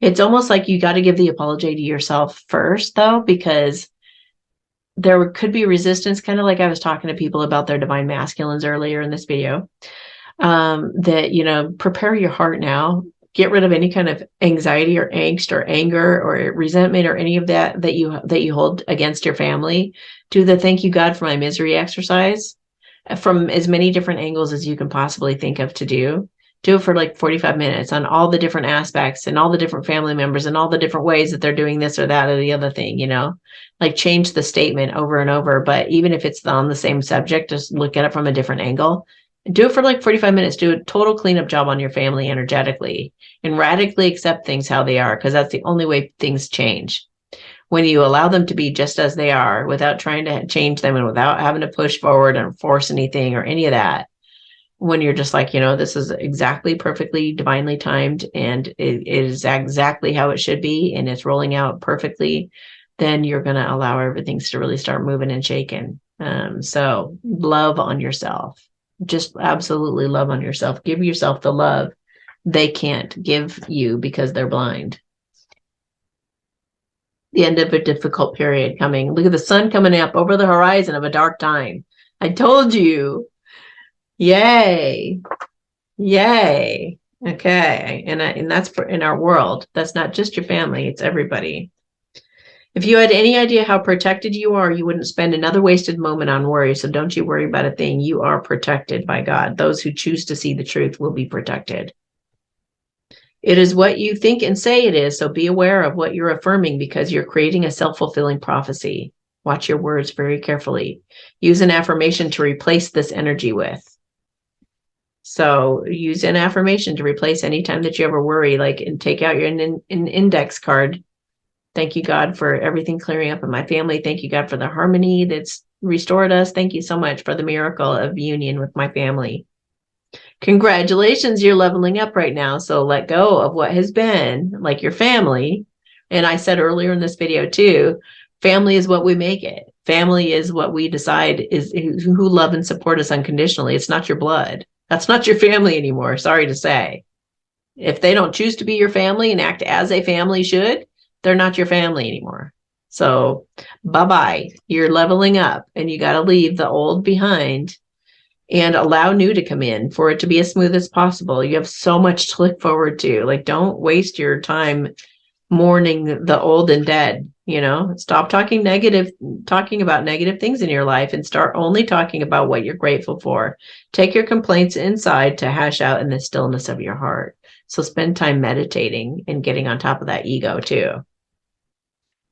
It's almost like you got to give the apology to yourself first, though, because there could be resistance, kind of like I was talking to people about their divine masculines earlier in this video. That, you know, prepare your heart now. Get rid of any kind of anxiety or angst or anger or resentment or any of that you hold against your family. Do the thank you God for my misery exercise from as many different angles as you can possibly think of to do. Do it for like 45 minutes on all the different aspects and all the different family members and all the different ways that they're doing this or that or the other thing, you know, like change the statement over and over. But even if it's on the same subject, just look at it from a different angle. Do it for like 45 minutes. Do a total cleanup job on your family energetically and radically accept things how they are, because that's the only way things change. When you allow them to be just as they are without trying to change them and without having to push forward and force anything or any of that, when you're just like, you know, this is exactly perfectly divinely timed and it is exactly how it should be and it's rolling out perfectly, then you're going to allow everything to really start moving and shaking. So love on yourself. Just absolutely love on yourself. Give yourself the love they can't give you because they're blind. The end of a difficult period coming. Look at the sun coming up over the horizon of a dark time. I told you. Yay. Yay. Okay. And that's in our world. That's not just your family. It's everybody. If you had any idea how protected you are, you wouldn't spend another wasted moment on worry. So don't you worry about a thing. You are protected by God. Those who choose to see the truth will be protected. It is what you think and say it is. So be aware of what you're affirming because you're creating a self-fulfilling prophecy. Watch your words very carefully. Use an affirmation to replace this energy with. So use an affirmation to replace any time that you ever worry, like, and take out your an index card. Thank you, God, for everything clearing up in my family. Thank you, God, for the harmony that's restored us. Thank you so much for the miracle of union with my family. Congratulations, you're leveling up right now. So let go of what has been, like your family. And I said earlier in this video too, family is what we make it. Family is what we decide is who love and support us unconditionally. It's not your blood. That's not your family anymore. Sorry to say. If they don't choose to be your family and act as a family should, they're not your family anymore. So bye-bye. You're leveling up and you got to leave the old behind and allow new to come in for it to be as smooth as possible. You have so much to look forward to. Like, don't waste your time mourning the old and dead, you know. Stop talking about negative things in your life and start only talking about what you're grateful for. Take your complaints inside to hash out in the stillness of your heart. So spend time meditating and getting on top of that ego too.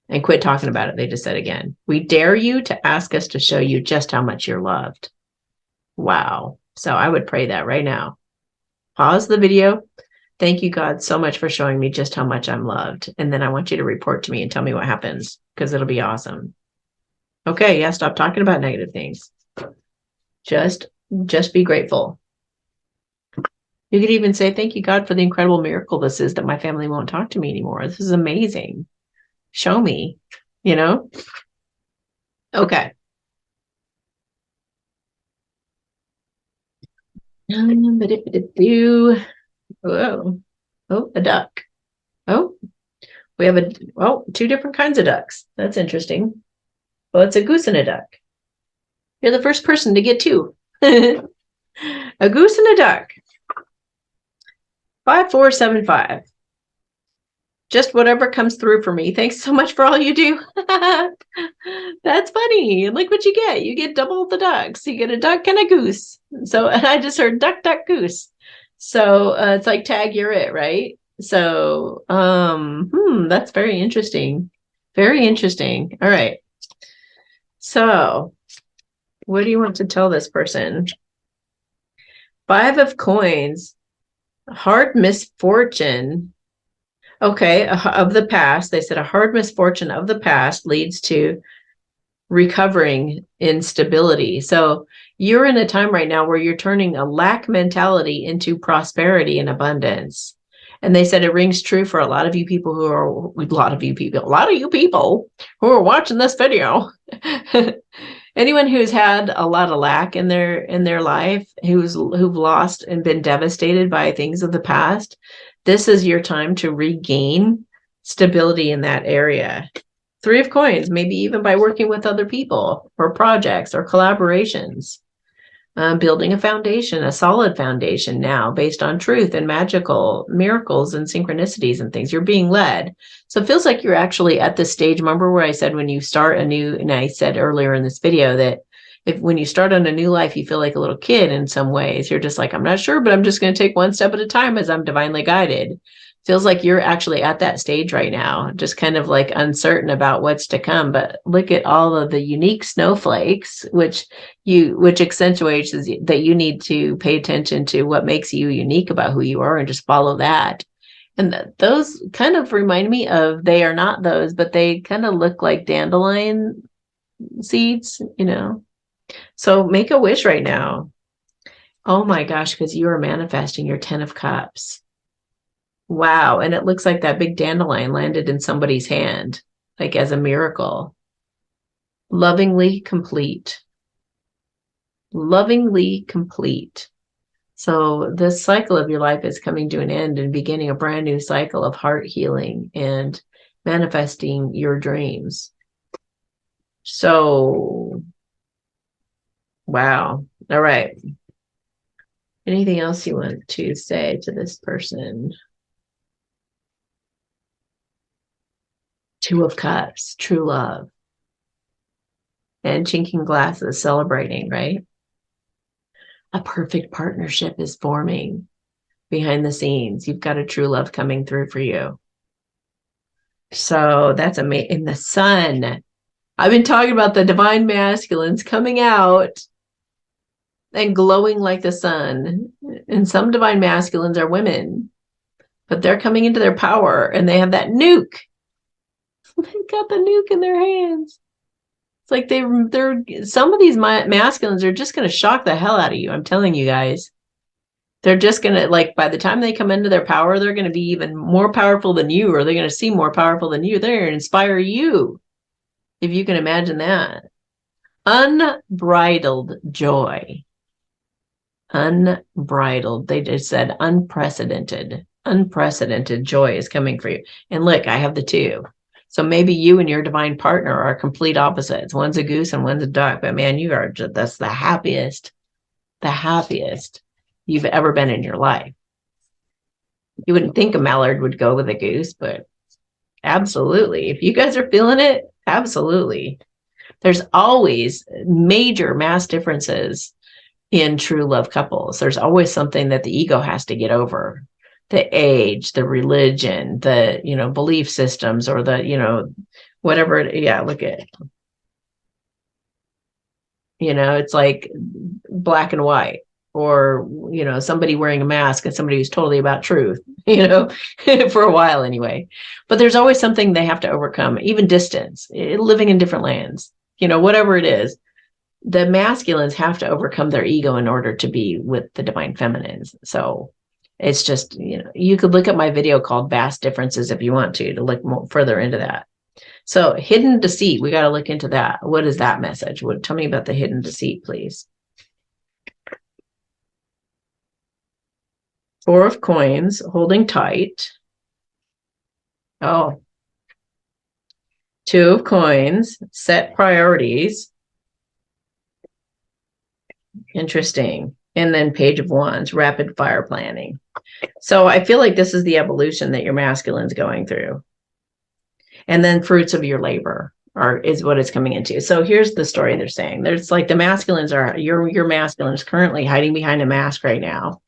And quit talking about it. They just said again, we dare you to ask us to show you just how much you're loved. Wow. So I would pray that right now. Pause the video. Thank you, God, so much for showing me just how much I'm loved. And then I want you to report to me and tell me what happens, because it'll be awesome. Okay, yeah, stop talking about negative things. Just be grateful. You could even say, thank you, God, for the incredible miracle this is that my family won't talk to me anymore. This is amazing. Show me, you know? Okay. Whoa. Oh, a duck. Oh, we have two different kinds of ducks. That's interesting. Well, it's a goose and a duck. You're the first person to get two. A goose and a duck. 5475. Just whatever comes through for me. Thanks so much for all you do. That's funny. Look what you get. You get double the ducks. You get a duck and a goose. So, and I just heard duck, duck, goose. So it's like tag, you're it, right? So, that's very interesting. Very interesting. All right. So What do you want to tell this person? 5 of coins, hard misfortune. Okay, of the past. They said a hard misfortune of the past leads to recovering instability. So you're in a time right now where you're turning a lack mentality into prosperity and abundance. And they said it rings true for a lot of you people who are, a lot of you people who are watching this video. Anyone who's had a lot of lack in their life, who've lost and been devastated by things of the past, this is your time to regain stability in that area. 3 of coins, maybe even by working with other people or projects or collaborations. Building a foundation, a solid foundation now based on truth and magical miracles and synchronicities and things. You're being led. So it feels like you're actually at this stage. Remember where I said when you start a new, and I said earlier in this video that when you start on a new life, you feel like a little kid in some ways. You're just like, I'm not sure, but I'm just going to take one step at a time as I'm divinely guided. Feels like you're actually at that stage right now, just kind of like uncertain about what's to come. But look at all of the unique snowflakes, which accentuates that you need to pay attention to what makes you unique about who you are and just follow that. And those kind of remind me of, they are not those, but they kind of look like dandelion seeds, So make a wish right now. Oh my gosh, because you are manifesting your 10 of Cups. Wow. And it looks like that big dandelion landed in somebody's hand, like as a miracle. Lovingly complete. Lovingly complete. So this cycle of your life is coming to an end and beginning a brand new cycle of heart healing and manifesting your dreams. So, wow. All right. Anything else you want to say to this person? 2 of Cups, true love. And chinking glasses, celebrating, right? A perfect partnership is forming behind the scenes. You've got a true love coming through for you. So that's amazing. In the sun, I've been talking about the divine masculines coming out and glowing like the sun. And some divine masculines are women, but they're coming into their power and they have that nuke. They've got the nuke in their hands. It's like they're some of these masculines are just going to shock the hell out of you. I'm telling you guys. They're just going to, like, by the time they come into their power, they're going to be even more powerful than you, or they're going to seem more powerful than you. They're going to inspire you, if you can imagine that. Unbridled joy. Unbridled. They just said unprecedented. Unprecedented joy is coming for you. And look, I have the 2. So maybe you and your divine partner are complete opposites. One's a goose and one's a duck. But man, you are just, that's the happiest you've ever been in your life. You wouldn't think a mallard would go with a goose, but absolutely. If you guys are feeling it, absolutely. There's always major mass differences in true love couples. There's always something that the ego has to get over. The age, the religion, the, belief systems, or the, whatever. Yeah, look at, it's like black and white, or, somebody wearing a mask and somebody who's totally about truth, for a while anyway. But there's always something they have to overcome, even distance, living in different lands, whatever it is. The masculines have to overcome their ego in order to be with the divine feminines. So it's just, you could look at my video called Vast Differences if you want to look more further into that. So hidden deceit, we got to look into that. What is that message? Tell me about the hidden deceit, please. 4 of coins, holding tight. Oh. 2 of coins, set priorities. Interesting. And then Page of Wands, rapid fire planning. So I feel like this is the evolution that your masculine's going through. And then fruits of your labor is what it's coming into. So here's the story they're saying. There's like the masculines are, your masculine is currently hiding behind a mask right now.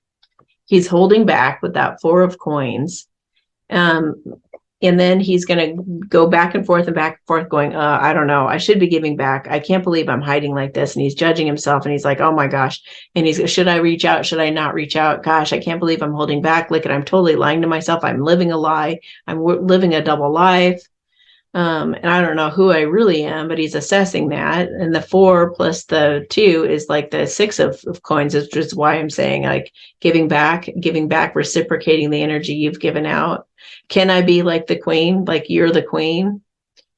He's holding back with that 4 of coins. And then he's going to go back and forth going, I don't know. I should be giving back. I can't believe I'm hiding like this. And he's judging himself. And he's like, oh my gosh. And he's, should I reach out? Should I not reach out? Gosh, I can't believe I'm holding back. Look, I'm totally lying to myself. I'm living a lie. I'm living a double life. And I don't know who I really am, but he's assessing that. And the 4 plus the 2 is like the 6 of coins, which is why I'm saying like giving back, reciprocating the energy you've given out. Can I be like the queen? Like you're the queen?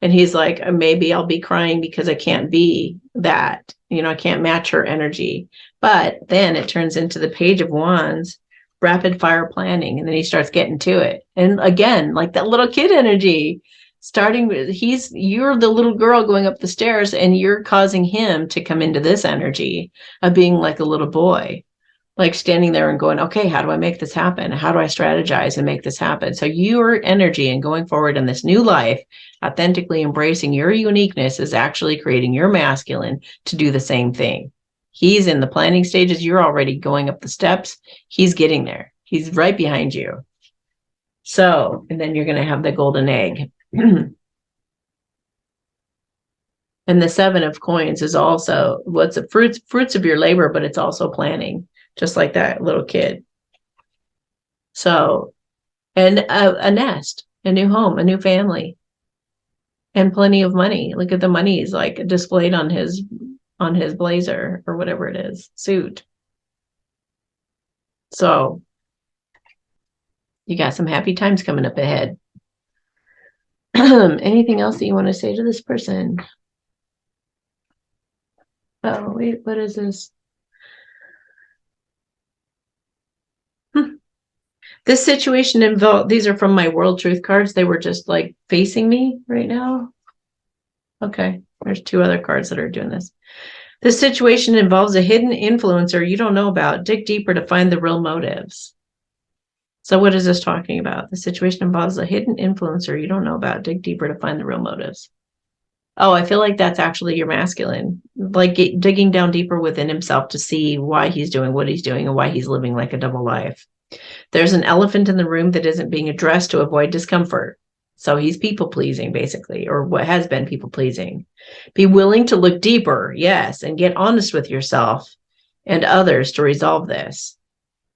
And he's like, maybe I'll be crying because I can't be that. I can't match her energy. But then it turns into the Page of Wands, rapid fire planning. And then he starts getting to it. And again, like that little kid energy. Starting with you're the little girl going up the stairs and you're causing him to come into this energy of being like a little boy, like standing there and going, okay, how do I make this happen? How do I strategize and make this happen? So your energy and going forward in this new life, authentically embracing your uniqueness, is actually creating your masculine to do the same thing. He's in the planning stages. You're already going up the steps. He's getting there. He's right behind you. So, and then you're going to have the golden egg. And the 7 of coins is also what's the fruits of your labor, but it's also planning, just like that little kid. So, and a nest, a new home, a new family, and plenty of money. Look at the money is like displayed on his blazer or whatever it is, suit. So you got some happy times coming up ahead. Anything else that you want to say to this person? Oh, wait, what is this? This situation involved, these are from my World Truth cards. They were just like facing me right now. Okay, there's 2 other cards that are doing this. This situation involves a hidden influencer you don't know about. Dig deeper to find the real motives. So what is this talking about? The situation involves a hidden influencer you don't know about. Dig deeper to find the real motives. Oh, I feel like that's actually your masculine, like digging down deeper within himself to see why he's doing what he's doing and why he's living like a double life. There's an elephant in the room that isn't being addressed to avoid discomfort. So he's people pleasing, basically, or what has been people pleasing. Be willing to look deeper, yes, and get honest with yourself and others to resolve this.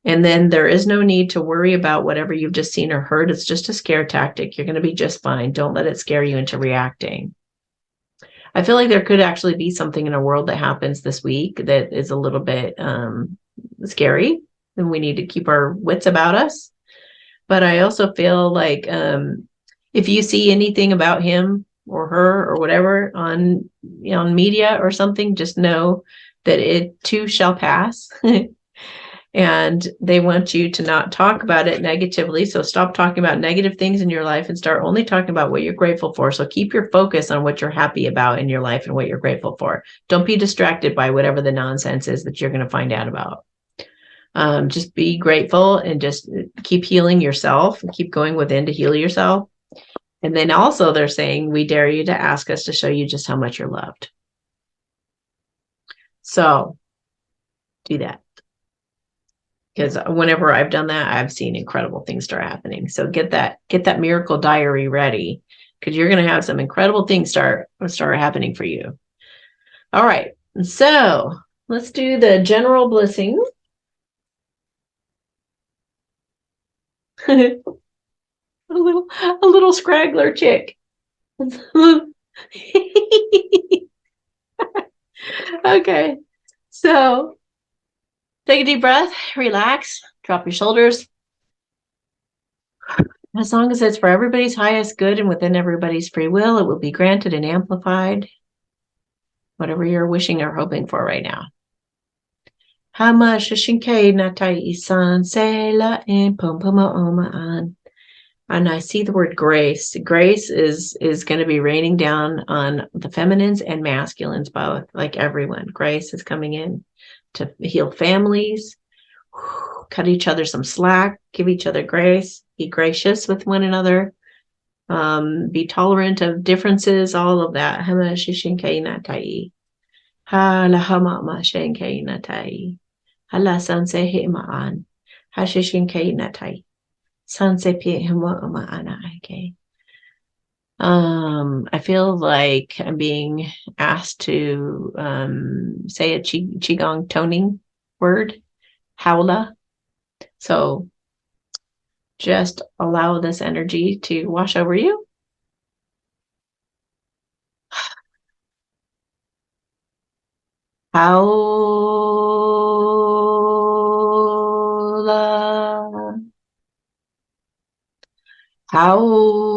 And then there is no need to worry about whatever you've just seen or heard. It's just a scare tactic. You're going to be just fine. Don't let it scare you into reacting. I feel like there could actually be something in our world that happens this week that is a little bit scary, and we need to keep our wits about us. But I also feel like if you see anything about him or her or whatever on media or something, just know that it too shall pass. And they want you to not talk about it negatively. So stop talking about negative things in your life and start only talking about what you're grateful for. So keep your focus on what you're happy about in your life and what you're grateful for. Don't be distracted by whatever the nonsense is that you're going to find out about. Just be grateful and just keep healing yourself and keep going within to heal yourself. And then also they're saying, we dare you to ask us to show you just how much you're loved. So do that. Because whenever I've done that, I've seen incredible things start happening. So get that miracle diary ready, because you're going to have some incredible things start happening for you. All right. So let's do the general blessing. a little scraggler chick. Okay. So take a deep breath, relax, drop your shoulders. As long as it's for everybody's highest good and within everybody's free will, it will be granted and amplified. Whatever you're wishing or hoping for right now. Hama shishinke natai isan se la in pompoma oma an. And I see the word grace. Grace is going to be raining down on the feminines and masculines both, like everyone. Grace is coming in to heal families, cut each other some slack, give each other grace, be gracious with one another, be tolerant of differences, all of that. Hama shishinke natai. Ha la hama ma shinke natai. Hala sanse he ma'an. Ha shishinke natai. Sanse pi hima ana ake. I feel like I'm being asked to say a qigong toning word, howla. So just allow this energy to wash over you. Howla. Howla.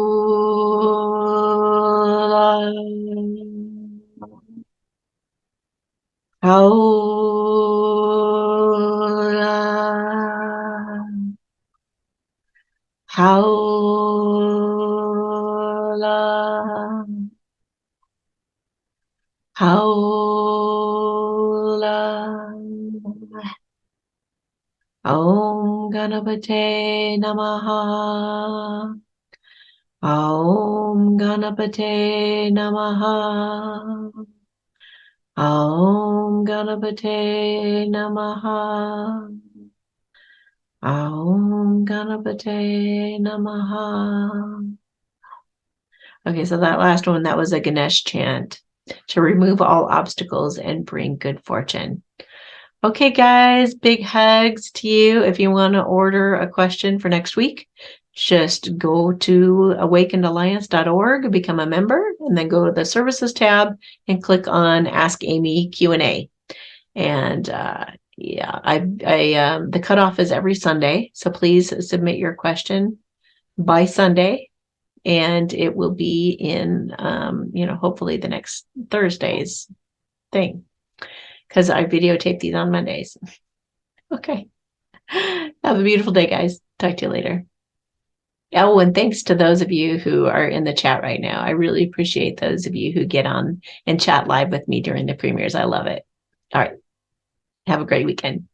Howla. Howla. Howla. Om Ganapate Namaha. Om Ganapate Namaha. Om Ganapate Namaha. Om Ganapate Namaha. Okay, so that last one, that was a Ganesh chant to remove all obstacles and bring good fortune. Okay, guys, big hugs to you. If you want to order a question for next week, just go to awakenedalliance.org, become a member, and then go to the services tab and click on Ask Amy Q&A. And yeah, the cutoff is every Sunday, so please submit your question by Sunday, and it will be in, hopefully the next Thursday's thing, because I videotape these on Mondays. Okay. Have a beautiful day, guys. Talk to you later. Oh, and thanks to those of you who are in the chat right now. I really appreciate those of you who get on and chat live with me during the premieres. I love it. All right. Have a great weekend.